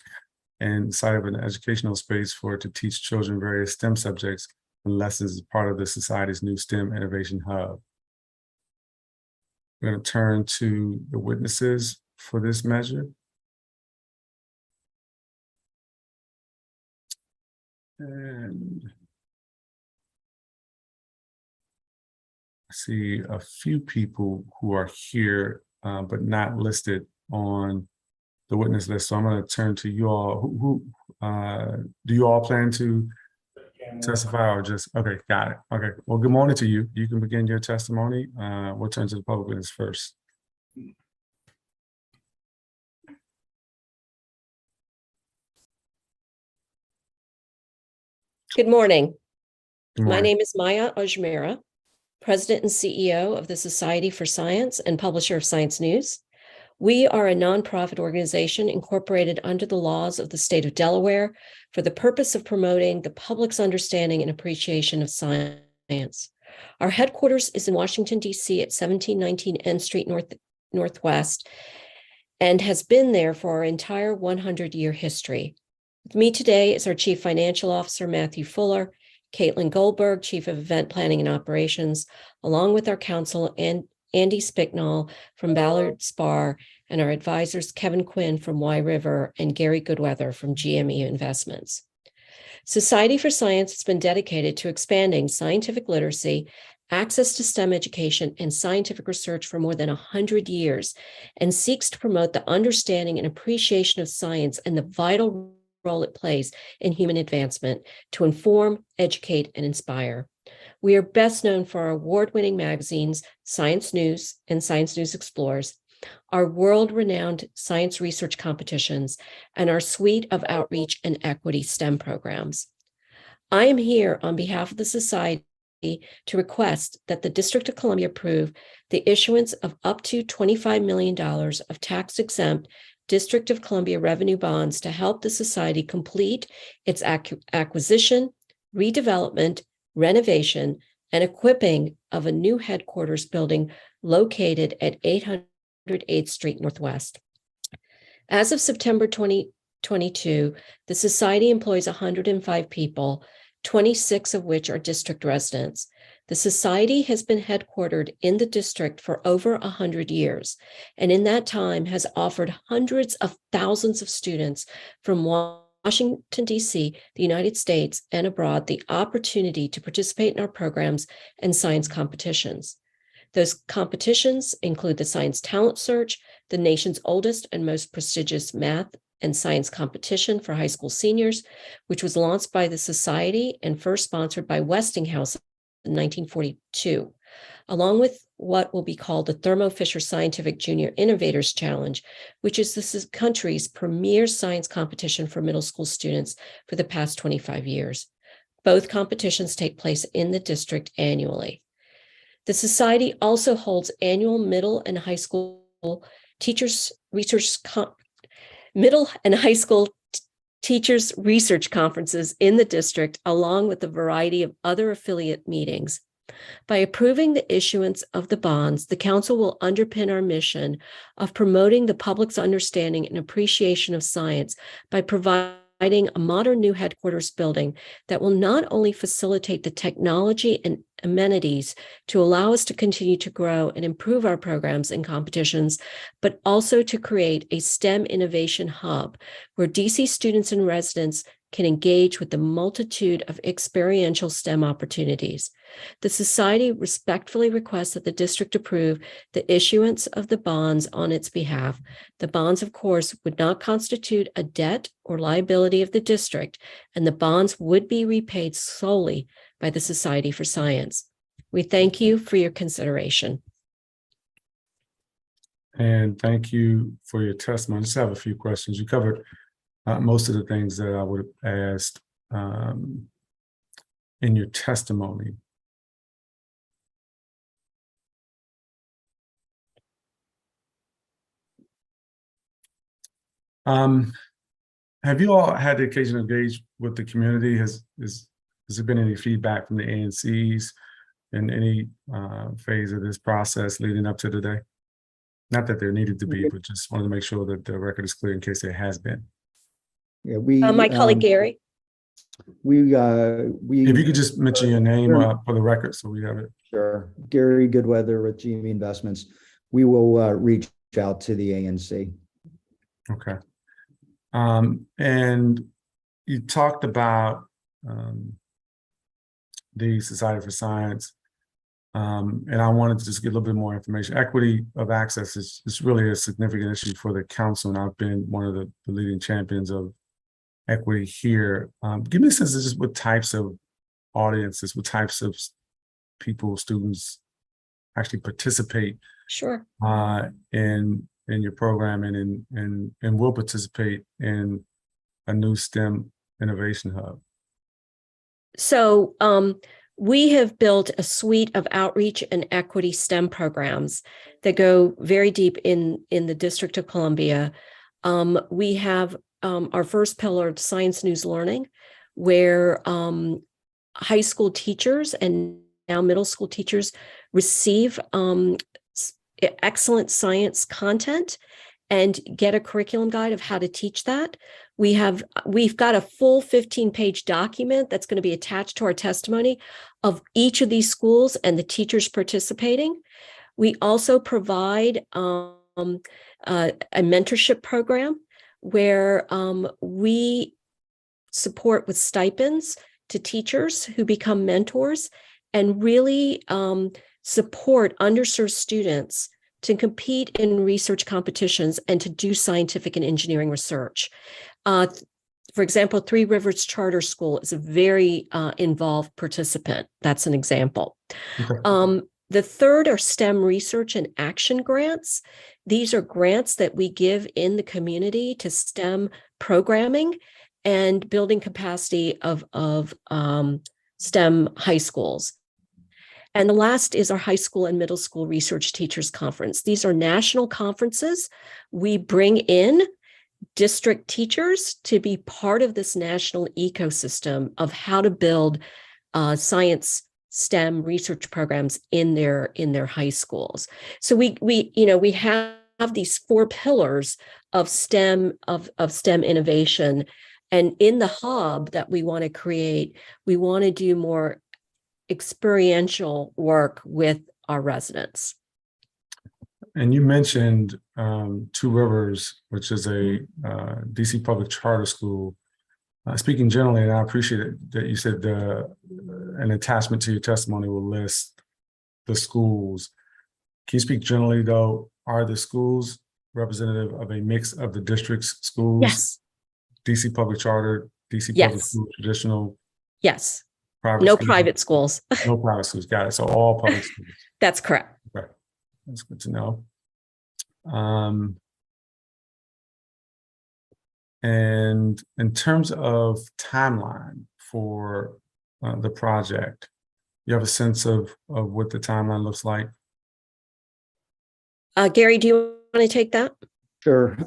and site of an educational space for it to teach children various STEM subjects and lessons as part of the Society's new STEM Innovation Hub. We're going to turn to the witnesses for this measure. And I see a few people who are here, but not listed on the witness list. So I'm going to turn to you all. Who do you all plan to testify or just, okay, got it. Okay, well, good morning to you. You can begin your testimony. We'll turn to the public witness first. Good morning. Good morning. My name is Maya Ajmera, President and CEO of the Society for Science and publisher of Science News. We are a nonprofit organization incorporated under the laws of the state of Delaware for the purpose of promoting the public's understanding and appreciation of science. Our headquarters is in Washington, D.C. at 1719 N Street Northwest and has been there for our entire 100-year history. With me today is our Chief Financial Officer, Matthew Fuller, Caitlin Goldberg, Chief of Event Planning and Operations, along with our counsel, Andy Spicknall from Ballard Spar, and our advisors, Kevin Quinn from Y River and Gary Goodweather from GME Investments. Society for Science has been dedicated to expanding scientific literacy, access to STEM education, and scientific research for more than 100 years, and seeks to promote the understanding and appreciation of science and the vital role it plays in human advancement to inform, educate, and inspire. We are best known for our award-winning magazines, Science News and Science News Explores, our world-renowned science research competitions, and our suite of outreach and equity STEM programs. I am here on behalf of the Society to request that the District of Columbia approve the issuance of up to $25 million of tax-exempt District of Columbia revenue bonds to help the society complete its acquisition, redevelopment, renovation, and equipping of a new headquarters building located at 800 8th Street Northwest. As of September 2022, the society employs 105 people, 26 of which are district residents. The society has been headquartered in the district for over 100 years, and in that time has offered hundreds of thousands of students from Washington, D.C., the United States, and abroad the opportunity to participate in our programs and science competitions. Those competitions include the Science Talent Search, the nation's oldest and most prestigious math and science competition for high school seniors, which was launched by the society and first sponsored by Westinghouse in 1942, along with what will be called the Thermo Fisher Scientific Junior Innovators Challenge, which is the country's premier science competition for middle school students for the past 25 years. Both competitions take place in the district annually. The society also holds annual middle and high school teachers research conferences in the district, along with a variety of other affiliate meetings. By approving the issuance of the bonds, the council will underpin our mission of promoting the public's understanding and appreciation of science by providing a modern new headquarters building that will not only facilitate the technology and amenities to allow us to continue to grow and improve our programs and competitions, but also to create a STEM innovation hub where DC students and residents can engage with the multitude of experiential STEM opportunities. The society respectfully requests that the district approve the issuance of the bonds on its behalf. The bonds, of course, would not constitute a debt or liability of the district, and the bonds would be repaid solely by the Society for Science. We thank you for your consideration. And thank you for your testimony. I just have a few questions. You covered most of the things that I would have asked in your testimony. Have you all had the occasion to engage with the community? Has there been any feedback from the ANCs in any phase of this process leading up to today? Not that there needed to be, but just wanted to make sure that the record is clear in case there has been. Yeah, we. My colleague Gary. We. If you could just mention your name for the record, so we have it. Sure, Gary Goodweather with GME Investments. We will reach out to the ANC. Okay. And you talked about the Society for Science, and I wanted to just get a little bit more information. Equity of access is really a significant issue for the council, and I've been one of the leading champions of equity here. Give me a sense of just what types of audiences, what types of people, students actually participate Sure. in your program and will participate in a new STEM innovation hub. So we have built a suite of outreach and equity STEM programs that go very deep in the District of Columbia. We have our first pillar, Science News Learning, where high school teachers and now middle school teachers receive excellent science content and get a curriculum guide of how to teach that. We've got a full 15-page document that's going to be attached to our testimony of each of these schools and the teachers participating. We also provide a mentorship program where we support with stipends to teachers who become mentors and really support underserved students to compete in research competitions and to do scientific and engineering research. For example, Three Rivers Charter School is a very involved participant. That's an example. Okay. The third are STEM research and action grants. These are grants that we give in the community to STEM programming and building capacity of STEM high schools. And the last is our high school and middle school research teachers conference. These are national conferences. We bring in district teachers to be part of this national ecosystem of how to build science STEM research programs in their high schools. So we have these 4 pillars of STEM innovation, and in the hub that we want to create, we want to do more experiential work with our residents. And you mentioned Two Rivers, which is a DC public charter school. Speaking generally, and I appreciate it that you said an attachment to your testimony will list the schools. Can you speak generally, though? Are the schools representative of a mix of the district's schools? Yes. DC public charter, DC public Yes. school, traditional? Yes. Private No schools? private schools. No private schools. Got it. So all public schools. That's correct. Okay. That's good to know. And in terms of timeline for the project, you have a sense of what the timeline looks like? Gary, do you want to take that? Sure.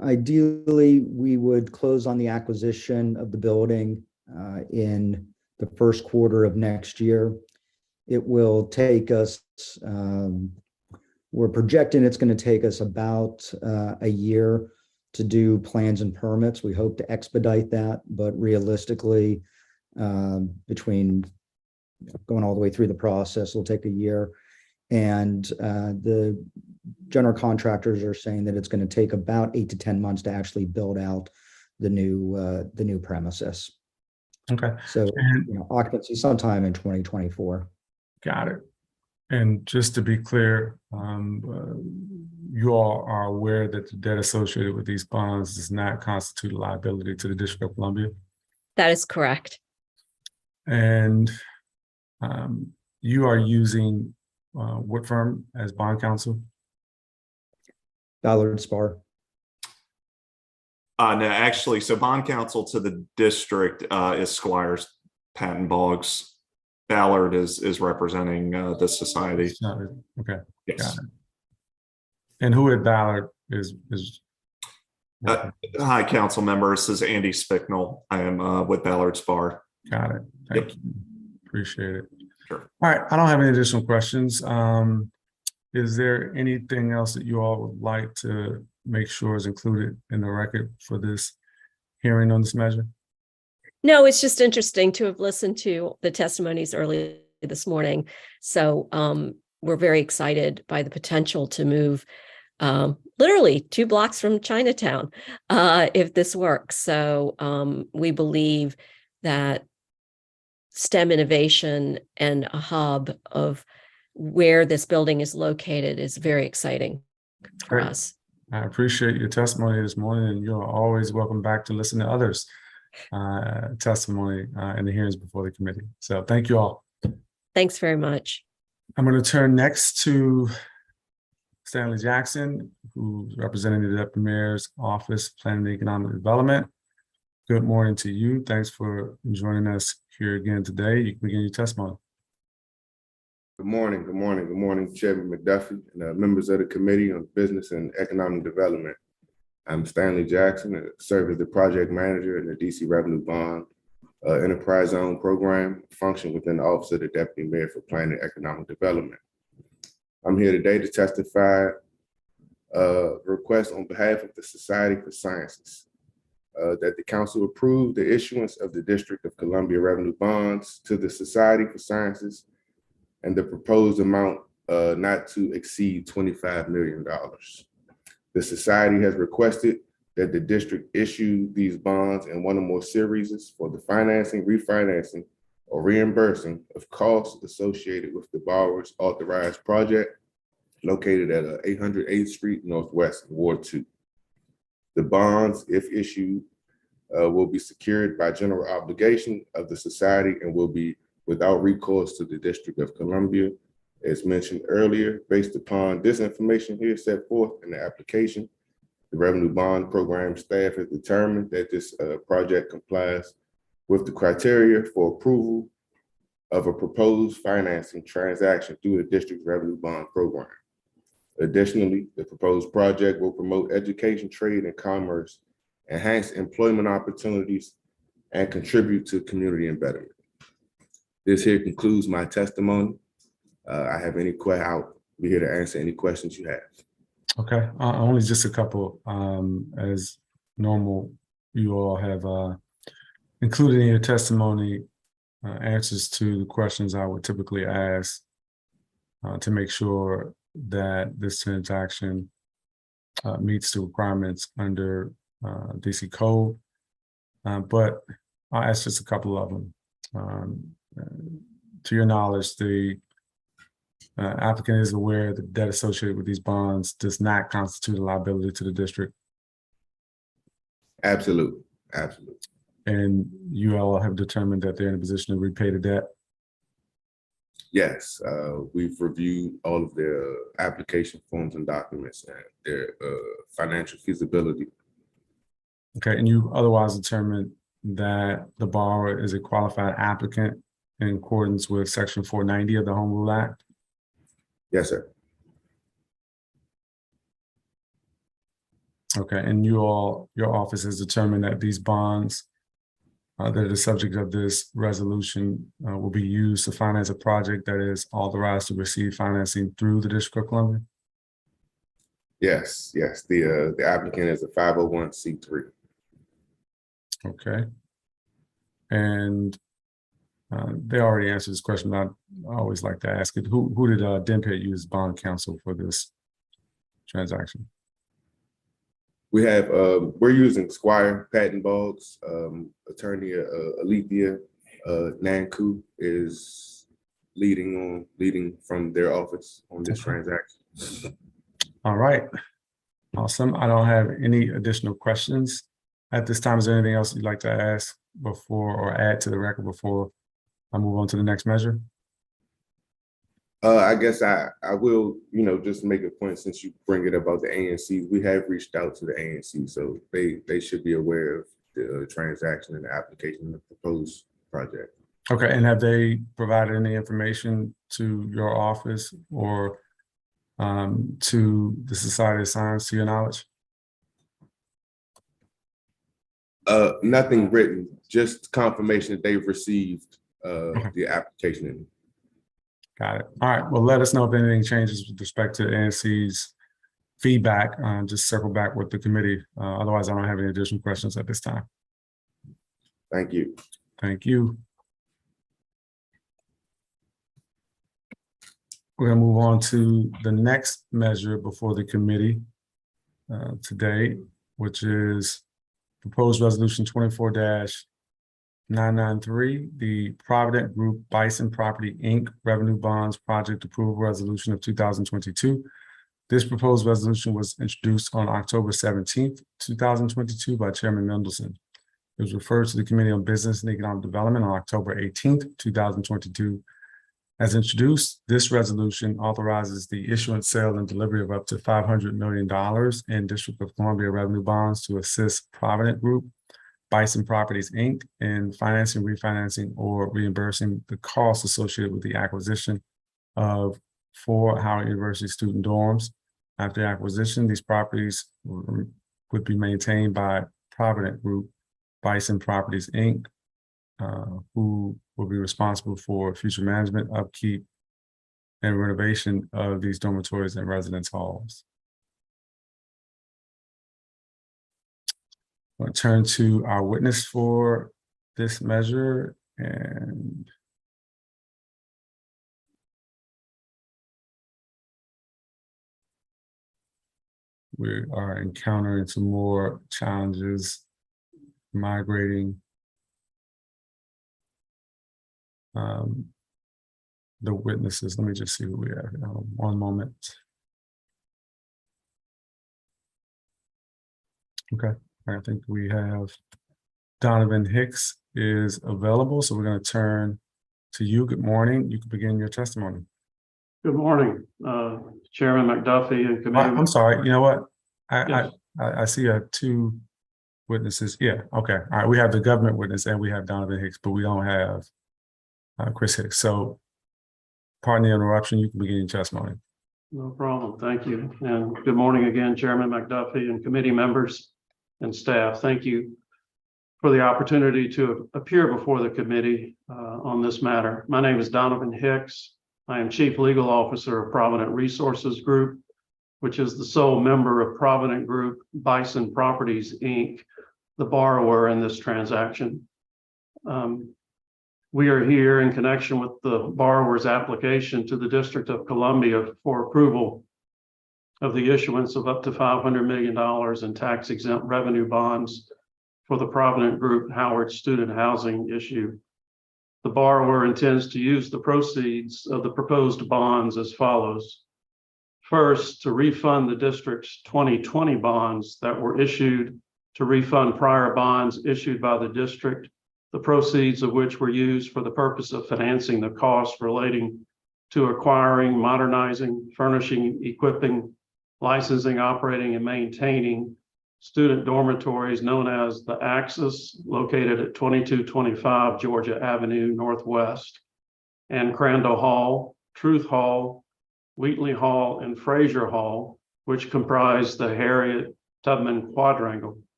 Ideally, we would close on the acquisition of the building in the first quarter of next year. It will take us, we're projecting it's going to take us about a year to do plans and permits. We hope to expedite that, but realistically, between going all the way through the process, it'll take a year. And the general contractors are saying that it's going to take about 8 to 10 months to actually build out the new premises. Okay. So, occupancy sometime in 2024. Got it. And just to be clear, you all are aware that the debt associated with these bonds does not constitute a liability to the District of Columbia? That is correct. And you are using what firm as bond counsel? Ballard Spahr. No, actually, so bond counsel to the district is Squires Patton Boggs. Ballard is representing the society. Okay. Yes. Got it. And who at Ballard is Hi, council members. This is Andy Spicknell. I am with Ballard Spahr. Got it. Thank you. Appreciate it. Sure. All right. I don't have any additional questions. Is there anything else that you all would like to make sure is included in the record for this hearing on this measure? No, it's just interesting to have listened to the testimonies early this morning. So we're very excited by the potential to move literally 2 blocks from Chinatown if this works. So we believe that STEM innovation and a hub of where this building is located is very exciting for us. I appreciate your testimony this morning, and you're always welcome back to listen to others' testimony in the hearings before the committee. So thank you all. Thanks very much. I'm going to turn next to Stanley Jackson, who's representing the Deputy Mayor's Office, Planning and Economic Development. Good morning to you. Thanks for joining us here again today. You can begin your testimony. Good morning, good morning, good morning, Chairman McDuffie and members of the Committee on Business and Economic Development. I'm Stanley Jackson, I serve as the project manager in the DC Revenue Bond Enterprise Zone Program, function within the Office of the Deputy Mayor for Planning and Economic Development. I'm here today to testify request on behalf of the Society for Sciences that the council approve the issuance of the District of Columbia Revenue Bonds to the Society for Sciences and the proposed amount not to exceed $25 million. The society has requested that the district issue these bonds in one or more series for the financing, refinancing, or reimbursing of costs associated with the borrower's authorized project located at 808th Street Northwest, Ward 2. The bonds, if issued, will be secured by general obligation of the society and will be without recourse to the District of Columbia, as mentioned earlier. Based upon this information here set forth in the application, the Revenue Bond Program staff has determined that this project complies with the criteria for approval of a proposed financing transaction through the district's revenue bond program. Additionally, the proposed project will promote education, trade, and commerce, enhance employment opportunities, and contribute to community betterment. This here concludes my testimony. I have any I'll be here to answer any questions you have. Okay, only just a couple. As normal, you all have included in your testimony answers to the questions I would typically ask to make sure that this transaction meets the requirements under DC Code. But I'll ask just a couple of them. To your knowledge, the applicant is aware that debt associated with these bonds does not constitute a liability to the district. Absolutely, absolutely. And you all have determined that they're in a position to repay the debt? Yes, we've reviewed all of their application forms and documents and their financial feasibility. Okay, and you otherwise determined that the borrower is a qualified applicant in accordance with Section 490 of the Home Rule Act? Yes, sir. Okay, and your office has determined that these bonds that are the subject of this resolution will be used to finance a project that is authorized to receive financing through the District of Columbia? Yes, yes. The applicant is a 501c3. Okay. And they already answered this question, but I always like to ask it. Who did DenPIT use bond counsel for this transaction? We have, we're using Squire Patton Boggs, attorney Alethea Nanku is leading from their office on this transaction. All right, awesome. I don't have any additional questions at this time. Is there anything else you'd like to ask before or add to the record before I move on to the next measure? I guess I will, just make a point since you bring it about the ANC. We have reached out to the ANC, so they should be aware of the transaction and the application of the proposed project. Okay, and have they provided any information to your office or to the Society of Science, to your knowledge? Nothing written, just confirmation that they've received the application. Got it. All right. Well, let us know if anything changes with respect to ANC's feedback. Just circle back with the committee. Otherwise, I don't have any additional questions at this time. Thank you. Thank you. We're going to move on to the next measure before the committee today, which is proposed resolution 24-993, the Provident Group Bison Property Inc. Revenue Bonds Project Approval Resolution of 2022. This proposed resolution was introduced on October 17th, 2022 by Chairman Mendelson. It was referred to the Committee on Business and Economic Development on October 18th, 2022. As introduced, this resolution authorizes the issuance, sale, and delivery of up to $500 million in District of Columbia revenue bonds to assist Provident Group Bison Properties, Inc. in financing, refinancing, or reimbursing the costs associated with the acquisition of 4 Howard University student dorms. After acquisition, these properties would be maintained by Provident Group Bison Properties, Inc., who will be responsible for future management, upkeep, and renovation of these dormitories and residence halls. I'm going to turn to our witness for this measure, and we are encountering some more challenges migrating the witnesses. Let me just see who we have now. One moment. Okay, I think we have Donovan Hicks is available, so we're going to turn to you. Good morning. You can begin your testimony. Good morning, Chairman McDuffie and committee. I'm sorry. You know what? Yes. I see 2 witnesses. Yeah. Okay. All right. We have the government witness and we have Donovan Hicks, but we don't have Chris Hicks. So pardon the interruption, you can begin your testimony. No problem. Thank you. And good morning again, Chairman McDuffie and committee members and staff. Thank you for the opportunity to appear before the committee on this matter. My name is Donovan Hicks. I am Chief Legal Officer of Provident Resources Group, which is the sole member of Provident Group Bison Properties, Inc., the borrower in this transaction. We are here in connection with the borrower's application to the District of Columbia for approval of the issuance of up to $500 million in tax-exempt revenue bonds for the Provident Group Howard student housing issue. The borrower intends to use the proceeds of the proposed bonds as follows. First, to refund the district's 2020 bonds that were issued to refund prior bonds issued by the district, the proceeds of which were used for the purpose of financing the costs relating to acquiring, modernizing, furnishing, equipping, licensing, operating, and maintaining student dormitories known as the Axis, located at 2225 Georgia Avenue Northwest, and Crandall Hall, Truth Hall, Wheatley Hall, and Fraser Hall, which comprise the Harriet Tubman Quadrangle,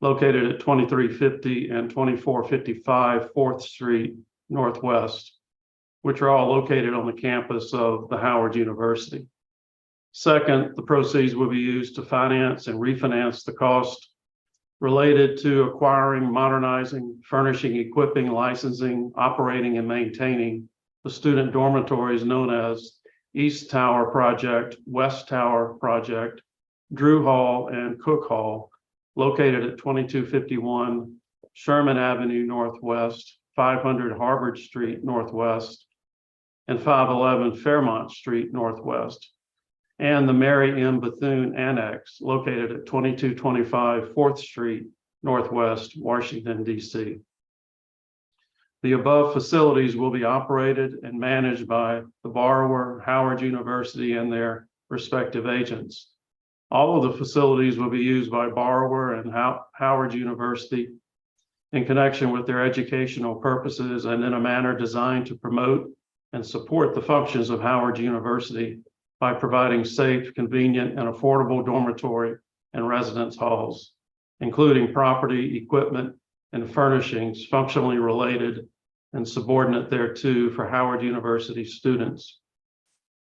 located at 2350 and 2455 4th Street Northwest, which are all located on the campus of the Howard University. Second, the proceeds will be used to finance and refinance the cost related to acquiring, modernizing, furnishing, equipping, licensing, operating, and maintaining the student dormitories known as East Tower Project, West Tower Project, Drew Hall, and Cook Hall, located at 2251 Sherman Avenue Northwest, 500 Harvard Street Northwest, and 511 Fairmont Street Northwest, and the Mary M. Bethune Annex, located at 2225 4th Street Northwest, Washington, D.C. The above facilities will be operated and managed by the borrower, Howard University, and their respective agents. All of the facilities will be used by borrower and Howard University in connection with their educational purposes and in a manner designed to promote and support the functions of Howard University by providing safe, convenient, and affordable dormitory and residence halls, including property, equipment, and furnishings functionally related and subordinate thereto for Howard University students.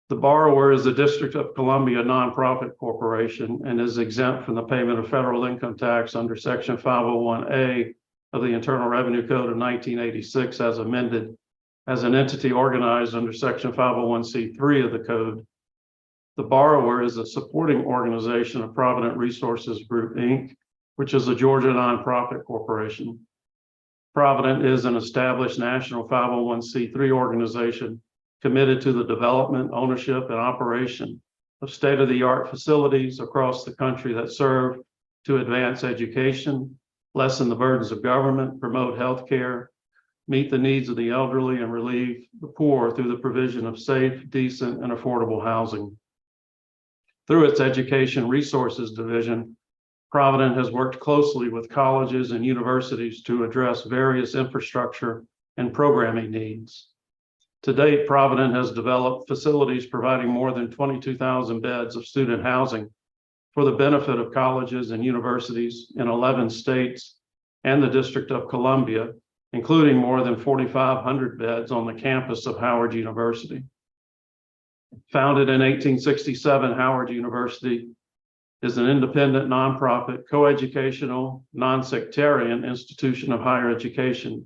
The borrower is the District of Columbia nonprofit corporation and is exempt from the payment of federal income tax under Section 501A of the Internal Revenue Code of 1986 as amended as an entity organized under Section 501c3 of the code. The borrower is a supporting organization of Provident Resources Group, Inc., which is a Georgia nonprofit corporation. Provident is an established national 501c3 organization committed to the development, ownership, and operation of state-of-the-art facilities across the country that serve to advance education, lessen the burdens of government, promote healthcare, meet the needs of the elderly, and relieve the poor through the provision of safe, decent, and affordable housing. Through its Education Resources Division, Provident has worked closely with colleges and universities to address various infrastructure and programming needs. To date, Provident has developed facilities providing more than 22,000 beds of student housing for the benefit of colleges and universities in 11 states and the District of Columbia, including more than 4,500 beds on the campus of Howard University. Founded in 1867, Howard University is an independent, nonprofit, coeducational, non-sectarian institution of higher education,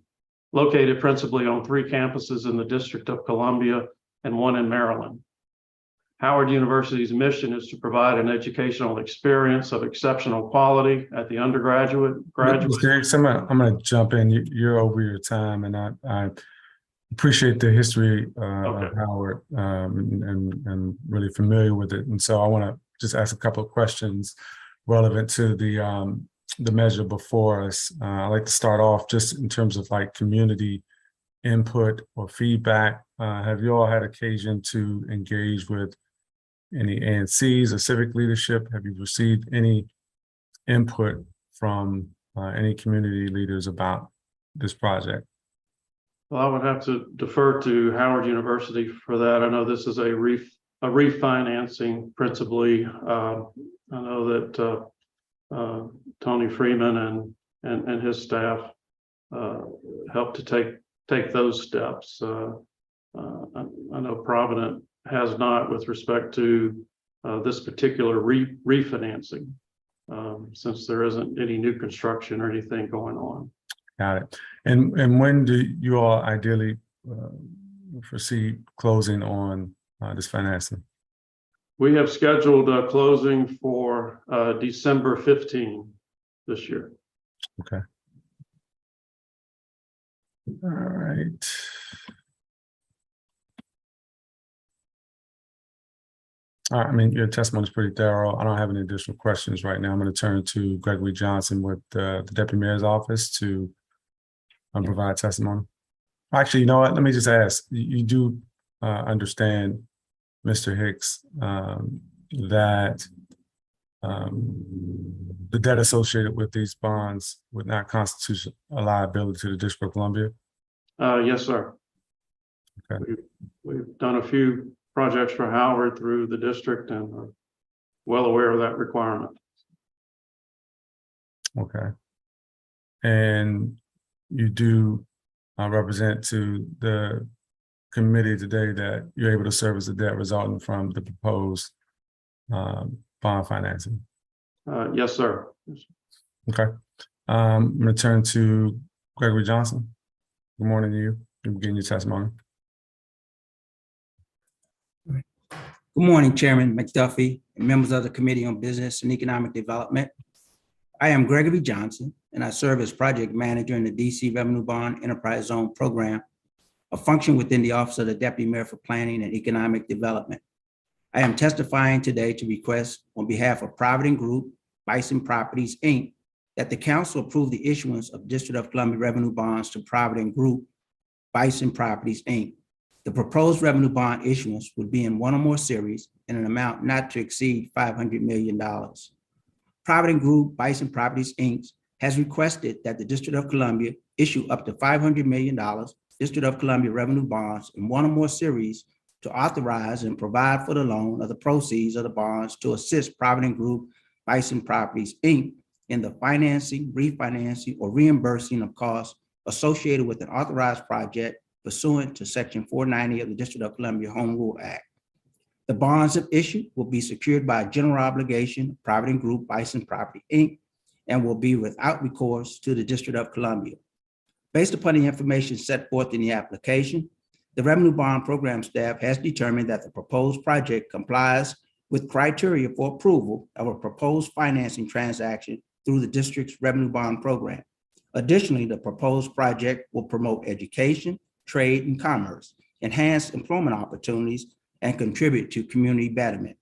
located principally on 3 campuses in the District of Columbia and 1 in Maryland. Howard University's mission is to provide an educational experience of exceptional quality at the undergraduate, graduate. Mr. Hicks, I'm going to jump in. You're over your time, and I appreciate the history of Howard and really familiar with it. And so I want to just ask a couple of questions relevant to the measure before us. I'd like to start off just in terms of like community input or feedback. Have you all had occasion to engage with any ANCs or civic leadership? Have you received any input from any community leaders about this project? Well, I would have to defer to Howard University for that. I know this is a refinancing principally. I know that Tony Freeman and his staff helped to take those steps. I know Provident has not with respect to this particular refinancing, since there isn't any new construction or anything going on. Got it. And when do you all ideally foresee closing on this financing? We have scheduled a closing for December 15 this year. Okay. All right. All right, I mean, your testimony is pretty thorough. I don't have any additional questions right now. I'm going to turn to Gregory Johnson with the Deputy Mayor's Office to provide testimony. Actually, you know what? Let me just ask. You do understand, Mr. Hicks, that the debt associated with these bonds would not constitute a liability to the District of Columbia? Yes, sir. Okay. We've done a few projects for Howard through the district and are well aware of that requirement. Okay. And you do represent to the committee today that you're able to service the debt resulting from the proposed bond financing? Yes, sir. Okay. I'm going to turn to Gregory Johnson. Good morning to you. You begin your testimony. Good morning, Chairman McDuffie and members of the Committee on Business and Economic Development. I am Gregory Johnson, and I serve as Project Manager in the DC Revenue Bond Enterprise Zone Program, a function within the Office of the Deputy Mayor for Planning and Economic Development. I am testifying today to request on behalf of Provident Group, Bison Properties, Inc., that the council approve the issuance of District of Columbia revenue bonds to Provident Group, Bison Properties, Inc. The proposed revenue bond issuance would be in one or more series in an amount not to exceed $500 million. Provident Group, Bison Properties, Inc. has requested that the District of Columbia issue up to $500 million District of Columbia revenue bonds in one or more series to authorize and provide for the loan of the proceeds of the bonds to assist Provident Group, Bison Properties, Inc. in the financing, refinancing, or reimbursing of costs associated with an authorized project pursuant to Section 490 of the District of Columbia Home Rule Act. The bonds if issued will be secured by a general obligation of Provident Group, Bison Property, Inc., and will be without recourse to the District of Columbia. Based upon the information set forth in the application, the Revenue Bond Program staff has determined that the proposed project complies with criteria for approval of a proposed financing transaction through the district's Revenue Bond Program. Additionally, the proposed project will promote education, trade, and commerce, enhance employment opportunities, and contribute to community betterment.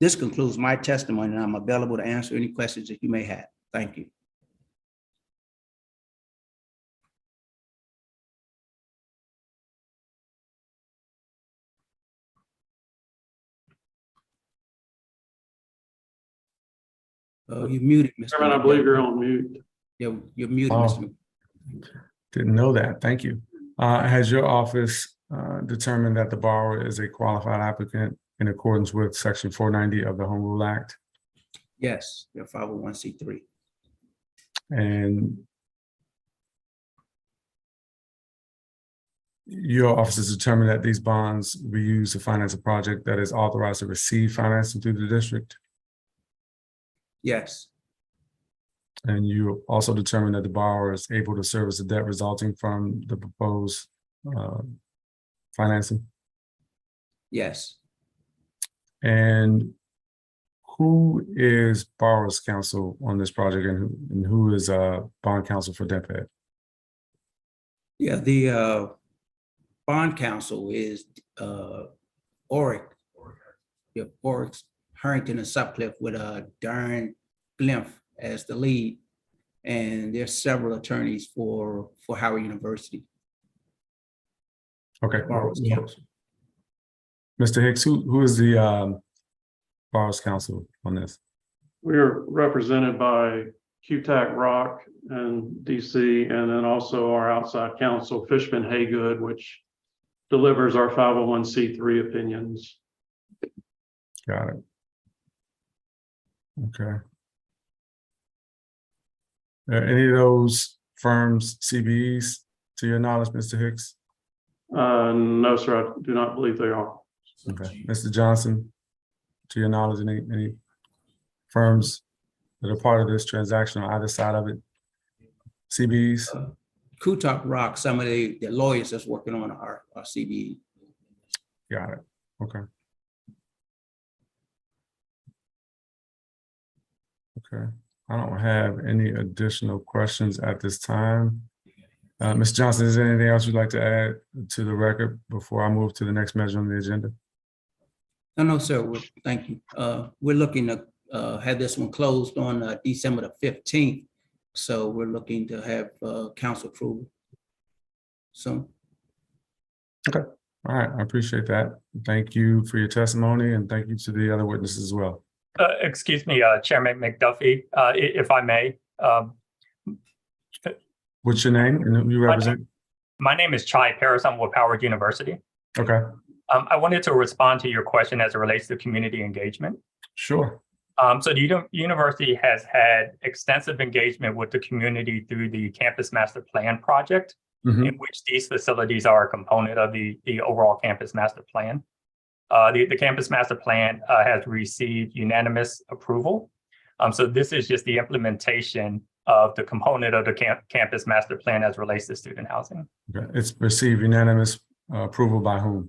This concludes my testimony, and I'm available to answer any questions that you may have. Thank you. You're muted, Mr. Chairman, I believe you're on mute. You're muted, Mr. Didn't know that. Thank you. Has your office determined that the borrower is a qualified applicant in accordance with Section 490 of the Home Rule Act? Yes, they're 501c3. And your office has determined that these bonds will be used to finance a project that is authorized to receive financing through the district? Yes. And you also determined that the borrower is able to service the debt resulting from the proposed financing? Yes. And who is borrower's counsel on this project, and who is bond counsel for DEPED? Yeah, the bond counsel is Oric. Yeah, Oric, Harrington, and Sutcliffe with Darren Glimpf as the lead. And there's several attorneys for Howard University. Okay. Borrower's counsel. Mr. Hicks, who is the borrower's counsel on this? We are represented by QTAC Rock and DC, and then also our outside counsel, Fishman Haygood, which delivers our 501c3 opinions. Got it. Okay. Are any of those firms CBEs to your knowledge, Mr. Hicks? No, sir, I do not believe they are. Okay. Mr. Johnson, to your knowledge, any firms that are part of this transaction on either side of it? CBEs? QTAC Rock, some of the lawyers that's working on our CBE. Got it. Okay. Okay. I don't have any additional questions at this time. Ms. Johnson, is there anything else you'd like to add to the record before I move to the next measure on the agenda? No, sir. Thank you. We're looking to have this one closed on December the 15th. So we're looking to have council approval soon. Okay. All right. I appreciate that. Thank you for your testimony, and thank you to the other witnesses as well. Excuse me, Chairman McDuffie, if I may. What's your name and who you represent? My name is Chai Paris. I'm with Howard University. Okay. I wanted to respond to your question as it relates to community engagement. Sure. So the university has had extensive engagement with the community through the Campus Master Plan project, in which these facilities are a component of the overall Campus Master Plan. The Campus Master Plan has received unanimous approval. So this is just the implementation of the component of the Campus Master Plan as relates to student housing. Okay. It's received unanimous approval by whom?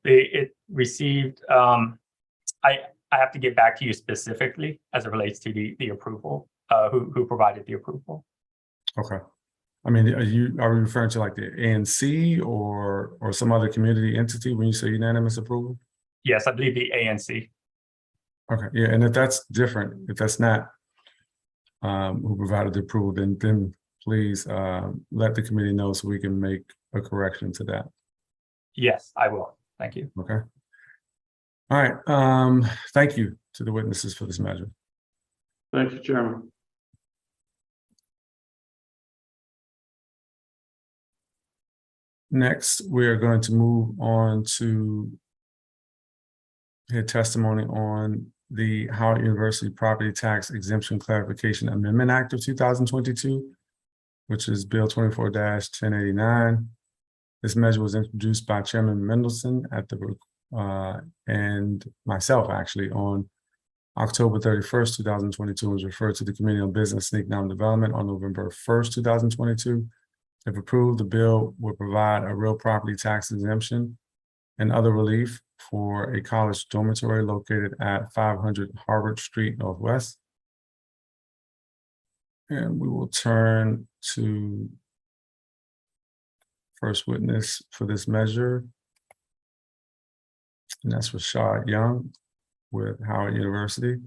It received, I have to get back to you specifically as it relates to the approval, who provided the approval. Okay. I mean, are you referring to like the ANC or some other community entity when you say unanimous approval? Yes, I believe the ANC. Okay, yeah, and if that's different, if that's not who provided the approval, then please let the committee know so we can make a correction to that. Yes, I will. Thank you. Okay. All right. Thank you to the witnesses for this measure. Thank you, Chairman. Next, we are going to move on to hear testimony on the Howard University Property Tax Exemption Clarification Amendment Act of 2022, which is Bill 24-1089. This measure was introduced by Chairman Mendelson and myself actually on October 31st, 2022, and was referred to the Committee on Business and Economic Development on November 1st, 2022. If approved, the bill will provide a real property tax exemption and other relief for a college dormitory located at 500 Harvard Street Northwest. And we will turn to first witness for this measure. And that's Rashad Young with Howard University.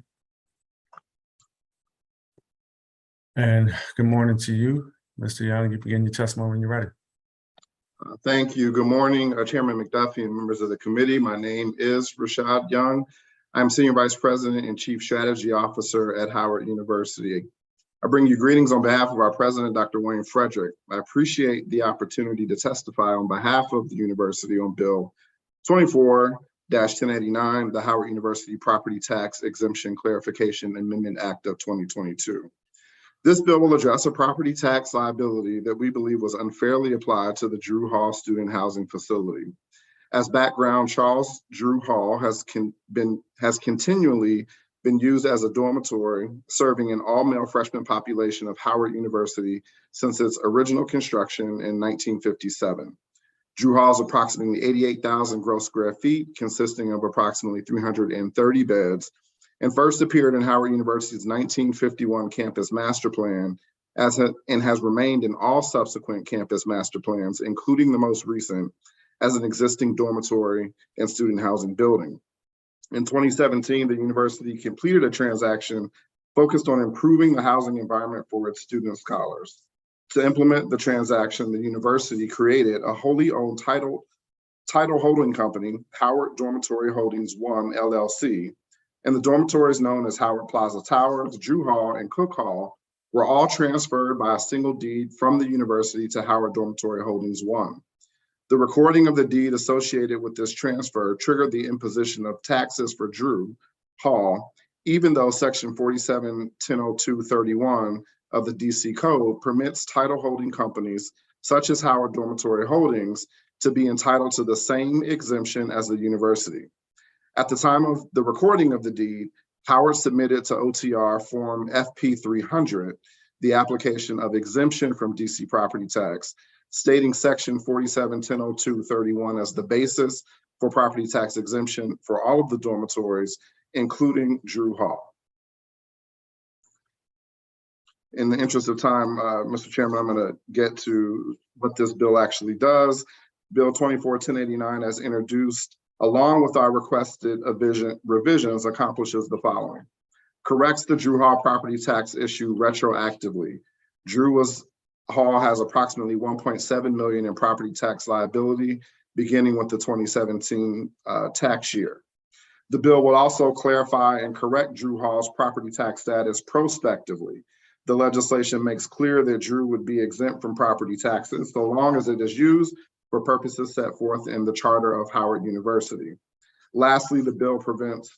And good morning to you, Mr. Young. You begin your testimony when you're ready. Thank you. Good morning, Chairman McDuffie and members of the committee. My name is Rashad Young. I'm Senior Vice President and Chief Strategy Officer at Howard University. I bring you greetings on behalf of our president, Dr. Wayne Frederick. I appreciate the opportunity to testify on behalf of the university on Bill 24-1089, the Howard University Property Tax Exemption Clarification Amendment Act of 2022. This bill will address a property tax liability that we believe was unfairly applied to the Drew Hall student housing facility. As background, Charles Drew Hall has continually been used as a dormitory, serving an all-male freshman population of Howard University since its original construction in 1957. Drew Hall is approximately 88,000 gross square feet, consisting of approximately 330 beds, and first appeared in Howard University's 1951 campus master plan and has remained in all subsequent campus master plans, including the most recent, as an existing dormitory and student housing building. In 2017, the university completed a transaction focused on improving the housing environment for its student scholars. To implement the transaction, the university created a wholly owned title holding company, Howard Dormitory Holdings I, LLC, and the dormitories known as Howard Plaza Towers, Drew Hall, and Cook Hall were all transferred by a single deed from the university to Howard Dormitory Holdings 1. The recording of the deed associated with this transfer triggered the imposition of taxes for Drew Hall, even though Section 47-1002-31 of the DC Code permits title holding companies such as Howard Dormitory Holdings to be entitled to the same exemption as the university. At the time of the recording of the deed, Howard submitted to OTR Form FP300 the application of exemption from DC property tax, stating Section 47-1002-31 as the basis for property tax exemption for all of the dormitories, including Drew Hall. In the interest of time, Mr. Chairman, I'm going to get to what this bill actually does. Bill 24-1089, as introduced, along with our requested revisions, accomplishes the following. Corrects the Drew Hall property tax issue retroactively. Hall has approximately $1.7 million in property tax liability beginning with the 2017 tax year. The bill will also clarify and correct Drew Hall's property tax status prospectively. The legislation makes clear that Drew would be exempt from property taxes so long as it is used for purposes set forth in the charter of Howard University. Lastly, the bill presents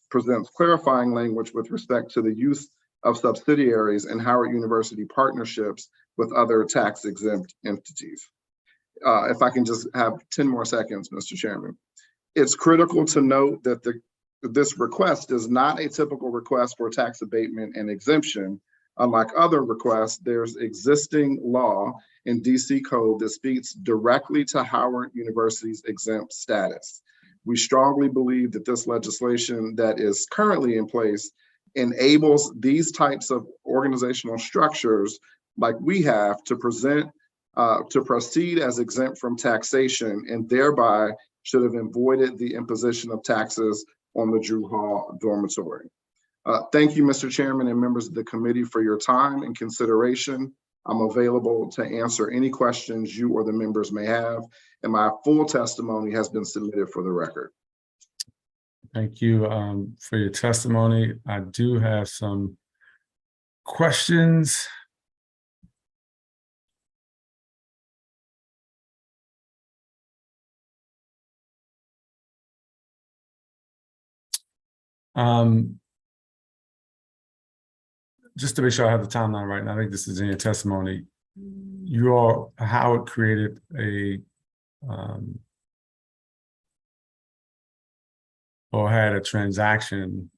clarifying language with respect to the use of subsidiaries and Howard University partnerships with other tax-exempt entities. If I can just have 10 more seconds, Mr. Chairman. It's critical to note that this request is not a typical request for tax abatement and exemption. Unlike other requests, there's existing law in DC Code that speaks directly to Howard University's exempt status. We strongly believe that this legislation that is currently in place enables these types of organizational structures like we have to proceed as exempt from taxation, and thereby should have avoided the imposition of taxes on the Drew Hall dormitory. Thank you, Mr. Chairman and members of the committee, for your time and consideration. I'm available to answer any questions you or the members may have, and my full testimony has been submitted for the record. Thank you for your testimony. I do have some questions. Just to make sure I have the timeline right, and I think this is in your testimony, Howard created or had a transaction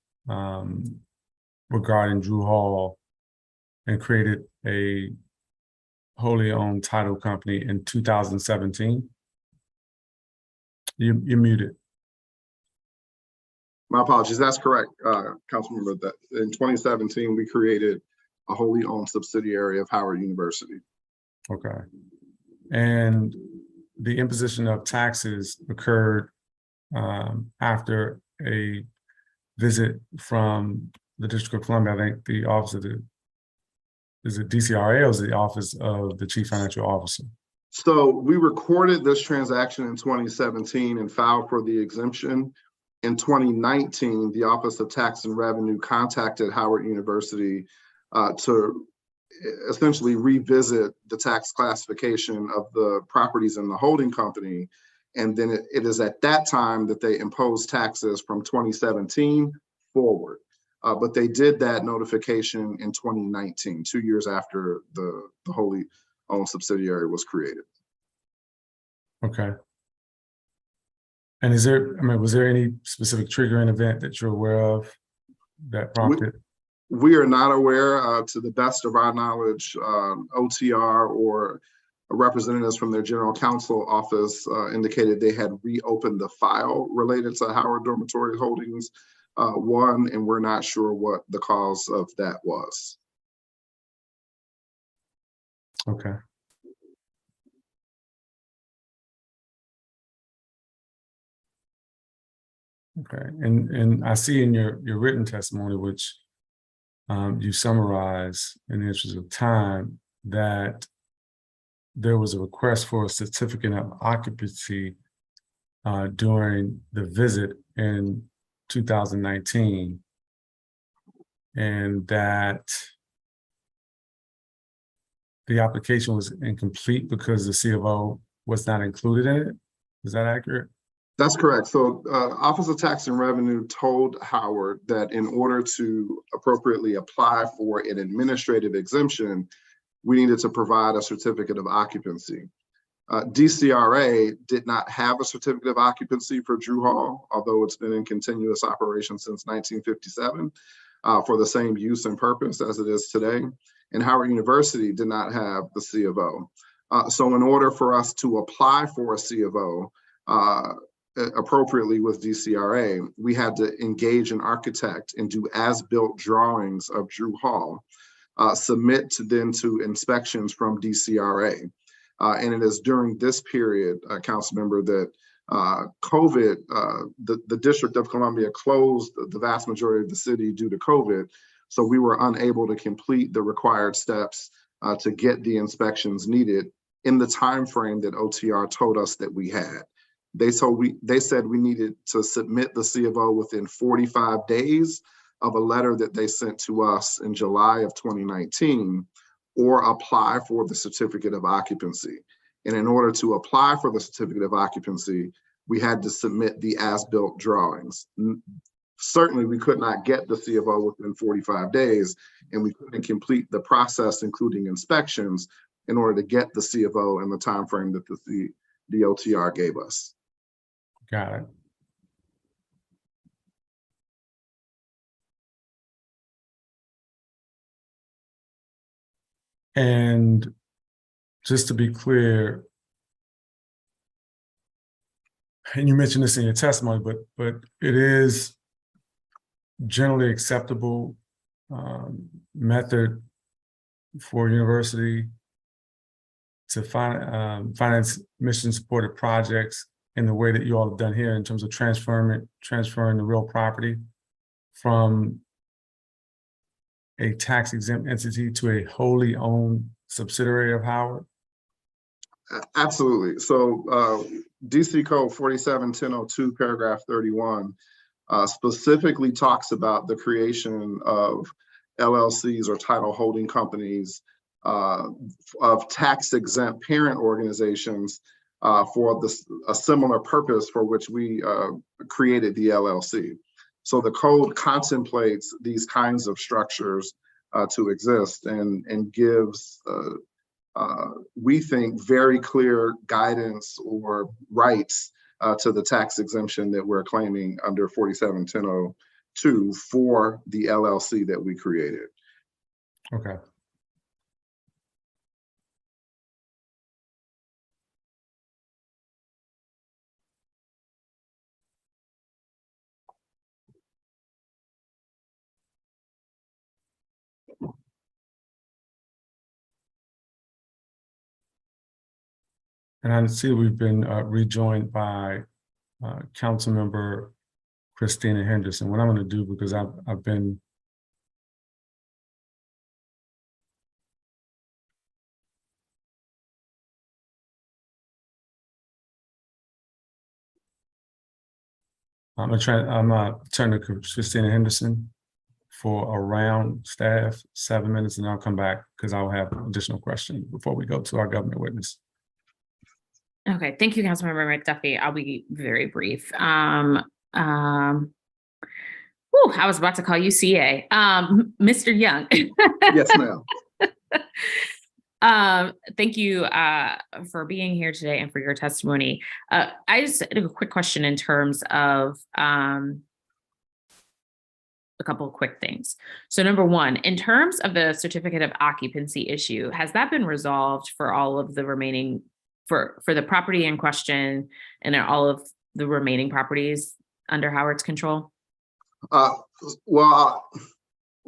regarding Drew Hall and created a wholly owned title company in 2017. You're muted. My apologies, that's correct, Councilmember. That in 2017, we created a wholly owned subsidiary of Howard University. Okay. And the imposition of taxes occurred after a visit from the District of Columbia. I think the office of is it DCRA or is it the office of the Chief Financial Officer? So we recorded this transaction in 2017 and filed for the exemption. In 2019, the Office of Tax and Revenue contacted Howard University to essentially revisit the tax classification of the properties in the holding company. And then it is at that time that they imposed taxes from 2017 forward. But they did that notification in 2019, 2 years after the wholly owned subsidiary was created. Okay. And was there any specific triggering event that you're aware of that prompted? We are not aware, to the best of our knowledge, OTR or representatives from their general counsel office indicated they had reopened the file related to Howard Dormitory Holdings 1, and we're not sure what the cause of that was. Okay. Okay, and I see in your written testimony, which you summarize in the interest of time, that there was a request for a certificate of occupancy during the visit in 2019, and that the application was incomplete because the C of O was not included in it. Is that accurate? That's correct. So Office of Tax and Revenue told Howard that in order to appropriately apply for an administrative exemption, we needed to provide a certificate of occupancy. DCRA did not have a certificate of occupancy for Drew Hall, although it's been in continuous operation since 1957 for the same use and purpose as it is today. And Howard University did not have the C of O. So in order for us to apply for a C of O appropriately with DCRA, we had to engage an architect and do as-built drawings of Drew Hall, submit to inspections from DCRA. And it is during this period, council member, that COVID, the District of Columbia closed the vast majority of the city due to COVID. So we were unable to complete the required steps to get the inspections needed in the time frame that OTR told us that we had. They said we needed to submit the C of O within 45 days of a letter that they sent to us in July of 2019, or apply for the certificate of occupancy. And in order to apply for the certificate of occupancy, we had to submit the as-built drawings. Certainly, we could not get the C of O within 45 days, and we couldn't complete the process, including inspections, in order to get the C of O in the time frame that the OTR gave us. Got it. And just to be clear, and you mentioned this in your testimony, but it is generally acceptable method for a university to finance mission-supported projects in the way that you all have done here in terms of transferring the real property from a tax-exempt entity to a wholly owned subsidiary of Howard? Absolutely. So DC Code 47-1002, paragraph 31, specifically talks about the creation of LLCs or title holding companies of tax-exempt parent organizations for a similar purpose for which we created the LLC. So the code contemplates these kinds of structures to exist and gives, we think, very clear guidance or rights to the tax exemption that we're claiming under 47-1002 for the LLC that we created. Okay. And I see we've been rejoined by Councilmember Christina Henderson. What I'm going to do, because I've been I'm gonna turn to Christina Henderson for around staff 7 minutes, and I'll come back because I'll have additional questions before we go to our government witness. Okay, thank you, Councilmember McDuffie. I'll be very brief. I was about to call you CA. Mr. Young. Yes, ma'am. Thank you for being here today and for your testimony. I just had a quick question in terms of a couple of quick things. So number one, in terms of the certificate of occupancy issue, has that been resolved for all of the remaining, for the property in question and all of the remaining properties under Howard's control? Well,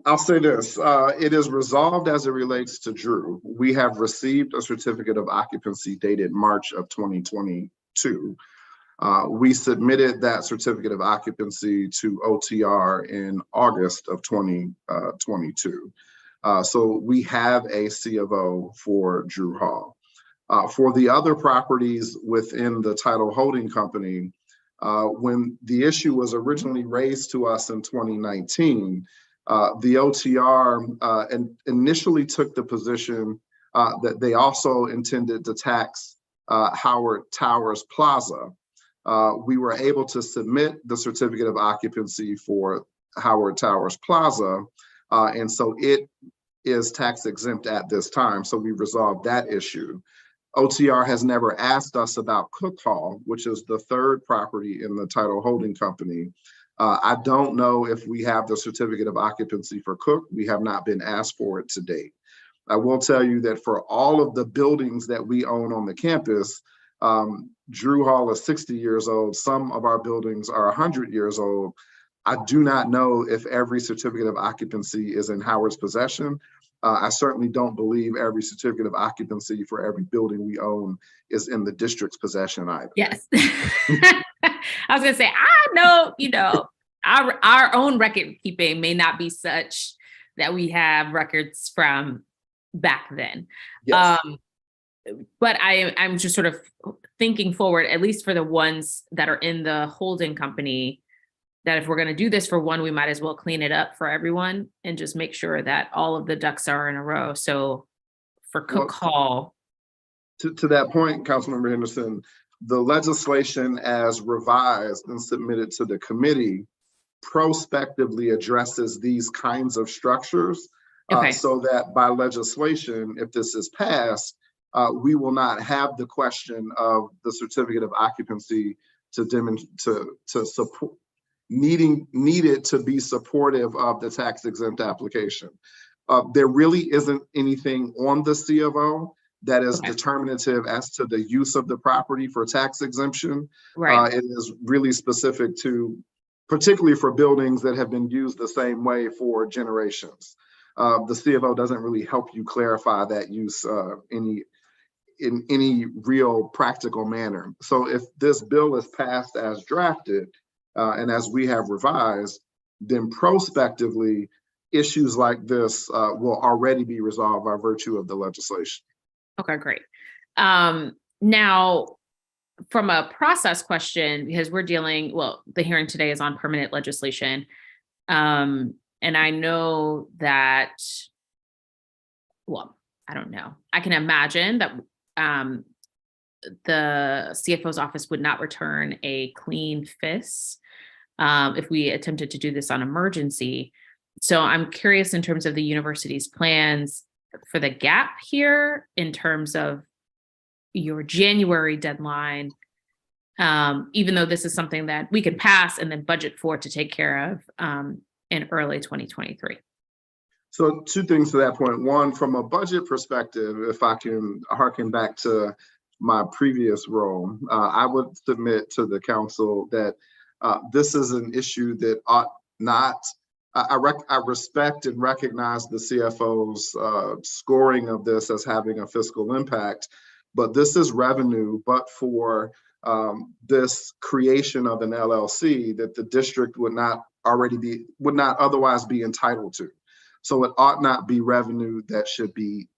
I'll say this, it is resolved as it relates to Drew. We have received a certificate of occupancy dated March of 2022. We submitted that certificate of occupancy to OTR in August of 2022. So we have a C of O for Drew Hall. For the other properties within the title holding company, when the issue was originally raised to us in 2019, the OTR initially took the position that they also intended to tax Howard Towers Plaza. We were able to submit the certificate of occupancy for Howard Towers Plaza, and so it is tax exempt at this time. So we resolved that issue. OTR has never asked us about Cook Hall, which is the third property in the title holding company. I don't know if we have the certificate of occupancy for Cook. We have not been asked for it to date. I will tell you that for all of the buildings that we own on the campus, Drew Hall is 60 years old. Some of our buildings are 100 years old. I do not know if every certificate of occupancy is in Howard's possession. I certainly don't believe every certificate of occupancy for every building we own is in the district's possession either. Yes. I was gonna say, I know, our own record keeping may not be such that we have records from back then. Yes. But I'm just sort of thinking forward, at least for the ones that are in the holding company, that if we're going to do this for one, we might as well clean it up for everyone and just make sure that all of the ducks are in a row. So for Cook Hall. To that point, Councilmember Henderson, the legislation as revised and submitted to the committee prospectively addresses these kinds of structures. So that by legislation, if this is passed, we will not have the question of the certificate of occupancy to support needed to be supportive of the tax exempt application. There really isn't anything on the C of O that is determinative as to the use of the property for tax exemption. Right. It is really specific to, particularly for buildings that have been used the same way for generations. The C of O doesn't really help you clarify that use in any real practical manner. So if this bill is passed as drafted, and as we have revised, then prospectively, issues like this will already be resolved by virtue of the legislation. Okay, great. Now, from a process question, because we're dealing, the hearing today is on permanent legislation. And I know that, I don't know. I can imagine that the CFO's office would not return a clean FIS if we attempted to do this on emergency. So I'm curious in terms of the university's plans for the gap here in terms of your January deadline, even though this is something that we could pass and then budget for to take care of in early 2023. So two things to that point. One, from a budget perspective, if I can harken back to my previous role, I would submit to the council that this is an issue that ought not, I respect and recognize the CFO's scoring of this as having a fiscal impact, but this is revenue, but for this creation of an LLC that the district would not otherwise be entitled to. So it ought not be revenue that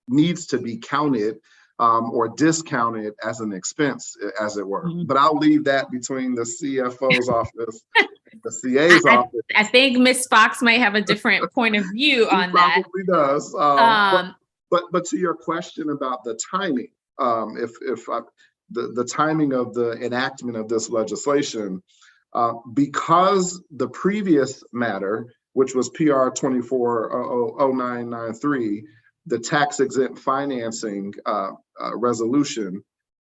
needs to be counted or discounted as an expense, as it were. But I'll leave that between the CFO's office and the CA's office. I think Ms. Fox might have a different point of view on that. Probably does. But to your question about the timing, the timing of the enactment of this legislation, because the previous matter, which was PR 240993, the tax exempt financing resolution,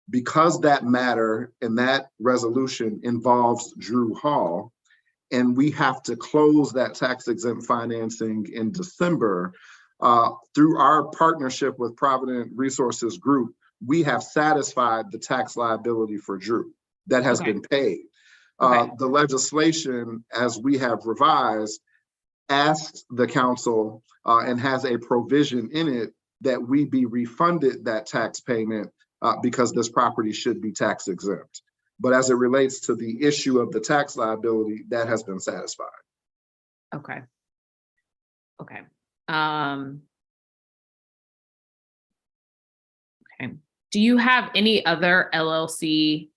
because that matter and that resolution involves Drew Hall, and we have to close that tax exempt financing in December, through our partnership with Provident Resources Group, we have satisfied the tax liability for Drew that has been paid. The legislation, as we have revised, asks the council and has a provision in it that we be refunded that tax payment because this property should be tax exempt. But as it relates to the issue of the tax liability, that has been satisfied. Okay. Okay. Okay. Do you have any other LLC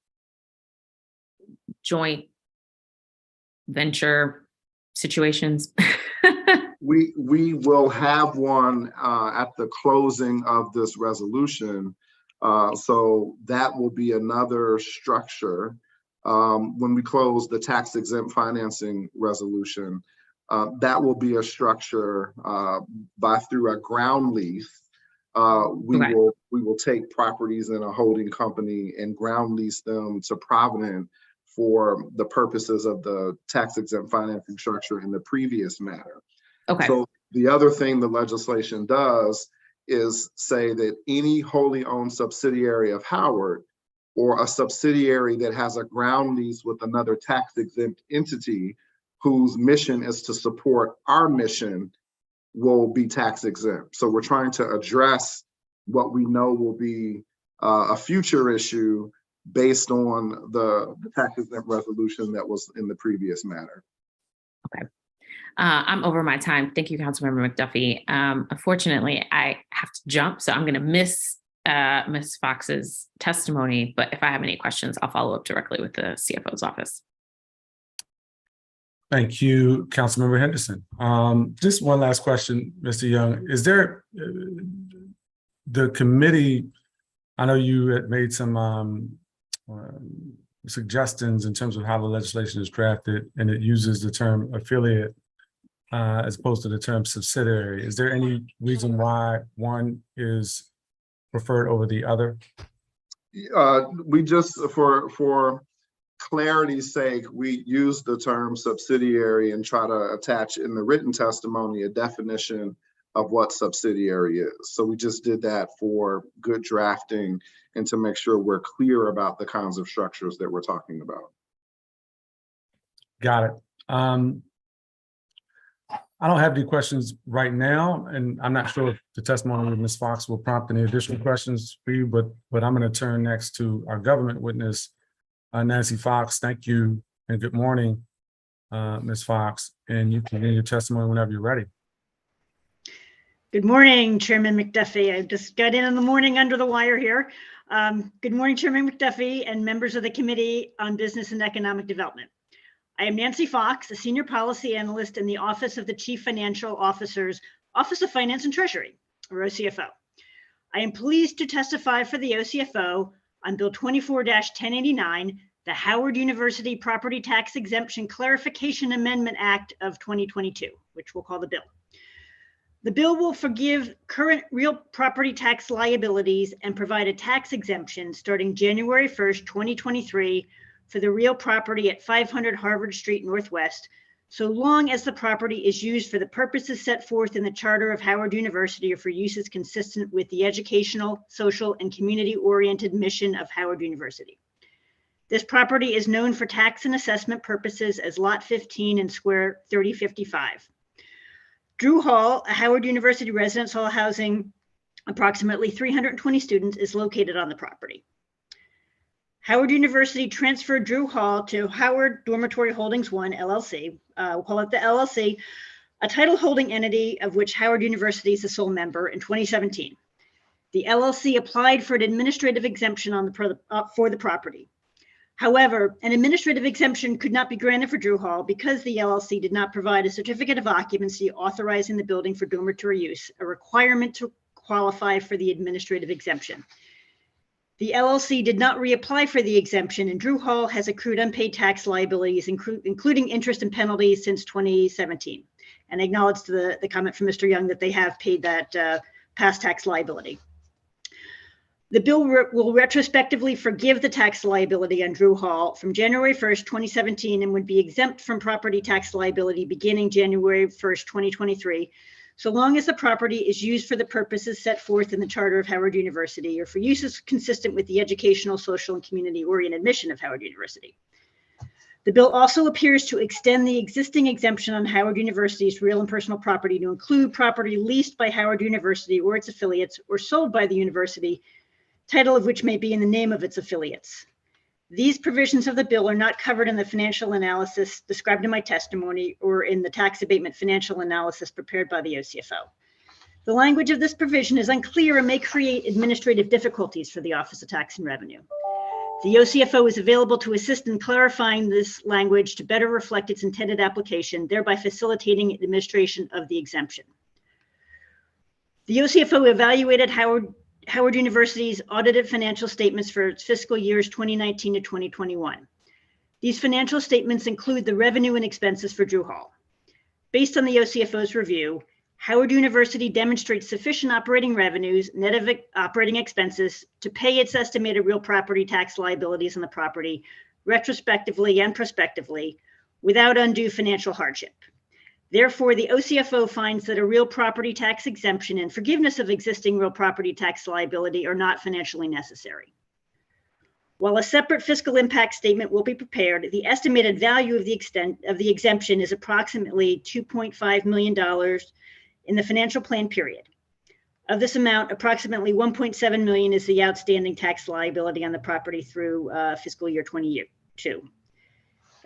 joint venture situations? We will have one at the closing of this resolution. So that will be another structure. When we close the tax exempt financing resolution, that will be a structure through a ground lease. We will take properties in a holding company and ground lease them to Provident for the purposes of the tax exempt financing structure in the previous matter. Okay. So the other thing the legislation does is say that any wholly owned subsidiary of Howard or a subsidiary that has a ground lease with another tax exempt entity whose mission is to support our mission will be tax exempt. So we're trying to address what we know will be a future issue based on the tax exempt resolution that was in the previous matter. Okay. I'm over my time. Thank you, Councilmember McDuffie. Unfortunately, I have to jump, so I'm going to miss Ms. Fox's testimony, but if I have any questions, I'll follow up directly with the CFO's office. Thank you, Councilmember Henderson. Just one last question, Mr. Young. Is there the committee, I know you had made some suggestions in terms of how the legislation is drafted, and it uses the term affiliate as opposed to the term subsidiary. Is there any reason why one is preferred over the other? We just, for clarity's sake, we use the term subsidiary and try to attach in the written testimony a definition of what subsidiary is. So we just did that for good drafting and to make sure we're clear about the kinds of structures that we're talking about. Got it. I don't have any questions right now, and I'm not sure if the testimony of Ms. Fox will prompt any additional questions for you, but I'm going to turn next to our government witness, Nancy Fox. Thank you and good morning, Ms. Fox, and you can begin your testimony whenever you're ready. Good morning, Chairman McDuffie. I just got in the morning under the wire here. Good morning, Chairman McDuffie and members of the Committee on Business and Economic Development. I am Nancy Fox, a Senior Policy Analyst in the Office of the Chief Financial Officer's Office of Finance and Treasury, or OCFO. I am pleased to testify for the OCFO on Bill 24-1089, the Howard University Property Tax Exemption Clarification Amendment Act of 2022, which we'll call the bill. The bill will forgive current real property tax liabilities and provide a tax exemption starting January 1st, 2023 for the real property at 500 Harvard Street Northwest, so long as the property is used for the purposes set forth in the Charter of Howard University or for uses consistent with the educational, social, and community-oriented mission of Howard University. This property is known for tax and assessment purposes as Lot 15 and Square 3055. Drew Hall, a Howard University residence hall housing approximately 320 students, is located on the property. Howard University transferred Drew Hall to Howard Dormitory Holdings 1, LLC, we'll call it the LLC, a title holding entity of which Howard University is the sole member in 2017. The LLC applied for an administrative exemption for the property. However, an administrative exemption could not be granted for Drew Hall because the LLC did not provide a certificate of occupancy authorizing the building for dormitory use, a requirement to qualify for the administrative exemption. The LLC did not reapply for the exemption, and Drew Hall has accrued unpaid tax liabilities, including interest and penalties, since 2017. And I acknowledge the comment from Mr. Young that they have paid that past tax liability. The bill will retrospectively forgive the tax liability on Drew Hall from January 1st, 2017, and would be exempt from property tax liability beginning January 1st, 2023, so long as the property is used for the purposes set forth in the Charter of Howard University or for uses consistent with the educational, social, and community-oriented mission of Howard University. The bill also appears to extend the existing exemption on Howard University's real and personal property to include property leased by Howard University or its affiliates or sold by the university, title of which may be in the name of its affiliates. These provisions of the bill are not covered in the financial analysis described in my testimony or in the tax abatement financial analysis prepared by the OCFO. The language of this provision is unclear and may create administrative difficulties for the Office of Tax and Revenue. The OCFO is available to assist in clarifying this language to better reflect its intended application, thereby facilitating administration of the exemption. The OCFO evaluated Howard University's audited financial statements for its fiscal years 2019 to 2021. These financial statements include the revenue and expenses for Drew Hall. Based on the OCFO's review, Howard University demonstrates sufficient operating revenues, net of operating expenses, to pay its estimated real property tax liabilities on the property retrospectively and prospectively without undue financial hardship. Therefore, the OCFO finds that a real property tax exemption and forgiveness of existing real property tax liability are not financially necessary. While a separate fiscal impact statement will be prepared, the estimated value of the exemption is approximately $2.5 million in the financial plan period. Of this amount, approximately $1.7 million is the outstanding tax liability on the property through fiscal year 22.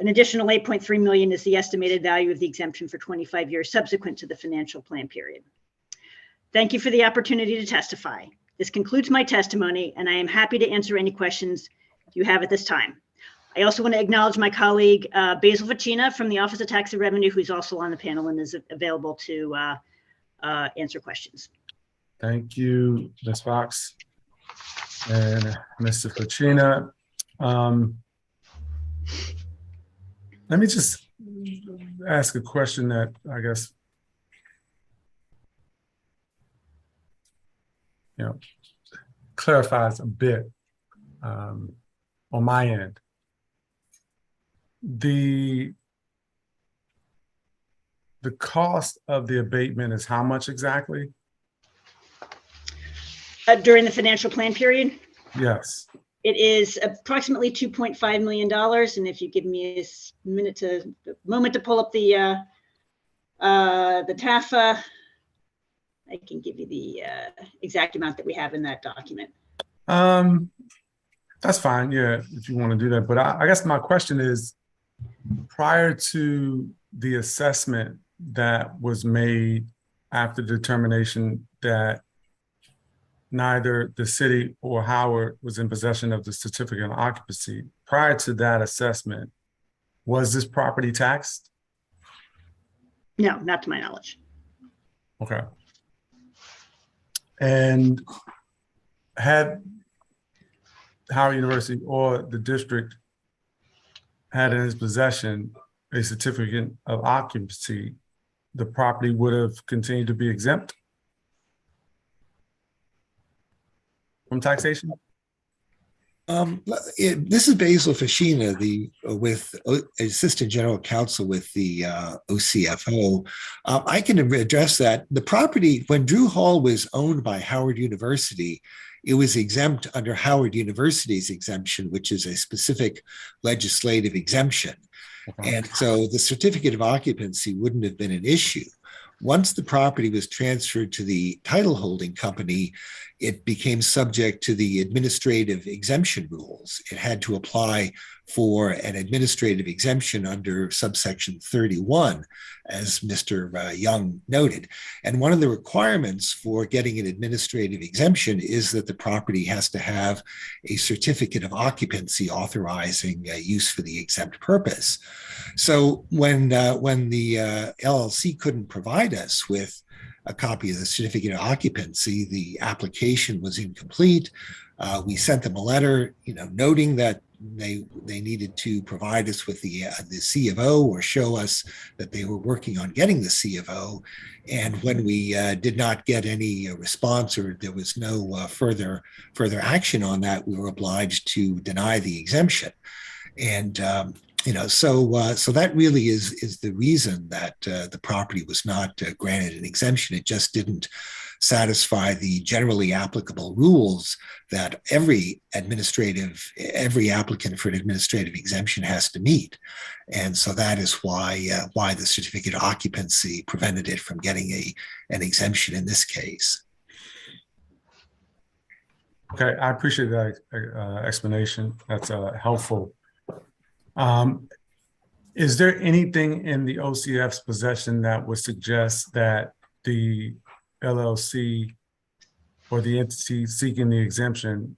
An additional $8.3 million is the estimated value of the exemption for 25 years subsequent to the financial plan period. Thank you for the opportunity to testify. This concludes my testimony, and I am happy to answer any questions you have at this time. I also want to acknowledge my colleague, Basil Ficina from the Office of Tax and Revenue, who's also on the panel and is available to answer questions. Thank you, Ms. Fox and Mr. Ficina. Let me just ask a question that I guess, clarifies a bit on my end. The cost of the abatement is how much exactly? During the financial plan period? Yes. It is approximately $2.5 million. And if you give me a moment to pull up the TAFA, I can give you the exact amount that we have in that document. That's fine, yeah, if you want to do that. But I guess my question is, prior to the assessment that was made after determination that neither the city or Howard was in possession of the certificate of occupancy, prior to that assessment, was this property taxed? No, not to my knowledge. Okay. And had Howard University or the district had in its possession a certificate of occupancy, the property would have continued to be exempt from taxation? This is Basil Ficina, with Assistant General Counsel with the OCFO. I can address that. The property, when Drew Hall was owned by Howard University, it was exempt under Howard University's exemption, which is a specific legislative exemption. Okay. And so the certificate of occupancy wouldn't have been an issue. Once the property was transferred to the title holding company, it became subject to the administrative exemption rules. It had to apply for an administrative exemption under subsection 31, as Mr. Young noted. And one of the requirements for getting an administrative exemption is that the property has to have a certificate of occupancy authorizing use for the exempt purpose. So when the LLC couldn't provide us with a copy of the certificate of occupancy, the application was incomplete. We sent them a letter, noting that they needed to provide us with the C of O or show us that they were working on getting the C of O. And when we did not get any response, or there was no further action on that, we were obliged to deny the exemption. And so that really is the reason that the property was not granted an exemption. It just didn't satisfy the generally applicable rules that every applicant for an administrative exemption has to meet. And so that is why the certificate of occupancy prevented it from getting an exemption in this case. Okay, I appreciate that explanation. That's helpful. Is there anything in the OCF's possession that would suggest that the LLC or the entity seeking the exemption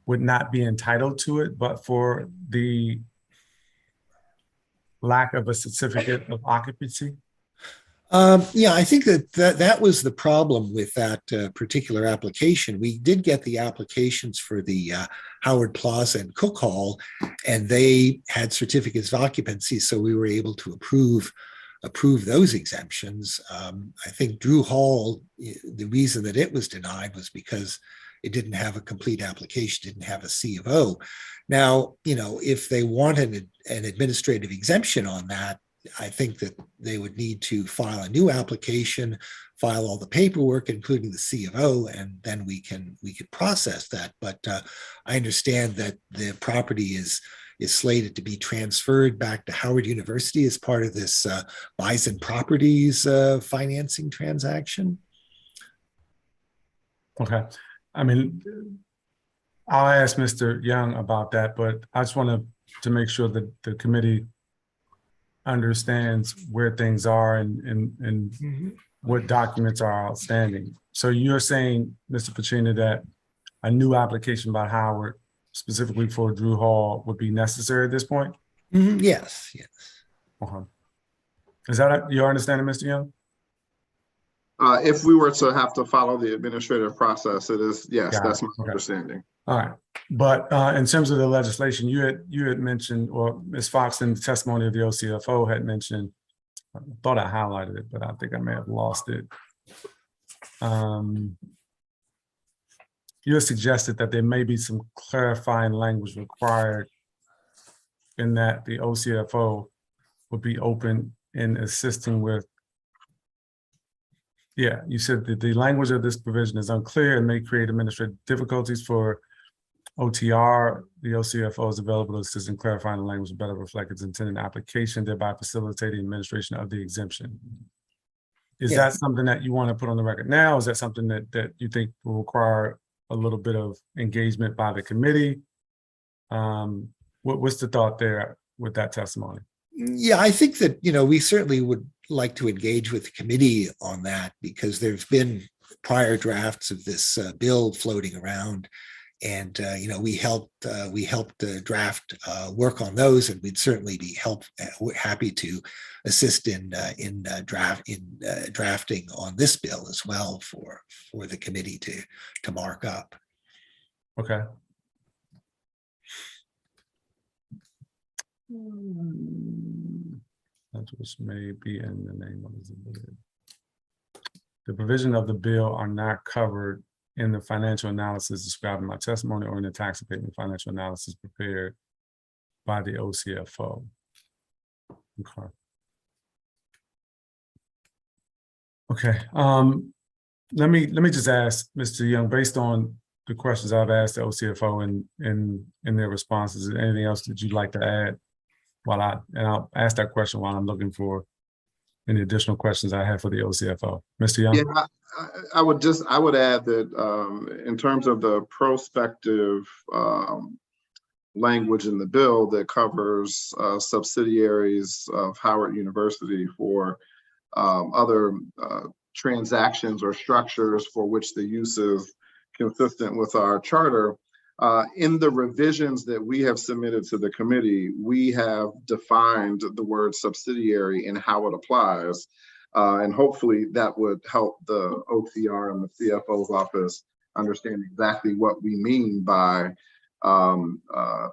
would not be entitled to it, but for the lack of a certificate of occupancy? Yeah, I think that was the problem with that particular application. We did get the applications for the Howard Plaza and Cook Hall, and they had certificates of occupancy, so we were able to approve those exemptions. I think Drew Hall, the reason that it was denied was because it didn't have a complete application, didn't have a C of O. Now, if they wanted an administrative exemption on that, I think that they would need to file a new application, file all the paperwork, including the C of O, and then we could process that. But I understand that the property is slated to be transferred back to Howard University as part of this Bison Properties financing transaction. Okay. I mean, I'll ask Mr. Young about that, but I just want to make sure that the committee understands where things are and what documents are outstanding. So you're saying, Mr. Pacina, that a new application by Howard specifically for Drew Hall would be necessary at this point? Yes. Okay. Is that your understanding, Mr. Young? If we were to have to follow the administrative process, it is, yes, that's my understanding. All right. But in terms of the legislation, you had mentioned, or Ms. Fox in the testimony of the OCFO had mentioned, I thought I highlighted it, but I think I may have lost it. You had suggested that there may be some clarifying language required in that the OCFO would be open in assisting with. Yeah, you said that the language of this provision is unclear and may create administrative difficulties for OTR. The OCFO is available to assist in clarifying the language to better reflect its intended application, thereby facilitating administration of the exemption. Is that something that you want to put on the record now? Is that something that you think will require a little bit of engagement by the committee? What's the thought there with that testimony? Yeah, I think that, we certainly would like to engage with the committee on that, because there's been prior drafts of this bill floating around, and we helped draft work on those, and we'd certainly be happy to assist in drafting on this bill as well for the committee to mark up. Okay. That which may be in the name of the provision of the bill are not covered in the financial analysis described in my testimony or in the tax abatement financial analysis prepared by the OCFO. Okay. Okay. Let me just ask Mr. Young, based on the questions I've asked the OCFO in their responses, is there anything else that you'd like to add? I'll ask that question while I'm looking for any additional questions I have for the OCFO. Mr. Young? Yeah, I would add that in terms of the prospective language in the bill that covers subsidiaries of Howard University for other transactions or structures for which the use is consistent with our charter, in the revisions that we have submitted to the committee, we have defined the word subsidiary and how it applies. And hopefully that would help the OCR and the CFO's office understand exactly what we mean by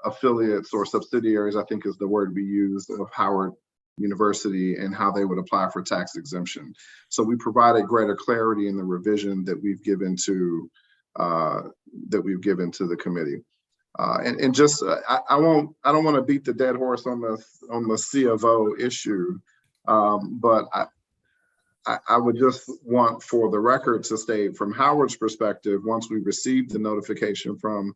affiliates or subsidiaries, I think is the word we use, of Howard University, and how they would apply for tax exemption. So we provided greater clarity in the revision that we've given to the committee. And just I don't want to beat the dead horse on the C of O issue, but I would just want for the record to state from Howard's perspective, once we received the notification from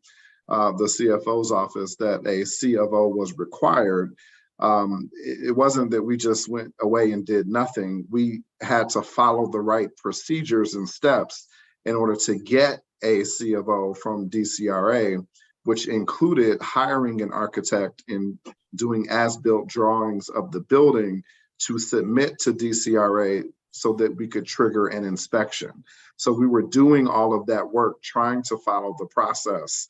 the CFO's office that a C of O was required, it wasn't that we just went away and did nothing. We had to follow the right procedures and steps in order to get a C of O from DCRA, which included hiring an architect and doing as-built drawings of the building to submit to DCRA so that we could trigger an inspection. So we were doing all of that work, trying to follow the process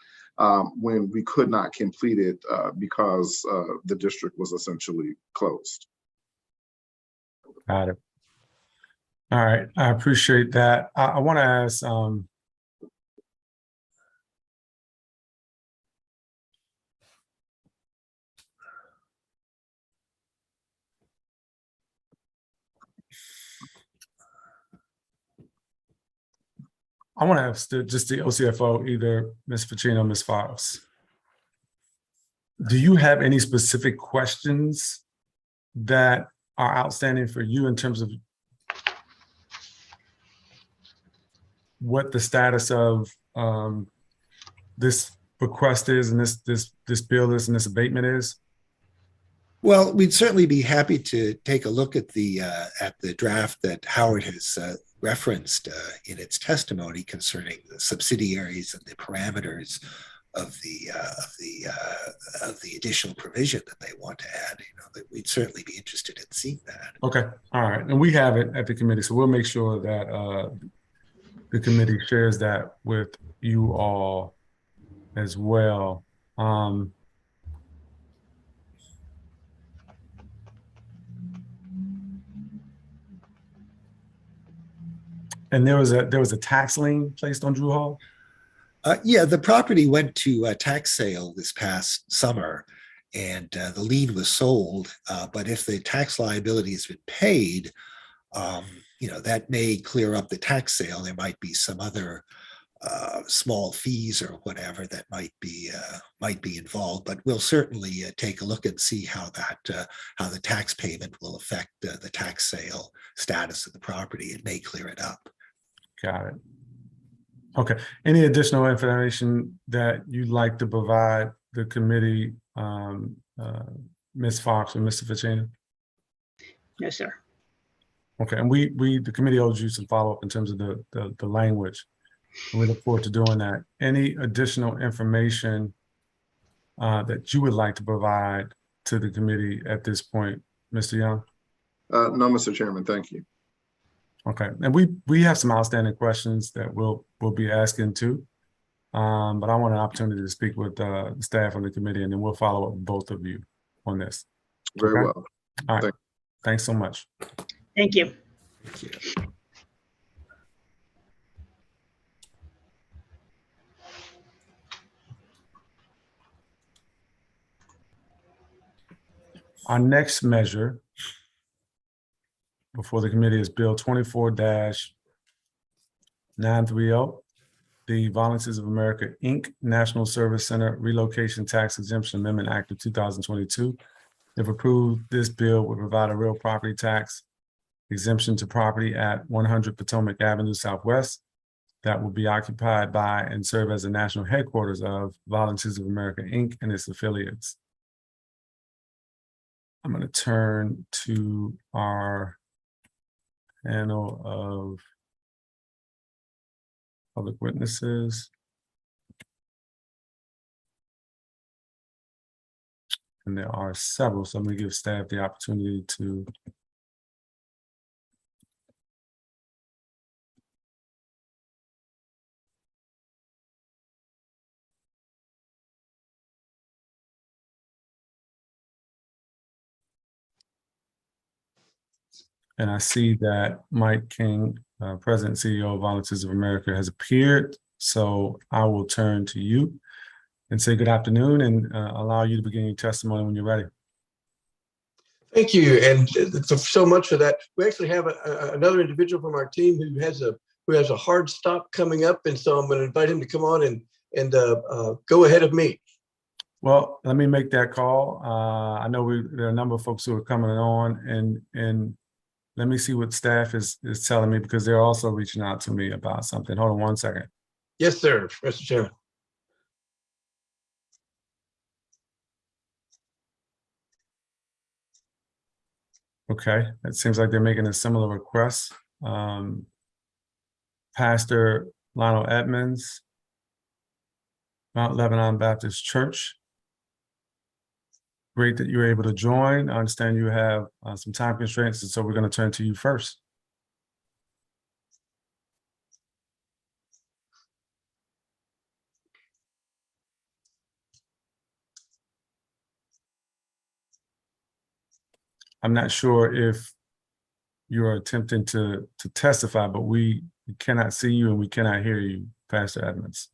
when we could not complete it because the district was essentially closed. Got it. All right, I appreciate that. I want to ask, I want to ask just the OCFO, either Ms. Ficino or Ms. Fox. Do you have any specific questions that are outstanding for you in terms of what the status of this request is and this bill is and this abatement is? Well, we'd certainly be happy to take a look at the draft that Howard has referenced in its testimony concerning the subsidiaries and the parameters of the additional provision that they want to add. You know, that we'd certainly be interested in seeing that. Okay, all right, and we have it at the committee, so we'll make sure that the committee shares that with you all as well. And there was a tax lien placed on Drew Hall? Yeah, the property went to a tax sale this past summer, and the lien was sold. But if the tax liability has been paid, you know, that may clear up the tax sale. There might be some other small fees or whatever that might be involved. But we'll certainly take a look and see how the tax payment will affect the tax sale status of the property. It may clear it up. Got it. Okay. Any additional information that you'd like to provide the committee, Ms. Fox or Mr. Ficino? No, sir. Okay, and the committee owes you some follow-up in terms of the language. And we look forward to doing that. Any additional information that you would like to provide to the committee at this point, Mr. Young? No, Mr. Chairman, thank you. Okay, and we have some outstanding questions that we'll be asking too. But I want an opportunity to speak with the staff on the committee, and then we'll follow up with both of you on this. Very Okay? well. All right. Thanks so much. Thank you. Thank you. Our next measure before the committee is Bill 24-930, the Volunteers of America, Inc. National Service Center Relocation Tax Exemption Amendment Act of 2022. If approved, this bill would provide a real property tax exemption to property at 100 Potomac Avenue Southwest that will be occupied by and serve as the national headquarters of Volunteers of America, Inc. and its affiliates. I'm going to turn to our panel of public witnesses. And there are several, so I'm going to give staff the opportunity to and I see that Mike King, President and CEO of Volunteers of America, has appeared. So I will turn to you and say good afternoon and allow you to begin your testimony when you're ready. Thank you, and so much for that. We actually have another individual from our team who has a hard stop coming up, and so I'm going to invite him to come on and go ahead of me. Well, let me make that call. I know there are a number of folks who are coming on, and let me see what staff is telling me, because they're also reaching out to me about something. Hold on one second. Yes, sir, Mr. Chairman. Okay, it seems like they're making a similar request. Pastor Lionel Edmonds, Mount Lebanon Baptist Church. Great that you were able to join. I understand you have some time constraints, and so we're going to turn to you first. I'm not sure if you're attempting to testify, but we cannot see you and we cannot hear you, Pastor Edmonds.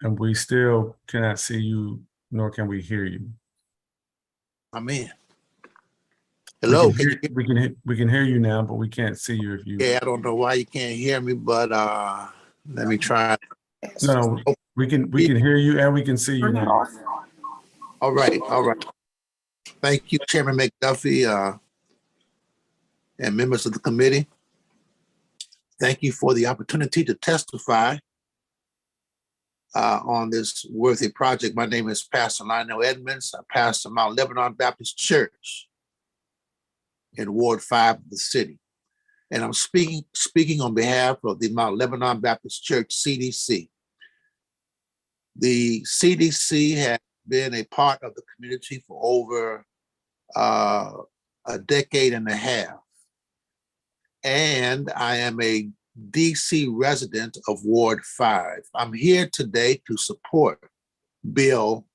And we still cannot see you, nor can we hear you. I'm in. Hello. We can hear you now, but we can't see you if you. Yeah, I don't know why you can't hear me, but let me try. No, we can hear you and we can see you now. All right, all right. Thank you, Chairman McDuffie, and members of the committee. Thank you for the opportunity to testify on this worthy project. My name is Pastor Lionel Edmonds. I pastor Mount Lebanon Baptist Church in Ward 5 of the city. And I'm speaking on behalf of the Mount Lebanon Baptist Church CDC. The CDC has been a part of the community for over a decade and a half. And I am a DC resident of Ward 5. I'm here today to support Bill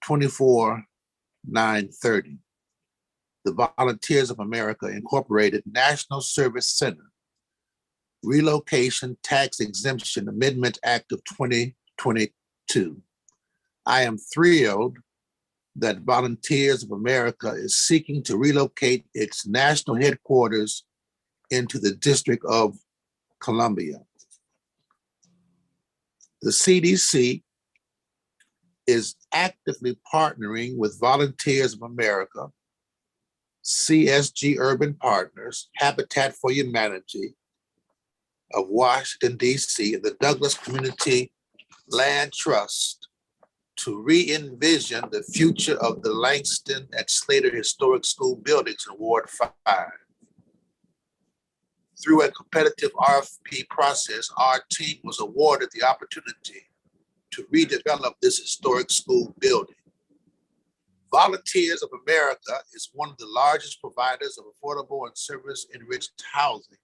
24930, the Volunteers of America Incorporated National Service Center Relocation Tax Exemption Amendment Act of 2022. I am thrilled that Volunteers of America is seeking to relocate its national headquarters into the District of Columbia. The CDC is actively partnering with Volunteers of America, CSG Urban Partners, Habitat for Humanity of Washington, D.C., and the Douglas Community Land Trust to re-envision the future of the Langston and Slater Historic School buildings in Ward 5. Through a competitive RFP process, our team was awarded the opportunity to redevelop this historic school building. Volunteers of America is one of the largest providers of affordable and service-enriched housing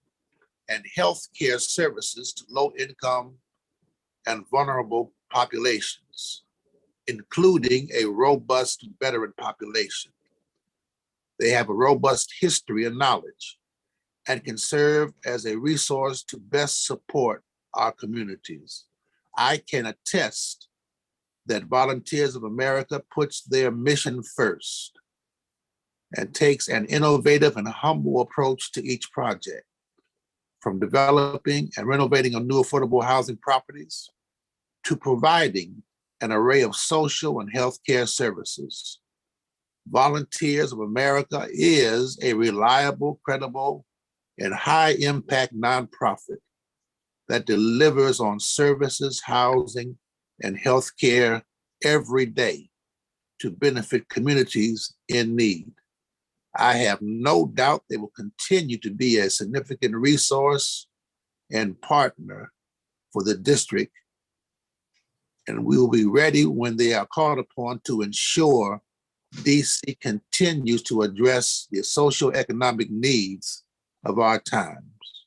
and healthcare services to low-income and vulnerable populations, including a robust veteran population. They have a robust history and knowledge and can serve as a resource to best support our communities. I can attest that Volunteers of America puts their mission first and takes an innovative and humble approach to each project, from developing and renovating of new affordable housing properties to providing an array of social and healthcare services. Volunteers of America is a reliable, credible, and high-impact nonprofit that delivers on services, housing, and healthcare every day to benefit communities in need. I have no doubt they will continue to be a significant resource and partner for the district, and we will be ready when they are called upon to ensure DC continues to address the socioeconomic needs of our times.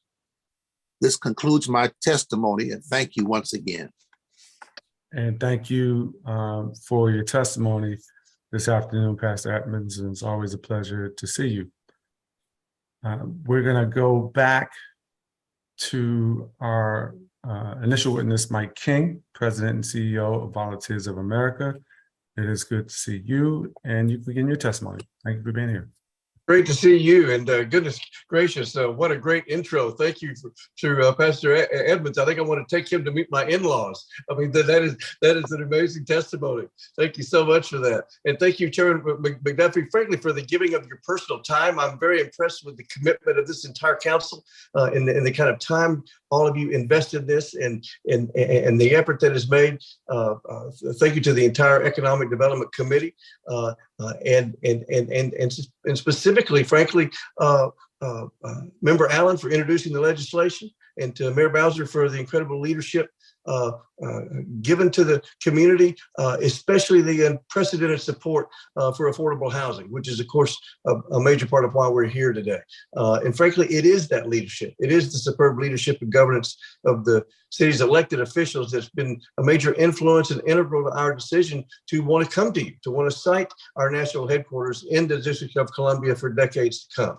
This concludes my testimony, and thank you once again. And thank you for your testimony this afternoon, Pastor Edmonds, and it's always a pleasure to see you. We're gonna go back to our initial witness, Mike King, President and CEO of Volunteers of America. It is good to see you, and you begin your testimony. Thank you for being here. Great to see you, and goodness gracious, what a great intro. Thank you to Pastor Edmonds. I think I want to take him to meet my in-laws. I mean, that is an amazing testimony. Thank you so much for that. And thank you, Chairman McDuffie, frankly, for the giving of your personal time. I'm very impressed with the commitment of this entire council and the kind of time all of you invested in this and the effort that is made. Thank you to the entire Economic Development Committee and specifically, frankly, Member Allen for introducing the legislation, and to Mayor Bowser for the incredible leadership given to the community, especially the unprecedented support for affordable housing, which is, of course, a major part of why we're here today. And frankly, it is that leadership. It is the superb leadership and governance of the city's elected officials that's been a major influence and integral to our decision to want to come to you, to want to site our national headquarters in the District of Columbia for decades to come.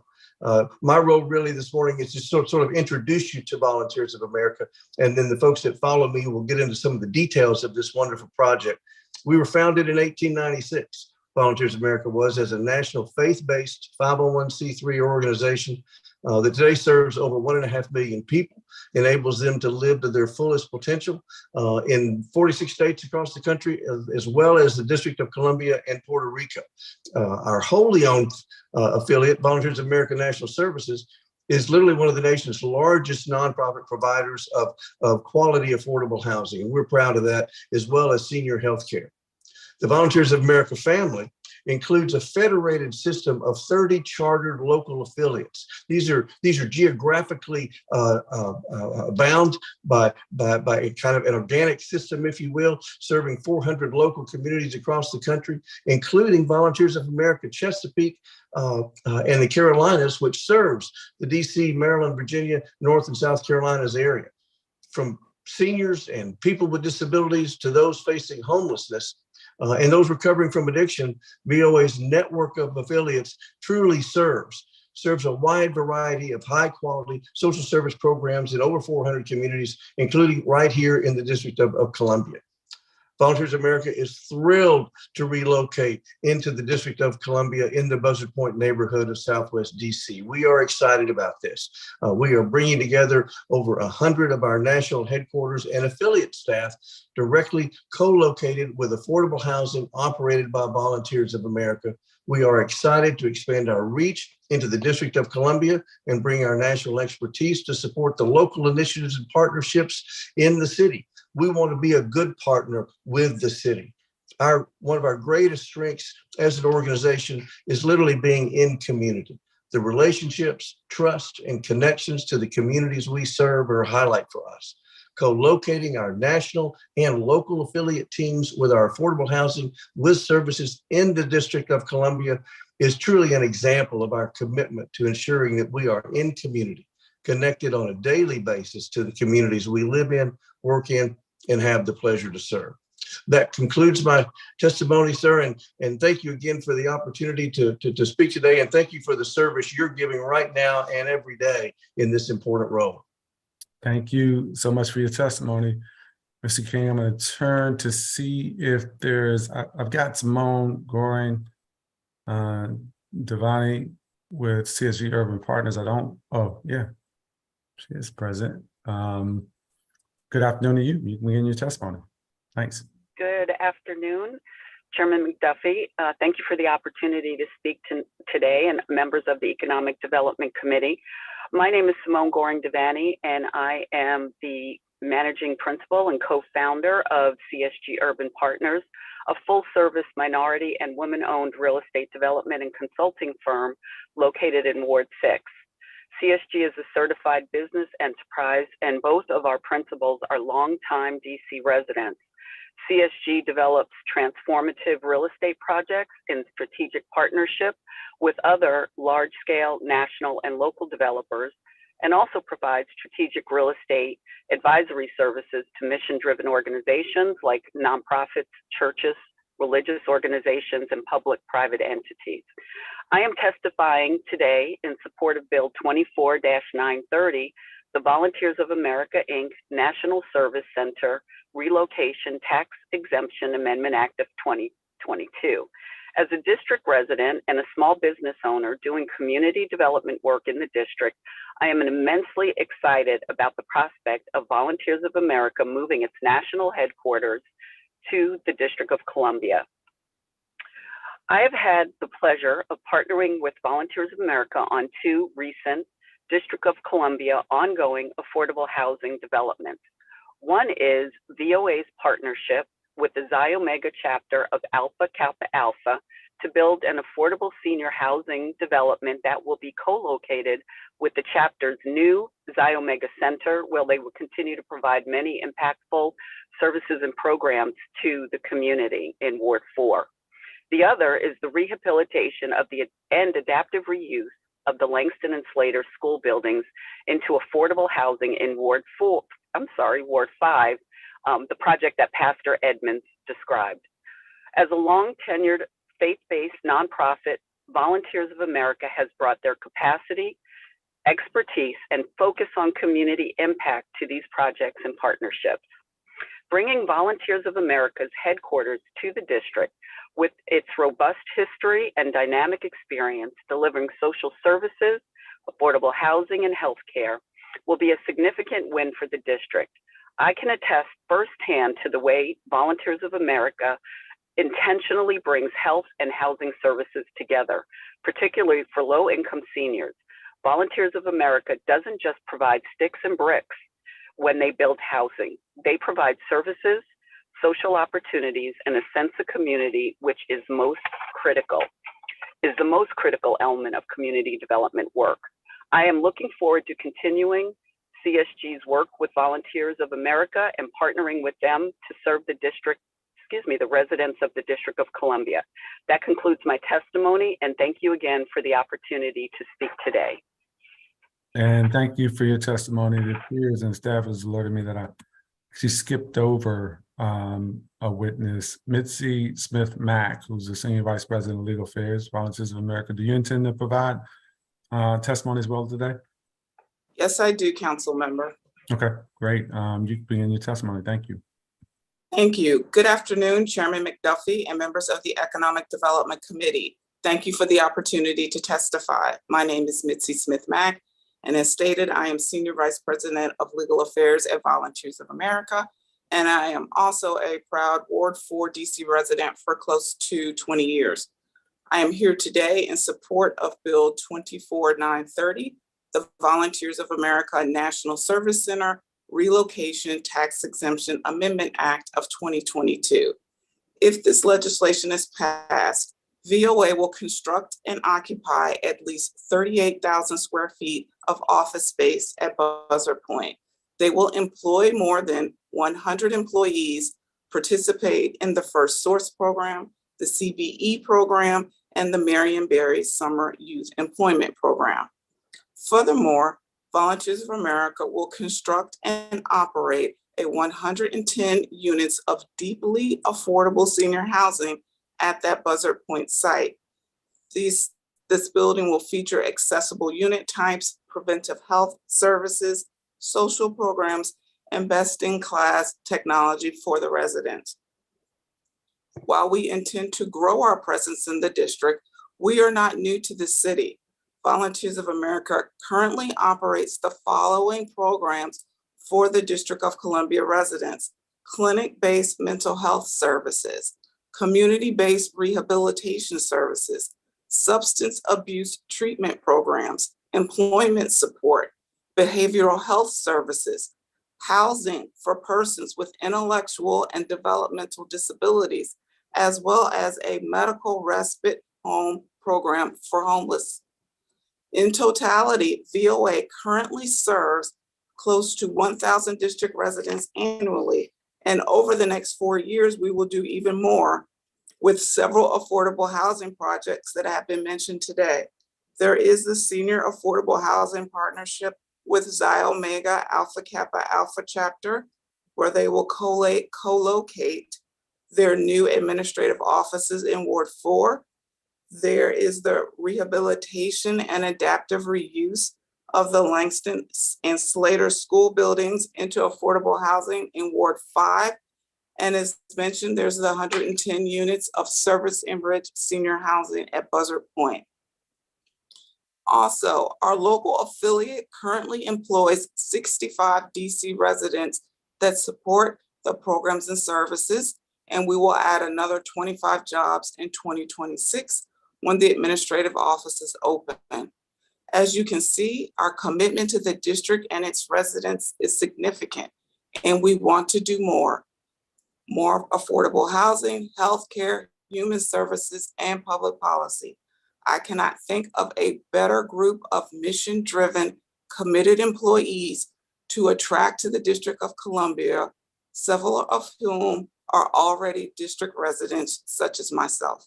My role really this morning is to sort of introduce you to Volunteers of America, and then the folks that follow me will get into some of the details of this wonderful project. We were founded in 1896. Volunteers of America was as a national faith-based 501c3 organization that today serves over 1.5 million people, enables them to live to their fullest potential in 46 states across the country, as well as the District of Columbia and Puerto Rico. Our wholly owned affiliate, Volunteers of America National Services, is literally one of the nation's largest nonprofit providers of quality, affordable housing. And we're proud of that, as well as senior health care. The Volunteers of America family includes a federated system of 30 chartered local affiliates. These are geographically bound by a kind of an organic system, if you will, serving 400 local communities across the country, including Volunteers of America Chesapeake and the Carolinas, which serves the DC, Maryland, Virginia, North and South Carolinas area. From seniors and people with disabilities to those facing homelessness, and those recovering from addiction, VOA's network of affiliates truly serves a wide variety of high quality social service programs in over 400 communities, including right here in the District of Columbia. Volunteers of America is thrilled to relocate into the District of Columbia in the Buzzard Point neighborhood of Southwest DC. We are excited about this. We are bringing together over 100 of our national headquarters and affiliate staff directly co-located with affordable housing operated by Volunteers of America. We are excited to expand our reach into the District of Columbia and bring our national expertise to support the local initiatives and partnerships in the city. We want to be a good partner with the city. One of our greatest strengths as an organization is literally being in community. The relationships, trust, and connections to the communities we serve are a highlight for us. Co-locating our national and local affiliate teams with our affordable housing with services in the District of Columbia is truly an example of our commitment to ensuring that we are in community, connected on a daily basis to the communities we live in, work in, and have the pleasure to serve. That concludes my testimony, sir, and thank you again for the opportunity to speak today, and thank you for the service you're giving right now and every day in this important role. Thank you so much for your testimony, Mr. King. I'm going to turn to see if I've got Simone Goring Devani with CSG Urban Partners. She is present. Good afternoon to you. You can begin your testimony. Thanks. Good afternoon, Chairman McDuffie. Thank you for the opportunity to speak today and members of the Economic Development Committee. My name is Simone Goring Devani, and I am the managing principal and co-founder of CSG Urban Partners, a full-service minority and women-owned real estate development and consulting firm located in Ward 6. CSG is a certified business enterprise, and both of our principals are longtime DC residents. CSG develops transformative real estate projects in strategic partnership with other large-scale national and local developers, and also provides strategic real estate advisory services to mission-driven organizations like nonprofits, churches, religious organizations, and public-private entities. I am testifying today in support of Bill 24-930, the Volunteers of America, Inc. National Service Center Relocation Tax Exemption Amendment Act of 2022. As a district resident and a small business owner doing community development work in the district, I am immensely excited about the prospect of Volunteers of America moving its national headquarters to the District of Columbia. I have had the pleasure of partnering with Volunteers of America on two recent District of Columbia ongoing affordable housing developments. One is VOA's partnership with the Xi Omega chapter of Alpha Kappa Alpha to build an affordable senior housing development that will be co-located with the chapter's new Ziomega Center, where they will continue to provide many impactful services and programs to the community in Ward 4. The other is the rehabilitation of and adaptive reuse of the Langston and Slater school buildings into affordable housing in Ward 5, the project that Pastor Edmonds described. As a long-tenured faith-based nonprofit, Volunteers of America has brought their capacity, expertise, and focus on community impact to these projects and partnerships. Bringing Volunteers of America's headquarters to the district with its robust history and dynamic experience delivering social services, affordable housing, and healthcare will be a significant win for the district. I can attest firsthand to the way Volunteers of America intentionally brings health and housing services together, particularly for low-income seniors. Volunteers of America doesn't just provide sticks and bricks when they build housing. They provide services, social opportunities, and a sense of community, which is the most critical element of community development work. I am looking forward to continuing CSG's work with Volunteers of America and partnering with them to serve the residents of the District of Columbia. That concludes my testimony, and thank you again for the opportunity to speak today. And thank you for your testimony. The peers and staff has alerted me that I actually skipped over a witness, Mitzi Smith-Mack, who's the Senior Vice President of Legal Affairs, Volunteers of America. Do you intend to provide testimony as well today? Yes, I do, Council Member. Okay, great. You can begin your testimony. Thank you. Thank you. Good afternoon, Chairman McDuffie and members of the Economic Development Committee. Thank you for the opportunity to testify. My name is Mitzi Smith-Mack, and as stated, I am Senior Vice President of Legal Affairs at Volunteers of America, and I am also a proud Ward 4 DC resident for close to 20 years. I am here today in support of Bill 24930, the Volunteers of America National Service Center Relocation Tax Exemption Amendment Act of 2022. If this legislation is passed, VOA will construct and occupy at least 38,000 square feet of office space at Buzzard Point. They will employ more than 100 employees, participate in the First Source program, the CBE program, and the Marion Barry Summer Youth Employment Program. Furthermore, Volunteers of America will construct and operate a 110 units of deeply affordable senior housing at that Buzzard Point site. This building will feature accessible unit types, preventive health services, social programs, and best-in-class technology for the residents. While we intend to grow our presence in the district, we are not new to the city. Volunteers of America currently operates the following programs for the District of Columbia residents: clinic-based mental health services, community-based rehabilitation services, substance abuse treatment programs, employment support, behavioral health services, housing for persons with intellectual and developmental disabilities, as well as a medical respite home program for homeless. In totality, VOA currently serves close to 1,000 district residents annually, and over the next 4 years, we will do even more with several affordable housing projects that have been mentioned today. There is the Senior Affordable Housing Partnership with Ziomega Alpha Kappa Alpha Chapter, where they will co-locate their new administrative offices in Ward 4. There is the rehabilitation and adaptive reuse of the Langston and Slater school buildings into affordable housing in Ward 5. And as mentioned, there's the 110 units of service-enriched senior housing at Buzzard Point. Also, our local affiliate currently employs 65 DC residents that support the programs and services, and we will add another 25 jobs in 2026 when the administrative offices open. As you can see, our commitment to the district and its residents is significant, and we want to do more. More affordable housing, healthcare, Human Services, and Public Policy. I cannot think of a better group of mission-driven, committed employees to attract to the District of Columbia, several of whom are already district residents, such as myself.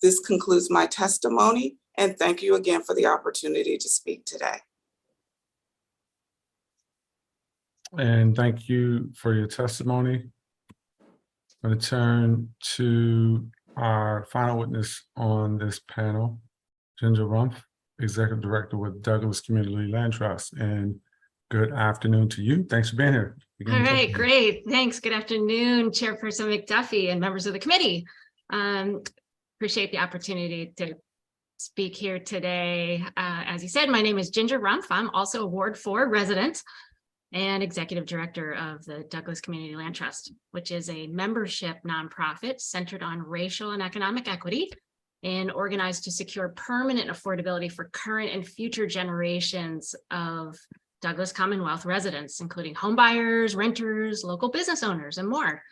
This concludes my testimony, and thank you again for the opportunity to speak today. And thank you for your testimony. I'm going to turn to our final witness on this panel, Ginger Rumpf, Executive Director with Douglas Community Land Trust. And good afternoon to you. Thanks for being here. All right, great. Thanks. Good afternoon, Chairperson McDuffie and members of the committee. Appreciate the opportunity to speak here today. As you said, my name is Ginger Rumpf. I'm also a Ward 4 resident and Executive Director of the Douglas Community Land Trust, which is a membership nonprofit centered on racial and economic equity and organized to secure permanent affordability for current and future generations of Douglas Commonwealth residents, including homebuyers, renters, local business owners, and more.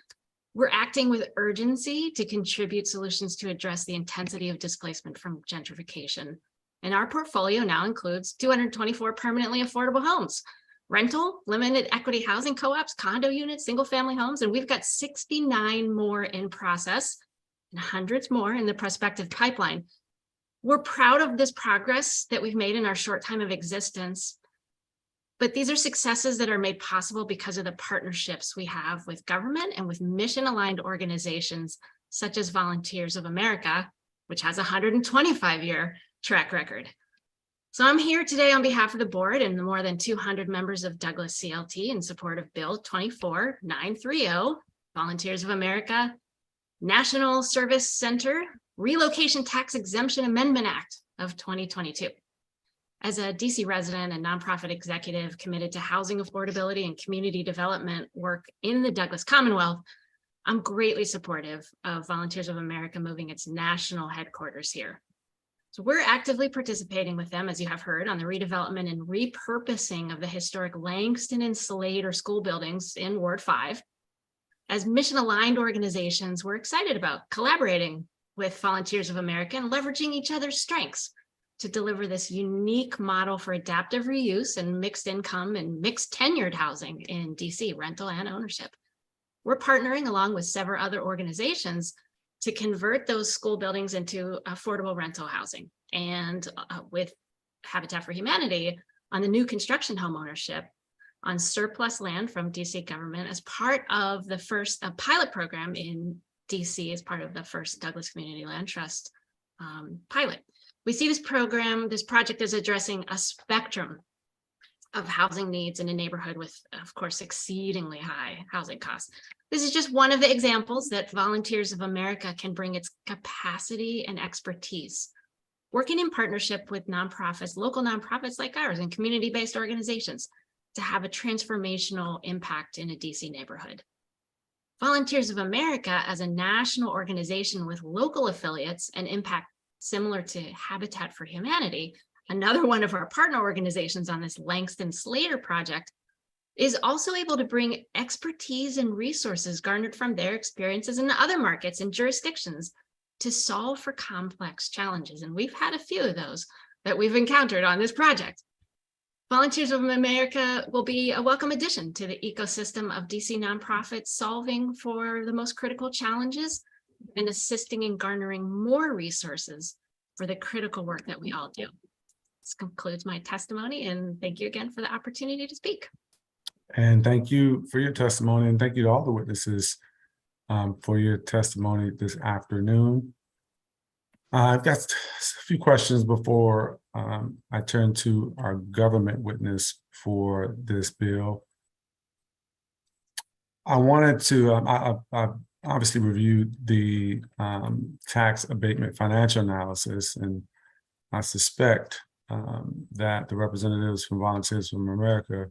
We're acting with urgency to contribute solutions to address the intensity of displacement from gentrification. And our portfolio now includes 224 permanently affordable homes, rental, limited equity housing co-ops, condo units, single-family homes, and we've got 69 more in process and hundreds more in the prospective pipeline. We're proud of this progress that we've made in our short time of existence, but these are successes that are made possible because of the partnerships we have with government and with mission-aligned organizations such as Volunteers of America, which has a 125-year track record. So I'm here today on behalf of the board and the more than 200 members of Douglas CLT in support of Bill 24930, Volunteers of America, National Service Center Relocation Tax Exemption Amendment Act of 2022. As a DC resident and nonprofit executive committed to housing affordability and community development work in the Douglas Commonwealth, I'm greatly supportive of Volunteers of America moving its national headquarters here. So we're actively participating with them, as you have heard, on the redevelopment and repurposing of the historic Langston and Slater school buildings in Ward 5. As mission-aligned organizations, we're excited about collaborating with Volunteers of America and leveraging each other's strengths to deliver this unique model for adaptive reuse and mixed income and mixed tenured housing in DC, rental and ownership. We're partnering along with several other organizations to convert those school buildings into affordable rental housing, and with Habitat for Humanity on the new construction home ownership on surplus land from DC government as part of the first pilot program in DC as part of the first Douglas Community Land Trust pilot. We see this project as addressing a spectrum of housing needs in a neighborhood with, of course, exceedingly high housing costs. This is just one of the examples that Volunteers of America can bring its capacity and expertise, working in partnership with nonprofits, local nonprofits like ours and community-based organizations to have a transformational impact in a DC neighborhood. Volunteers of America, as a national organization with local affiliates and impact similar to Habitat for Humanity, another one of our partner organizations on this Langston Slater project, is also able to bring expertise and resources garnered from their experiences in other markets and jurisdictions to solve for complex challenges. And we've had a few of those that we've encountered on this project. Volunteers of America will be a welcome addition to the ecosystem of DC nonprofits solving for the most critical challenges and assisting in garnering more resources for the critical work that we all do. This concludes my testimony, and thank you again for the opportunity to speak. And thank you for your testimony, and thank you to all the witnesses for your testimony this afternoon. I've got a few questions before I turn to our government witness for this bill. I wanted to, I obviously reviewed the tax abatement financial analysis, and I suspect that the representatives from Volunteers of America,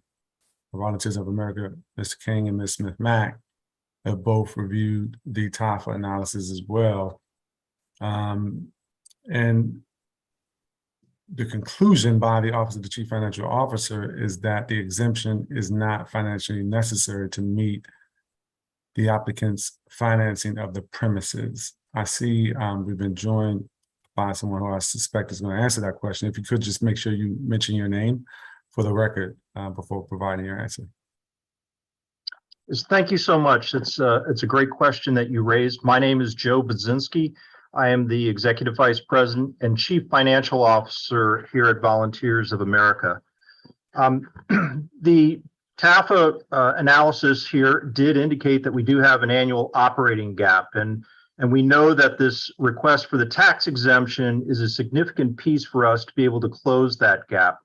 Mr. King and Ms. Smith-Mack, have both reviewed the TAFA analysis as well. And the conclusion by the Office of the Chief Financial Officer is that the exemption is not financially necessary to meet the applicant's financing of the premises. I see we've been joined by someone who I suspect is going to answer that question. If you could just make sure you mention your name for the record before providing your answer. Thank you so much. It's a great question that you raised. My name is Joe Budzinski. I am the Executive Vice President and Chief Financial Officer here at Volunteers of America. The TAFA analysis here did indicate that we do have an annual operating gap, and we know that this request for the tax exemption is a significant piece for us to be able to close that gap.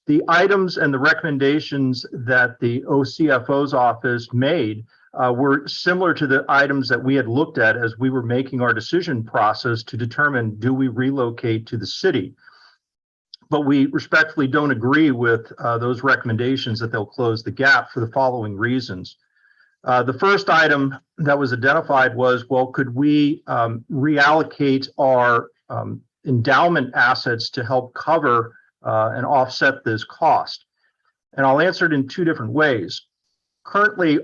The items and the recommendations that the OCFO's office made were similar to the items that we had looked at as we were making our decision process to determine, do we relocate to the city? But we respectfully don't agree with those recommendations that they'll close the gap for the following reasons. The first item that was identified was, well, could we reallocate our endowment assets to help cover and offset this cost? And I'll answer it in two different ways. Currently,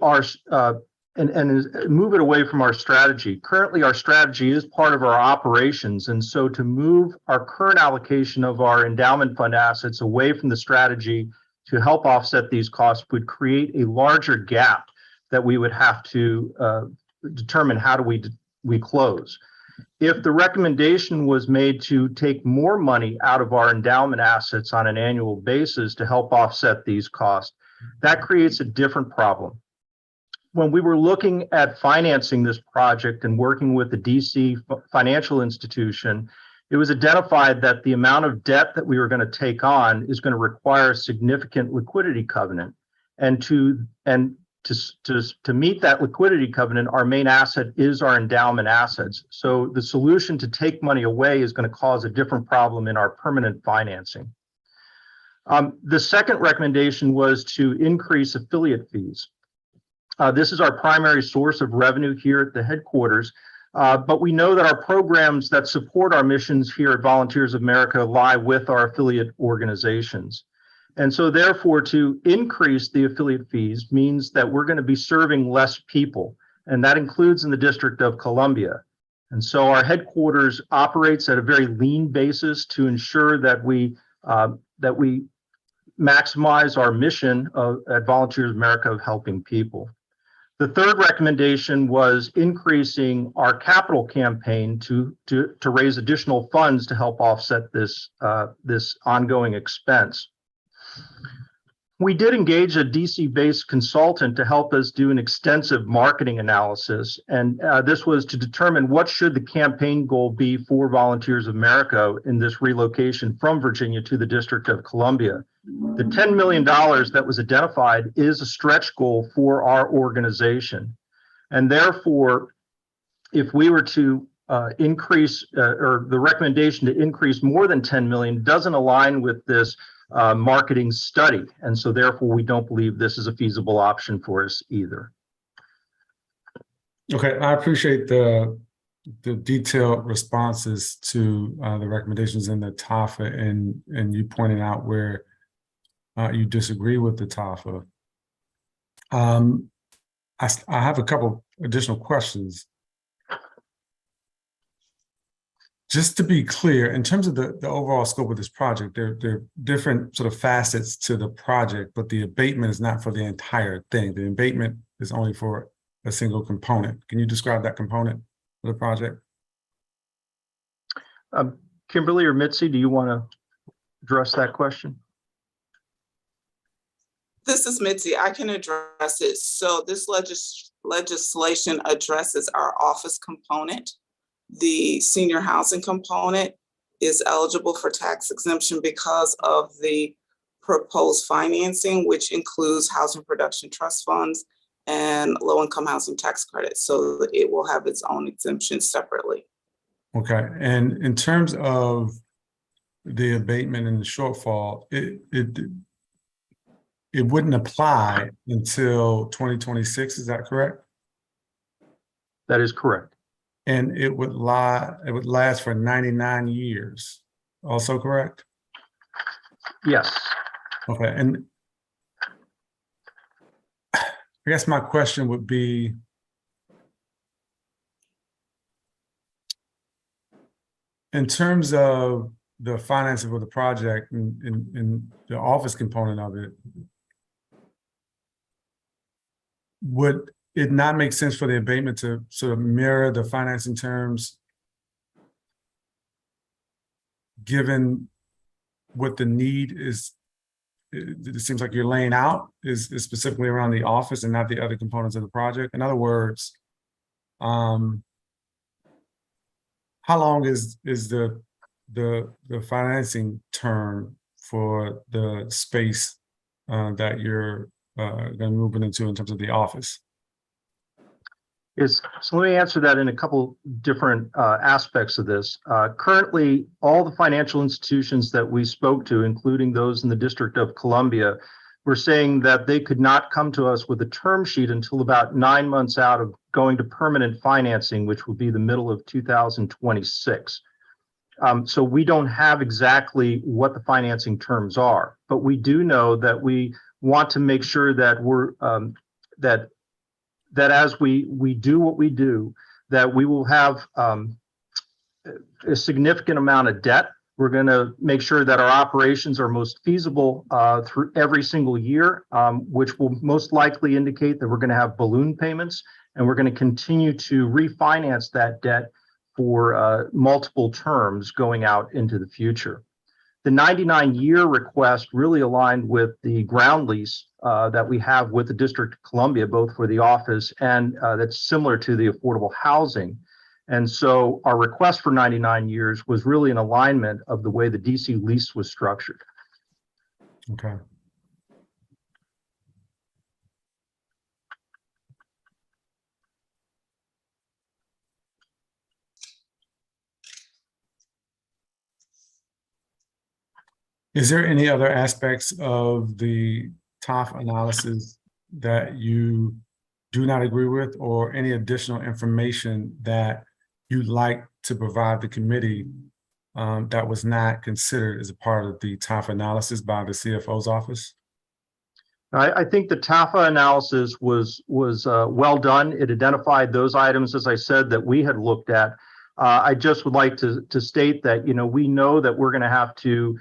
and move it away from our strategy. Currently, our strategy is part of our operations. And so to move our current allocation of our endowment fund assets away from the strategy to help offset these costs would create a larger gap that we would have to determine how do we close. If the recommendation was made to take more money out of our endowment assets on an annual basis to help offset these costs, that creates a different problem. When we were looking at financing this project and working with the DC financial institution, it was identified that the amount of debt that we were going to take on is going to require a significant liquidity covenant. And to meet that liquidity covenant, our main asset is our endowment assets. So the solution to take money away is going to cause a different problem in our permanent financing. The second recommendation was to increase affiliate fees. This is our primary source of revenue here at the headquarters, but we know that our programs that support our missions here at Volunteers of America lie with our affiliate organizations. And so therefore, to increase the affiliate fees means that we're going to be serving less people, and that includes in the District of Columbia. And so our headquarters operates at a very lean basis to ensure that we maximize our mission at Volunteers of America of helping people. The third recommendation was increasing our capital campaign to raise additional funds to help offset this ongoing expense. We did engage a DC-based consultant to help us do an extensive marketing analysis, and this was to determine what should the campaign goal be for Volunteers of America in this relocation from Virginia to the District of Columbia. The $10 million that was identified is a stretch goal for our organization, and therefore, if we were to increase, or the recommendation to increase more than 10 million doesn't align with this marketing study. And so therefore, we don't believe this is a feasible option for us either. Okay, I appreciate the detailed responses to the recommendations in the TAFA and you pointing out where you disagree with the TAFA. I have a couple additional questions. Just to be clear, in terms of the overall scope of this project, there are different sort of facets to the project, but the abatement is not for the entire thing. The abatement is only for a single component. Can you describe that component of the project? Kimberly or Mitzi, do you want to address that question? This is Mitzi. I can address it. So this legislation addresses our office component. The senior housing component is eligible for tax exemption because of the proposed financing, which includes housing production trust funds and low-income housing tax credits. So it will have its own exemption separately. Okay, and in terms of the abatement and the shortfall, it wouldn't apply until 2026, is that correct? That is correct. And it would last for 99 years, also correct? Yes. Okay, and I guess my question would be, in terms of the financing of the project and the office component of it, would it not make sense for the abatement to sort of mirror the financing terms, given what the need is? It seems like you're laying out is specifically around the office and not the other components of the project. In other words, how long is the financing term for the space that you're going to move into in terms of the office? So let me answer that in a couple different aspects of this. Currently, all the financial institutions that we spoke to, including those in the District of Columbia, were saying that they could not come to us with a term sheet until about 9 months out of going to permanent financing, which will be the middle of 2026. So we don't have exactly what the financing terms are, but we do know that we want to make sure that we're that as we do what we do, that we will have a significant amount of debt. We're going to make sure that our operations are most feasible through every single year, which will most likely indicate that we're going to have balloon payments, and we're going to continue to refinance that debt for multiple terms going out into the future. The 99-year request really aligned with the ground lease that we have with the District of Columbia, both for the office and that's similar to the affordable housing. And so our request for 99 years was really an alignment of the way the DC lease was structured. Okay. Is there any other aspects of the TOF analysis that you do not agree with, or any additional information that you'd like to provide the committee that was not considered as a part of the TOF analysis by the CFO's office? I think the TAFA analysis was well done. It identified those items, as I said, that we had looked at. I just would like to state that, we know that we're going to have to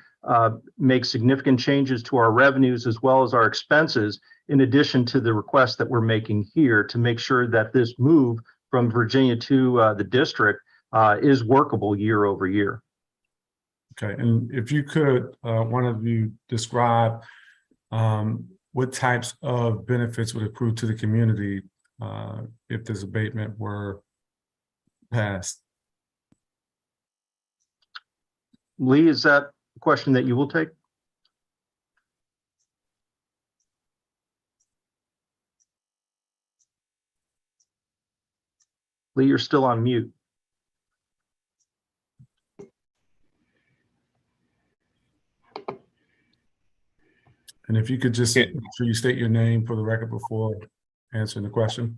make significant changes to our revenues as well as our expenses, in addition to the request that we're making here to make sure that this move from Virginia to the district is workable year over year. Okay, and if you could, one of you describe what types of benefits would accrue to the community if this abatement were passed? Lee, is that a question that you will take? Lee, you're still on mute. And if you could just make sure you state your name for the record before answering the question.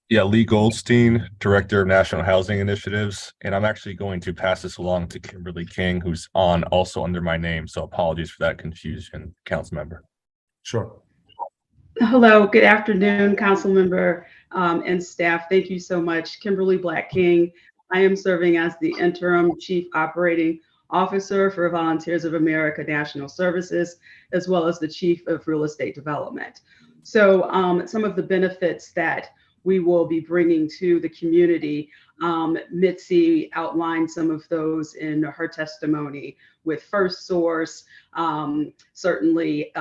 Yeah, Lee Goldstein, Director of National Housing Initiatives, and I'm actually going to pass this along to Kimberly King, who's on also under my name, so apologies for that confusion, council member. Sure. Hello, good afternoon, council member and staff. Thank you so much. Kimberly Black King. I am serving as the interim Chief Operating Officer for Volunteers of America National Services, as well as the Chief of Real Estate Development. So some of the benefits that we will be bringing to the community, Mitzi outlined some of those in her testimony with First Source, certainly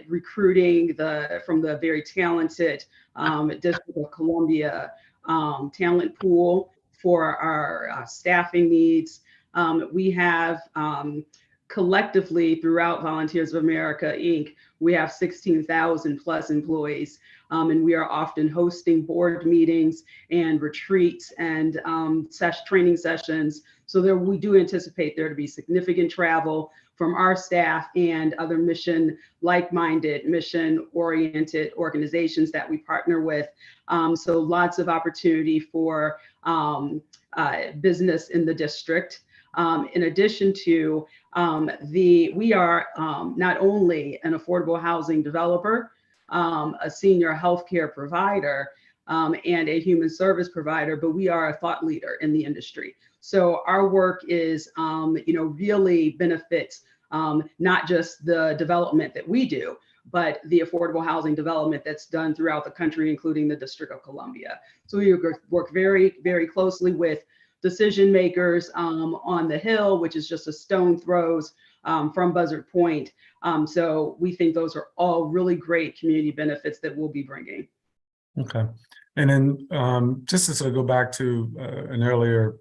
recruiting from the very talented District of Columbia talent pool for our staffing needs. We have collectively throughout Volunteers of America, Inc., we have 16,000 plus employees, and we are often hosting board meetings and retreats and training sessions. So we do anticipate there to be significant travel from our staff and other like-minded, mission-oriented organizations that we partner with. So lots of opportunity for business in the district. In addition to we are not only an affordable housing developer, a senior healthcare provider, and a human service provider, but we are a thought leader in the industry. So our work is, really benefits not just the development that we do, but the affordable housing development that's done throughout the country, including the District of Columbia. So we work very, very closely with decision makers on the Hill, which is just a stone throws from Buzzard Point. So we think those are all really great community benefits that we'll be bringing. Okay. And then just to sort of go back to an earlier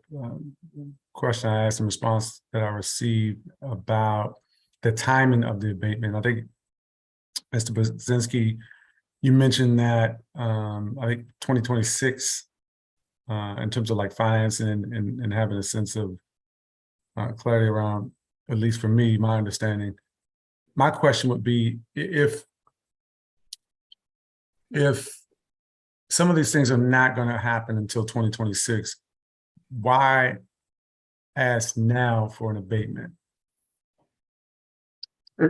question I asked in response that I received about the timing of the abatement. I think, Mr. Brzezinski, you mentioned that I think 2026 in terms of like financing and having a sense of clarity around, at least for me, my understanding. My question would be if some of these things are not going to happen until 2026, why ask now for an abatement?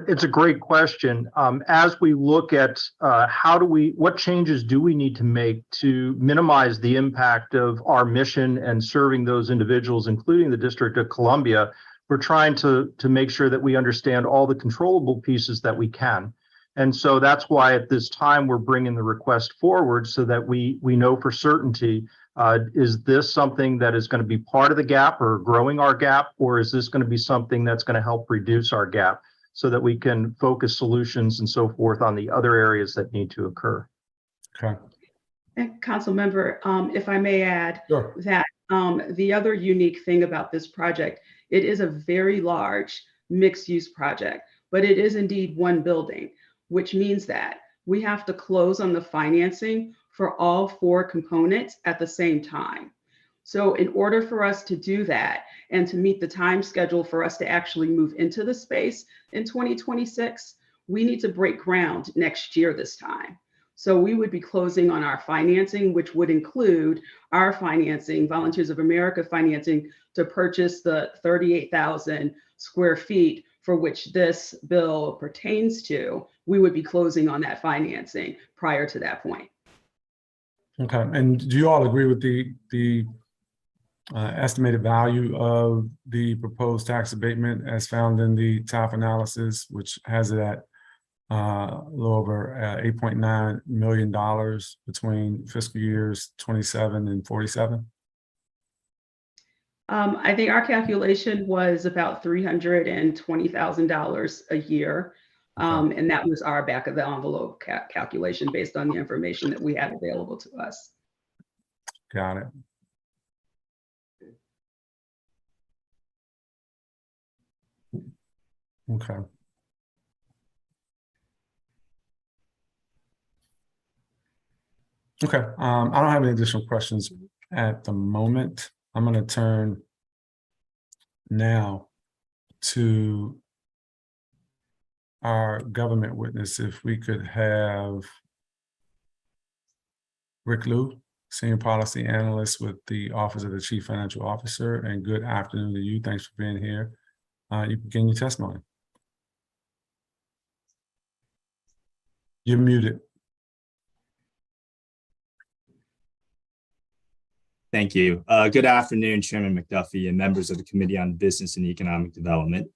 It's a great question. As we look at what changes do we need to make to minimize the impact of our mission and serving those individuals, including the District of Columbia, we're trying to make sure that we understand all the controllable pieces that we can. And so that's why at this time we're bringing the request forward so that we know for certainty, is this something that is going to be part of the gap or growing our gap, or is this going to be something that's going to help reduce our gap, so that we can focus solutions and so forth on the other areas that need to occur. Okay. And Council Member, if I may add, sure, that the other unique thing about this project, it is a very large mixed-use project, but it is indeed one building, which means that we have to close on the financing for all 4 components at the same time. So in order for us to do that and to meet the time schedule for us to actually move into the space in 2026, we need to break ground next year this time. So we would be closing on our financing, which would include our financing, Volunteers of America financing, to purchase the 38,000 square feet for which this bill pertains to. We would be closing on that financing prior to that point. Okay. And do you all agree with the estimated value of the proposed tax abatement as found in the TAF analysis, which has it at a little over $8.9 million between fiscal years 27 and 47? I think our calculation was about $320,000 a year. And that was our back of the envelope calculation based on the information that we had available to us. Got it. Okay. Okay. I don't have any additional questions at the moment. I'm going to turn now to our government witness. If we could have Rick Liu, Senior Policy Analyst with the Office of the Chief Financial Officer, and good afternoon to you. Thanks for being here. You begin your testimony. You're muted. Thank you. Good afternoon, Chairman McDuffie and members of the Committee on Business and Economic Development.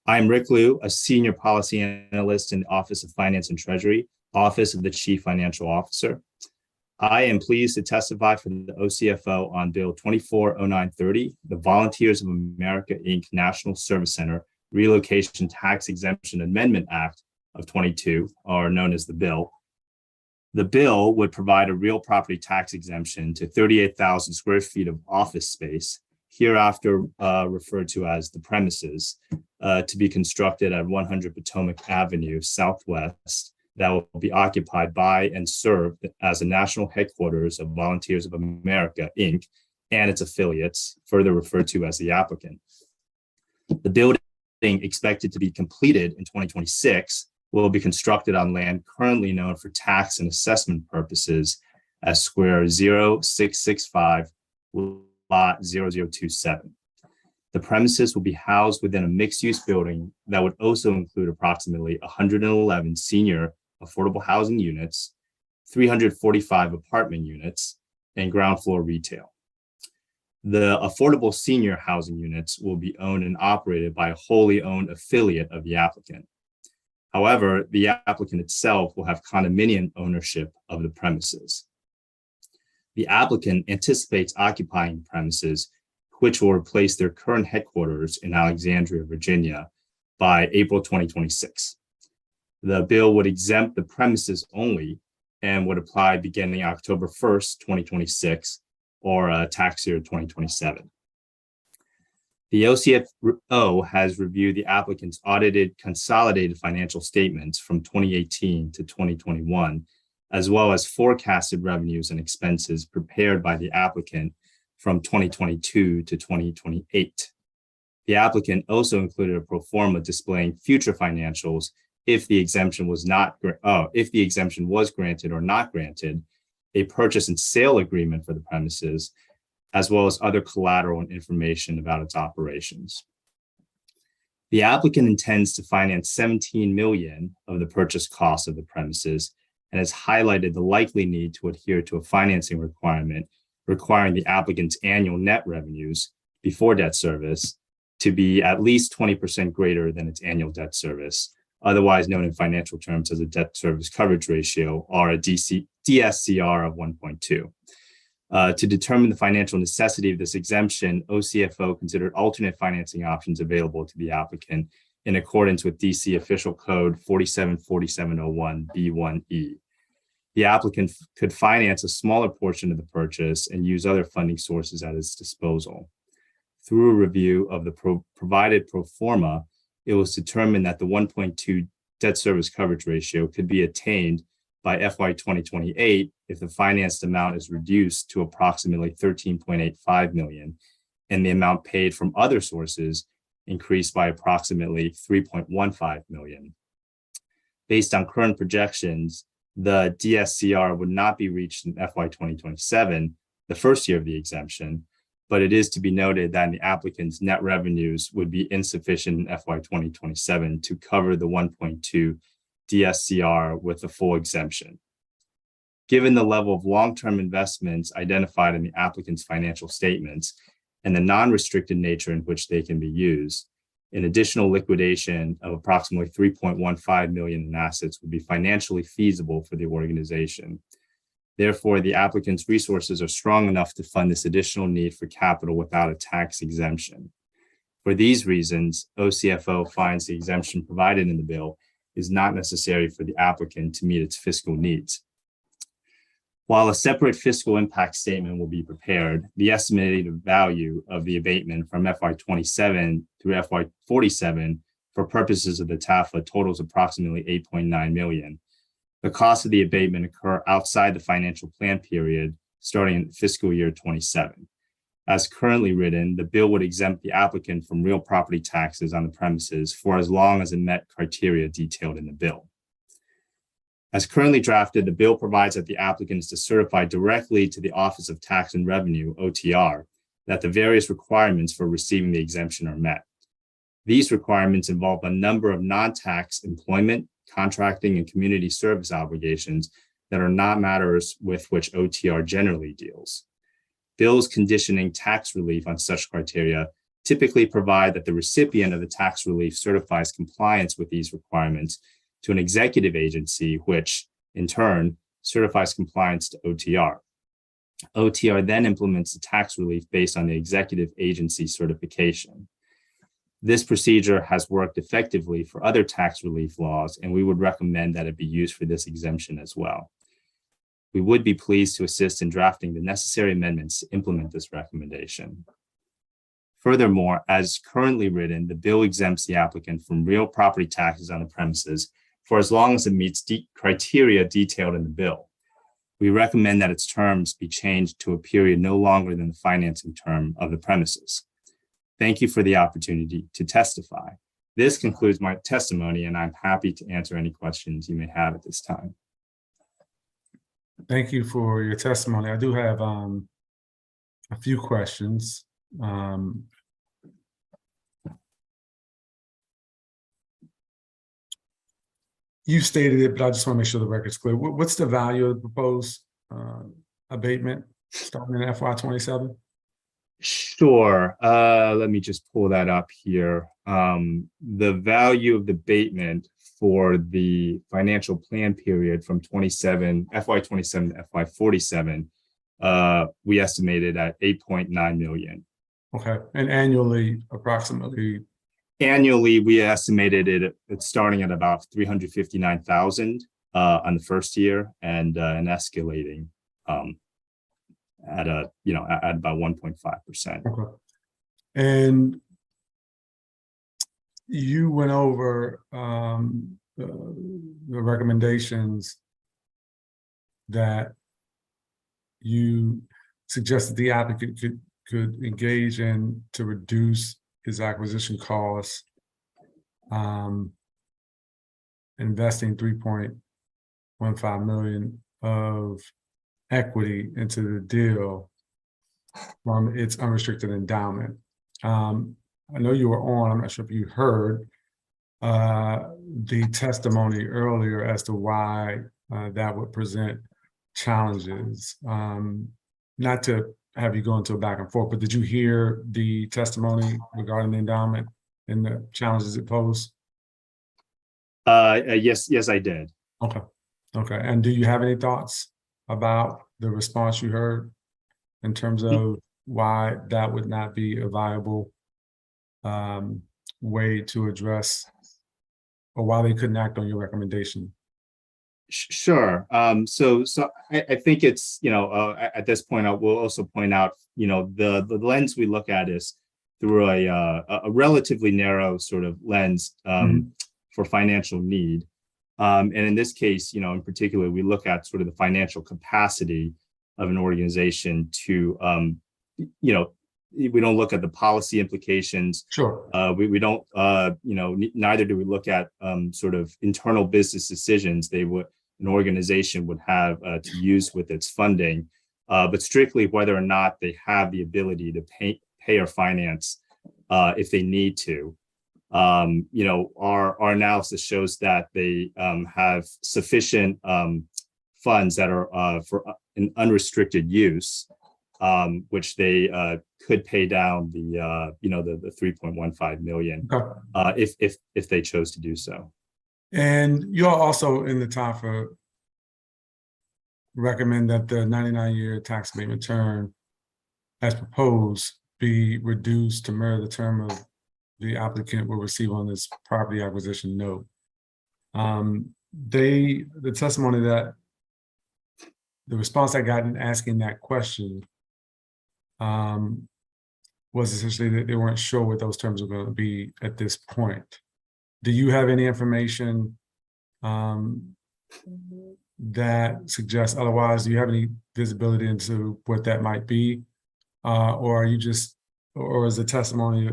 I'm Rick Liu, a Senior Policy Analyst in the Office of Finance and Treasury, Office of the Chief Financial Officer. I am pleased to testify for the OCFO on Bill 240930, the Volunteers of America, Inc. National Service Center Relocation Tax Exemption Amendment Act of 22, or known as the bill. The bill would provide a real property tax exemption to 38,000 square feet of office space, hereafter referred to as the premises, to be constructed at 100 Potomac Avenue Southwest, that will be occupied by and served as the national headquarters of Volunteers of America, Inc., and its affiliates, further referred to as the applicant. The building, expected to be completed in 2026, will be constructed on land currently known for tax and assessment purposes as square 0665 lot 0027. The premises will be housed within a mixed-use building that would also include approximately 111 senior affordable housing units, 345 apartment units, and ground floor retail. The affordable senior housing units will be owned and operated by a wholly owned affiliate of the applicant. However, the applicant itself will have condominium ownership of the premises. The applicant anticipates occupying premises, which will replace their current headquarters in Alexandria, Virginia, by April 2026. The bill would exempt the premises only and would apply beginning October 1st, 2026, or tax year 2027. The OCFO has reviewed the applicant's audited consolidated financial statements from 2018 to 2021, as well as forecasted revenues and expenses prepared by the applicant from 2022 to 2028. The applicant also included a pro forma displaying future financials if the exemption was granted or not granted, a purchase and sale agreement for the premises, as well as other collateral and information about its operations. The applicant intends to finance $17 million of the purchase cost of the premises and has highlighted the likely need to adhere to a financing requirement requiring the applicant's annual net revenues before debt service to be at least 20% greater than its annual debt service, otherwise known in financial terms as a debt service coverage ratio, or a DSCR of 1.2. To determine the financial necessity of this exemption, OCFO considered alternate financing options available to the applicant in accordance with DC Official Code 474701B1E. The applicant could finance a smaller portion of the purchase and use other funding sources at its disposal. Through a review of the provided pro forma, it was determined that the 1.2 debt service coverage ratio could be attained by FY 2028 if the financed amount is reduced to approximately $13.85 million and the amount paid from other sources increased by approximately $3.15 million. Based on current projections, the DSCR would not be reached in FY 2027, the first year of the exemption, but it is to be noted that the applicant's net revenues would be insufficient in FY 2027 to cover the 1.2 DSCR with the full exemption. Given the level of long-term investments identified in the applicant's financial statements and the non-restricted nature in which they can be used, an additional liquidation of approximately $3.15 million in assets would be financially feasible for the organization. Therefore, the applicant's resources are strong enough to fund this additional need for capital without a tax exemption. For these reasons, OCFO finds the exemption provided in the bill is not necessary for the applicant to meet its fiscal needs. While a separate fiscal impact statement will be prepared, the estimated value of the abatement from FY 27 through FY 47 for purposes of the TAFA totals approximately $8.9 million. The costs of the abatement occur outside the financial plan period starting in fiscal year 27. As currently written, the bill would exempt the applicant from real property taxes on the premises for as long as it met criteria detailed in the bill. As currently drafted, the bill provides that the applicant is to certify directly to the Office of Tax and Revenue, OTR, that the various requirements for receiving the exemption are met. These requirements involve a number of non-tax employment, contracting, and community service obligations that are not matters with which OTR generally deals. Bills conditioning tax relief on such criteria typically provide that the recipient of the tax relief certifies compliance with these requirements to an executive agency, which, in turn, certifies compliance to OTR. OTR then implements the tax relief based on the executive agency certification. This procedure has worked effectively for other tax relief laws, and we would recommend that it be used for this exemption as well. We would be pleased to assist in drafting the necessary amendments to implement this recommendation. Furthermore, as currently written, the bill exempts the applicant from real property taxes on the premises for as long as it meets criteria detailed in the bill. We recommend that its terms be changed to a period no longer than the financing term of the premises. Thank you for the opportunity to testify. This concludes my testimony, and I'm happy to answer any questions you may have at this time. Thank you for your testimony. I do have a few questions. You stated it, but I just want to make sure the record's clear. What's the value of the proposed abatement starting in FY 27? Sure. Let me just pull that up here. The value of the abatement for the financial plan period from FY 27 to FY 47, we estimated at 8.9 million. Okay, and annually, approximately? Annually, we estimated it's starting at about 359,000 on the first year and escalating at about 1.5%. Okay. And you went over the recommendations that you suggested the applicant could engage in to reduce his acquisition costs, investing 3.15 million of equity into the deal from its unrestricted endowment. I know you were on, I'm not sure if you heard the testimony earlier as to why that would present challenges. Not to have you go into a back and forth, but did you hear the testimony regarding the endowment and the challenges it posed? Yes, I did. Okay. Okay. And do you have any thoughts about the response you heard in terms of why that would not be a viable way to address, or why they couldn't act on your recommendation? Sure. So I think it's, at this point, I will also point out, the lens we look at is through a relatively narrow sort of lens for financial need. And in this case, in particular, we look at sort of the financial capacity of an organization to, we don't look at the policy implications. Sure. We don't, neither do we look at sort of internal business decisions an organization would have to use with its funding, but strictly whether or not they have the ability to pay or finance if they need to. Our analysis shows that they have sufficient funds that are for an unrestricted use, which they could pay down the 3.15 million if they chose to do so. And you're also in the TAFA recommend that the 99-year tax abatement term, as proposed, be reduced to mirror the term of the applicant will receive on this property acquisition note. The testimony that the response I got in asking that question was essentially that they weren't sure what those terms were going to be at this point. Do you have any information that suggests otherwise? Do you have any visibility into what that might be? Or are you just, or is the testimony,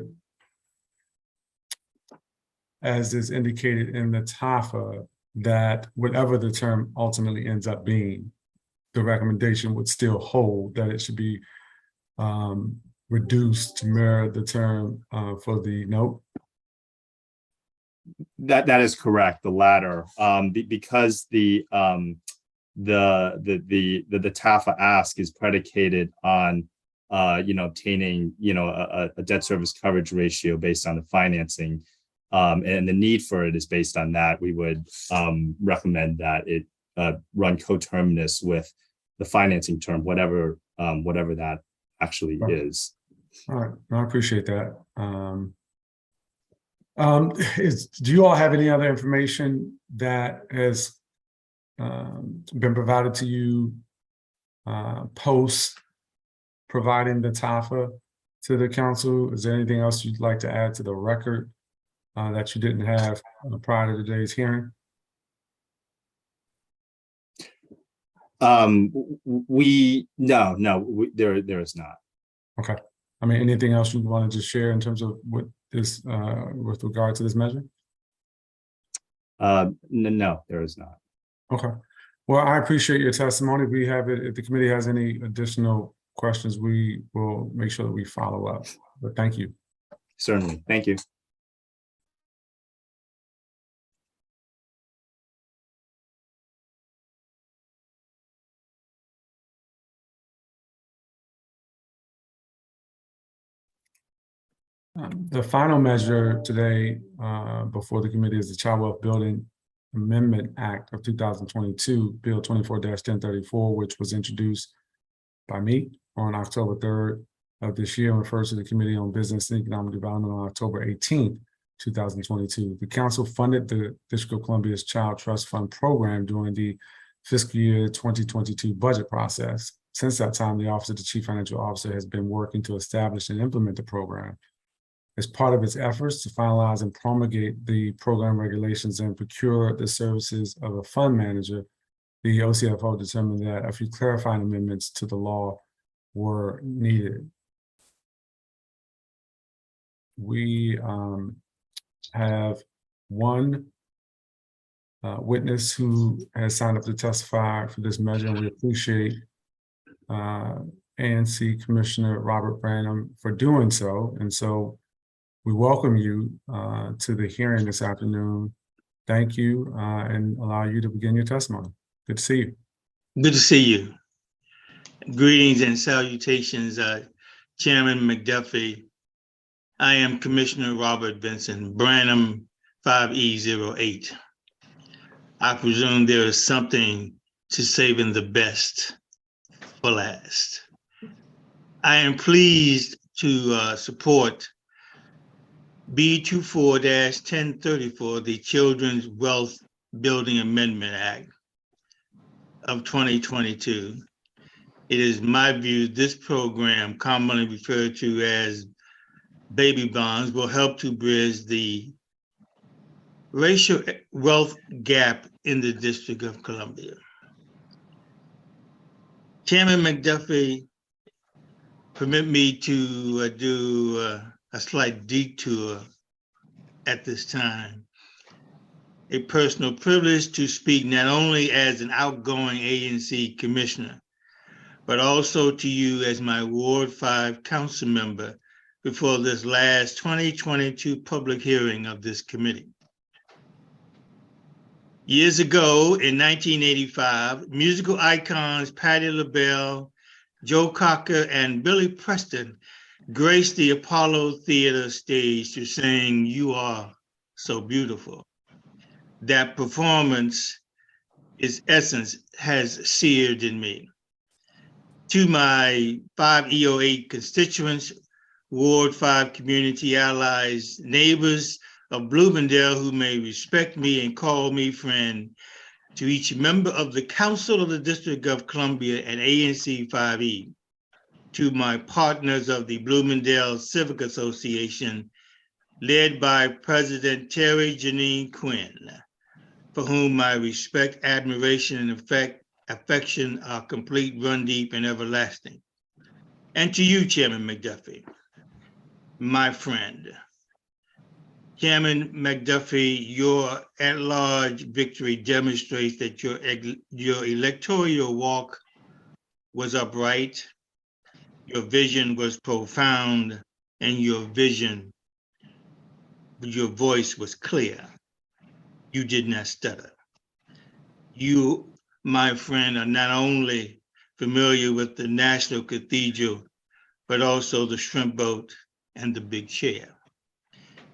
as is indicated in the TAFA, that whatever the term ultimately ends up being, the recommendation would still hold, that it should be reduced to mirror the term for the note? That is correct, the latter, because the TAFA ask is predicated on obtaining a debt service coverage ratio based on the financing, and the need for it is based on that. We would recommend that it run coterminous with the financing term, whatever that actually is. All right, I appreciate that. Do you all have any other information that has been provided to you post providing the TAFA to the council? Is there anything else you'd like to add to the record that you didn't have prior to today's hearing? There is not. Okay. I mean, anything else you want to just share in terms of what this, with regard to this measure? No, there is not. Okay. Well, I appreciate your testimony. We have it. If the committee has any additional questions, we will make sure that we follow up. But thank you. Certainly. Thank you. The final measure today before the committee is the Child Wealth Building Amendment Act of 2022, Bill 24-1034, which was introduced by me on October 3rd of this year and refers to the Committee on Business and Economic Development on October 18th, 2022. The council funded the District of Columbia's Child Trust Fund program during the fiscal year 2022 budget process. Since that time, the Office of the Chief Financial Officer has been working to establish and implement the program. As part of its efforts to finalize and promulgate the program regulations and procure the services of a fund manager, the OCFO determined that a few clarifying amendments to the law were needed. We have one witness who has signed up to testify for this measure, and we appreciate ANC Commissioner Robert Branham for doing so. And so we welcome you to the hearing this afternoon. Thank you, and allow you to begin your testimony. Good to see you. Good to see you. Greetings and salutations, Chairman McDuffie. I am Commissioner Robert Benson, Branham 5E08. I presume there is something to saving the best for last. I am pleased to support B24-1034, the Children's Wealth Building Amendment Act of 2022. It is my view this program, commonly referred to as baby bonds, will help to bridge the racial wealth gap in the District of Columbia. Chairman McDuffie, permit me to do a slight detour at this time. A personal privilege to speak not only as an outgoing ANC commissioner, but also to you as my Ward 5 council member before this last 2022 public hearing of this committee. Years ago, in 1985, musical icons Patti LaBelle, Joe Cocker, and Billy Preston graced the Apollo Theater stage to sing "You Are So Beautiful." That performance, its essence, has seared in me. To my 5E08 constituents, Ward 5 community allies, neighbors of Bloomingdale who may respect me and call me friend, to each member of the Council of the District of Columbia and ANC 5E, to my partners of the Bloomingdale Civic Association, led by President Terry Janine Quinn, for whom my respect, admiration, and affection are complete, run deep, and everlasting. And to you, Chairman McDuffie, my friend. Chairman McDuffie, your at-large victory demonstrates that your electoral walk was upright, your vision was profound, and your voice was clear. You did not stutter. You, my friend, are not only familiar with the National Cathedral, but also the shrimp boat and the big chair.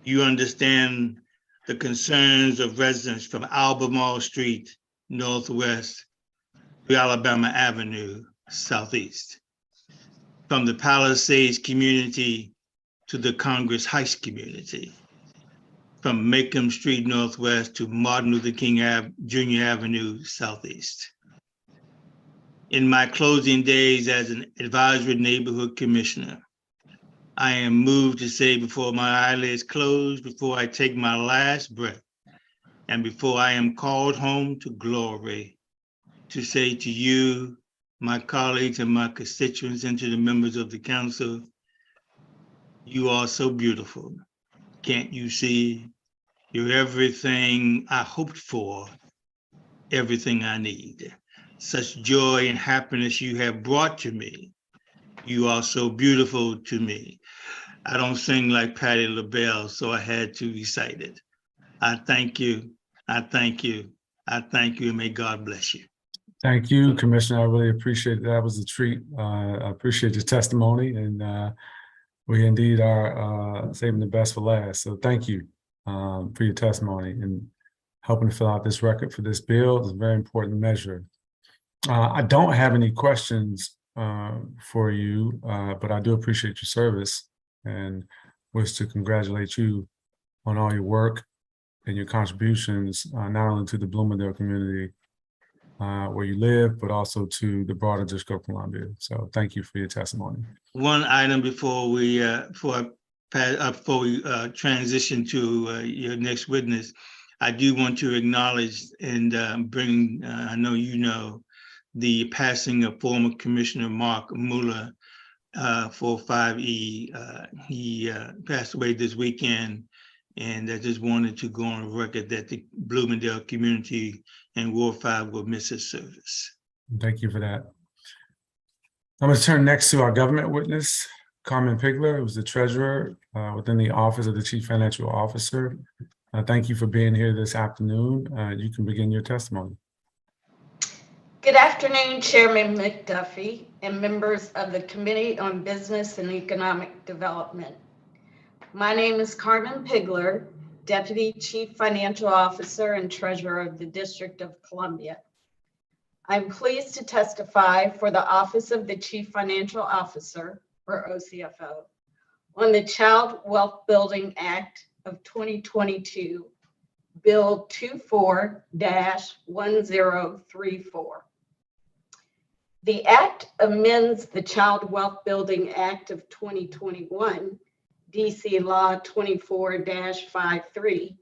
You understand the concerns of residents from Albemarle Street, Northwest, to Alabama Avenue, Southeast, from the Palisades community to the Congress Heights community, from Macomb Street, Northwest to Martin Luther King Jr. Avenue, Southeast. In my closing days as an advisory neighborhood commissioner, I am moved to say before my eyelids close, before I take my last breath, and before I am called home to glory, to say to you, my colleagues and my constituents, and to the members of the council, you are so beautiful. Can't you see? You're everything I hoped for, everything I need. Such joy and happiness you have brought to me. You are so beautiful to me. I don't sing like Patti LaBelle, so I had to recite it. I thank you, I thank you, I thank you, and may God bless you. Thank you, Commissioner. I really appreciate it. That was a treat. I appreciate your testimony, and we indeed are saving the best for last. So thank you for your testimony and helping to fill out this record for this bill. It's a very important measure. I don't have any questions for you, but I do appreciate your service and wish to congratulate you on all your work and your contributions, not only to the Bloomingdale community where you live, but also to the broader District of Columbia. So thank you for your testimony. One item before we transition to your next witness, I do want to acknowledge and bring, I know you know, the passing of former Commissioner Mark Muller for 5E. He passed away this weekend, and I just wanted to go on record that the Bloomingdale community and Ward 5 will miss his service. Thank you for that. I'm going to turn next to our government witness, Carmen Pigler, who's the treasurer within the Office of the Chief Financial Officer. Thank you for being here this afternoon. You can begin your testimony. Good afternoon, Chairman McDuffie and members of the Committee on Business and Economic Development. My name is Carmen Pigler, Deputy Chief Financial Officer and Treasurer of the District of Columbia. I'm pleased to testify for the Office of the Chief Financial Officer, or OCFO, on the Child Wealth Building Act of 2022, Bill 24-1034. The Act amends the Child Wealth Building Act of 2021, DC Law 24-53,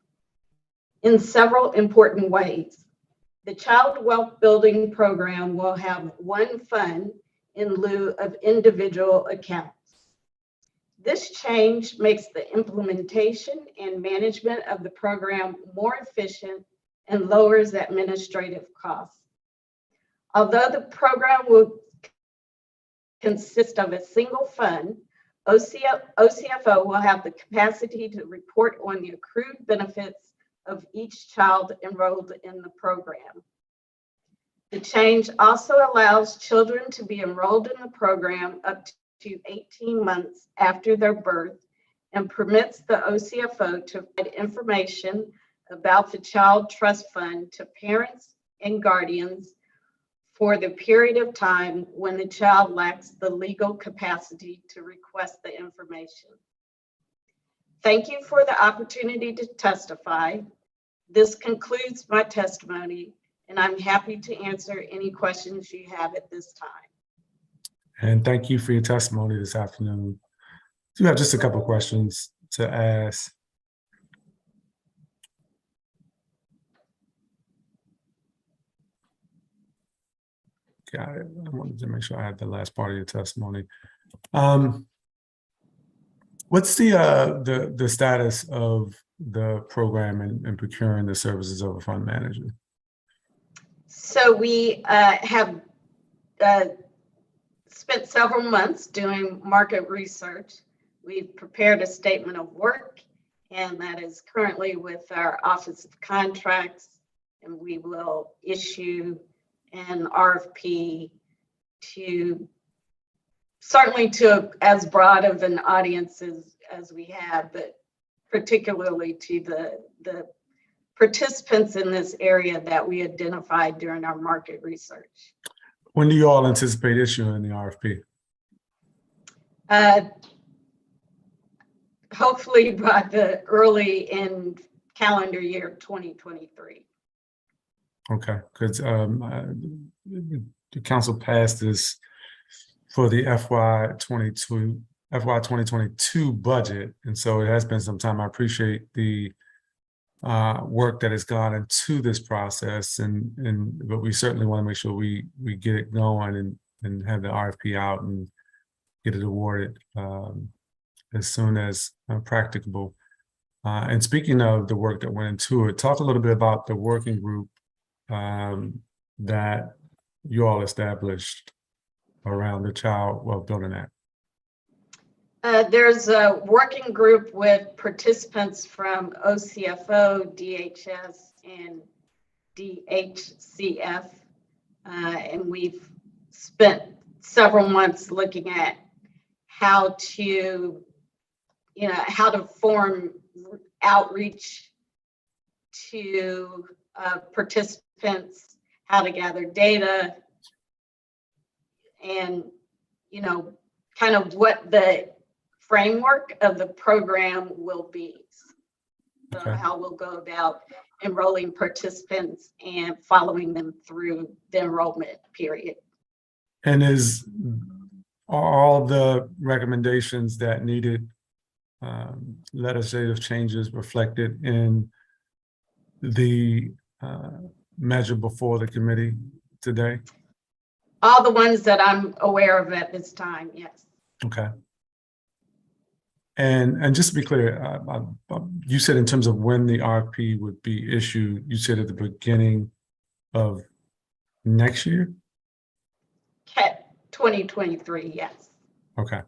in several important ways. The Child Wealth Building Program will have one fund in lieu of individual accounts. This change makes the implementation and management of the program more efficient and lowers administrative costs. Although the program will consist of a single fund, OCFO will have the capacity to report on the accrued benefits of each child enrolled in the program. The change also allows children to be enrolled in the program up to 18 months after their birth and permits the OCFO to provide information about the Child Trust Fund to parents and guardians for the period of time when the child lacks the legal capacity to request the information. Thank you for the opportunity to testify. This concludes my testimony, and I'm happy to answer any questions you have at this time. And thank you for your testimony this afternoon. I do have just a couple of questions to ask. Got it. I wanted to make sure I had the last part of your testimony. What's the status of the program and procuring the services of a fund manager? So we have spent several months doing market research. We've prepared a statement of work, and that is currently with our Office of Contracts, and we will issue an RFP to certainly to as broad of an audience as we have, but particularly to the participants in this area that we identified during our market research. When do you all anticipate issuing the RFP? Hopefully by the early in calendar year 2023. Okay, because the council passed this for the FY 2022 budget, and so it has been some time. I appreciate the work that has gone into this process, but we certainly want to make sure we get it going and have the RFP out and get it awarded as soon as practicable. And speaking of the work that went into it, talk a little bit about the working group that you all established around the Child Wealth Building Act. There's a working group with participants from OCFO, DHS, and DHCF, and we've spent several months looking at how to how to form outreach to participants, how to gather data, and kind of what the framework of the program will be. So Okay. how we'll go about enrolling participants and following them through the enrollment period. And are all the recommendations that needed legislative changes reflected in the measure before the committee today? All the ones that I'm aware of at this time, yes. Okay. And just to be clear, you said in terms of when the RFP would be issued, you said at the beginning of next year? 2023, yes. Okay.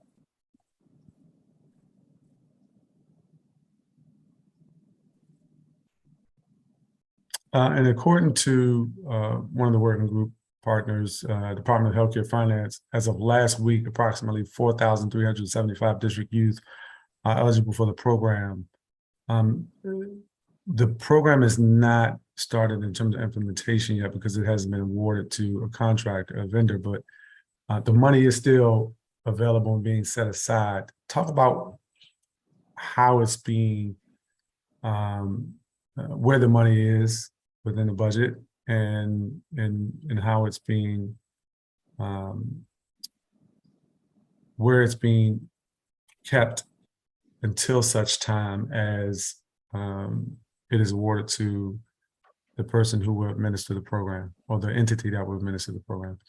And according to one of the working group partners, Department of Healthcare Finance, as of last week, approximately 4,375 district youth are eligible for the program. The program is not started in terms of implementation yet because it hasn't been awarded to a contract, a vendor, but the money is still available and being set aside. Talk about how it's being, where the money is within the budget and how it's being, where it's being kept until such time as it is awarded to the person who will administer the program or the entity that will administer the program.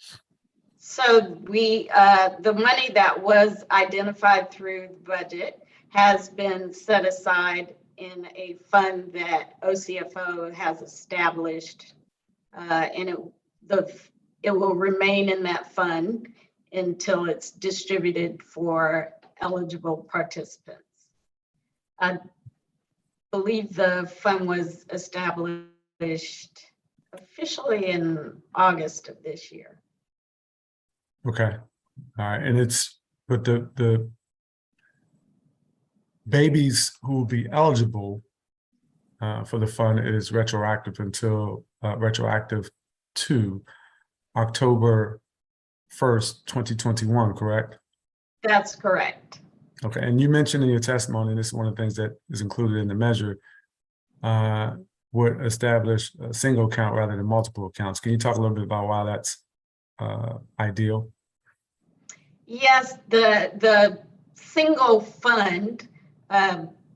So the money that was identified through the budget has been set aside in a fund that OCFO has established, and it will remain in that fund until it's distributed for eligible participants. I believe the fund was established officially in August of this year. Okay, all right, and but the babies who will be eligible for the fund is retroactive to October 1st, 2021, correct? That's correct. Okay, and you mentioned in your testimony, and this is one of the things that is included in the measure, would establish a single account rather than multiple accounts. Can you talk a little bit about why that's ideal? Yes, the single fund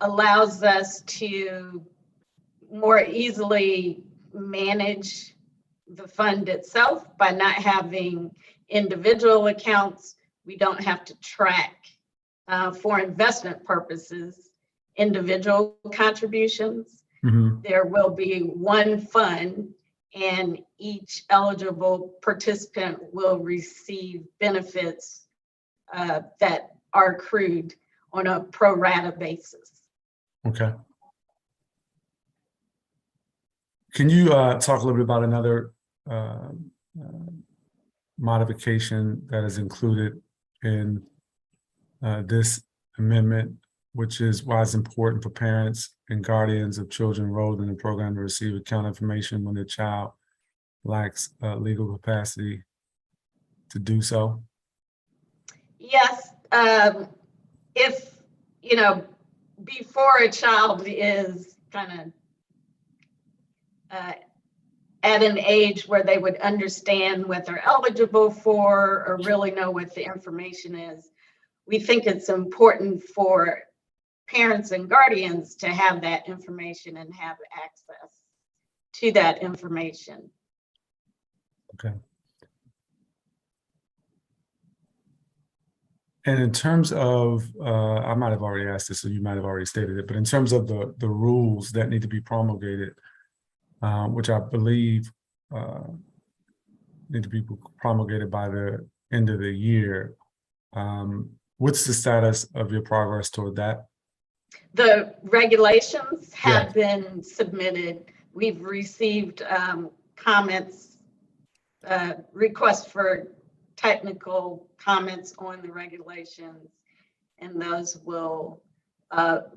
allows us to more easily manage the fund itself by not having individual accounts. We don't have to track for investment purposes individual contributions. Mm-hmm. There will be one fund and each eligible participant will receive benefits that are accrued on a pro rata basis. Okay. Can you talk a little bit about another modification that is included in this amendment, which is why it's important for parents and guardians of children enrolled in the program to receive account information when their child lacks legal capacity to do so? Yes, if, before a child is kind of at an age where they would understand what they're eligible for or really know what the information is, we think it's important for parents and guardians to have that information and have access to that information. Okay. And in terms of, I might have already asked this, so you might have already stated it, but in terms of the rules that need to be promulgated, which I believe need to be promulgated by the end of the year, what's the status of your progress toward that? The regulations have been submitted. We've received comments, requests for technical comments on the regulations, and those will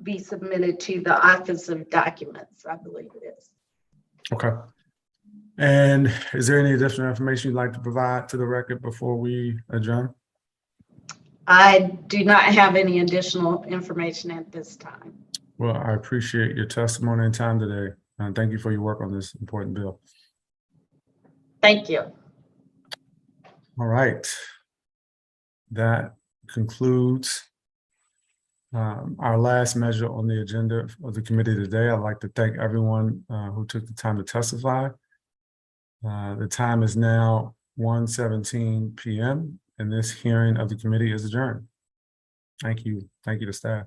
be submitted to the Office of Documents, I believe it is. Okay. And is there any additional information you'd like to provide to the record before we adjourn? I do not have any additional information at this time. Well, I appreciate your testimony and time today. And thank you for your work on this important bill. Thank you. All right. That concludes our last measure on the agenda of the committee today. I'd like to thank everyone who took the time to testify. The time is now 1:17 p.m. and this hearing of the committee is adjourned. Thank you. Thank you to staff.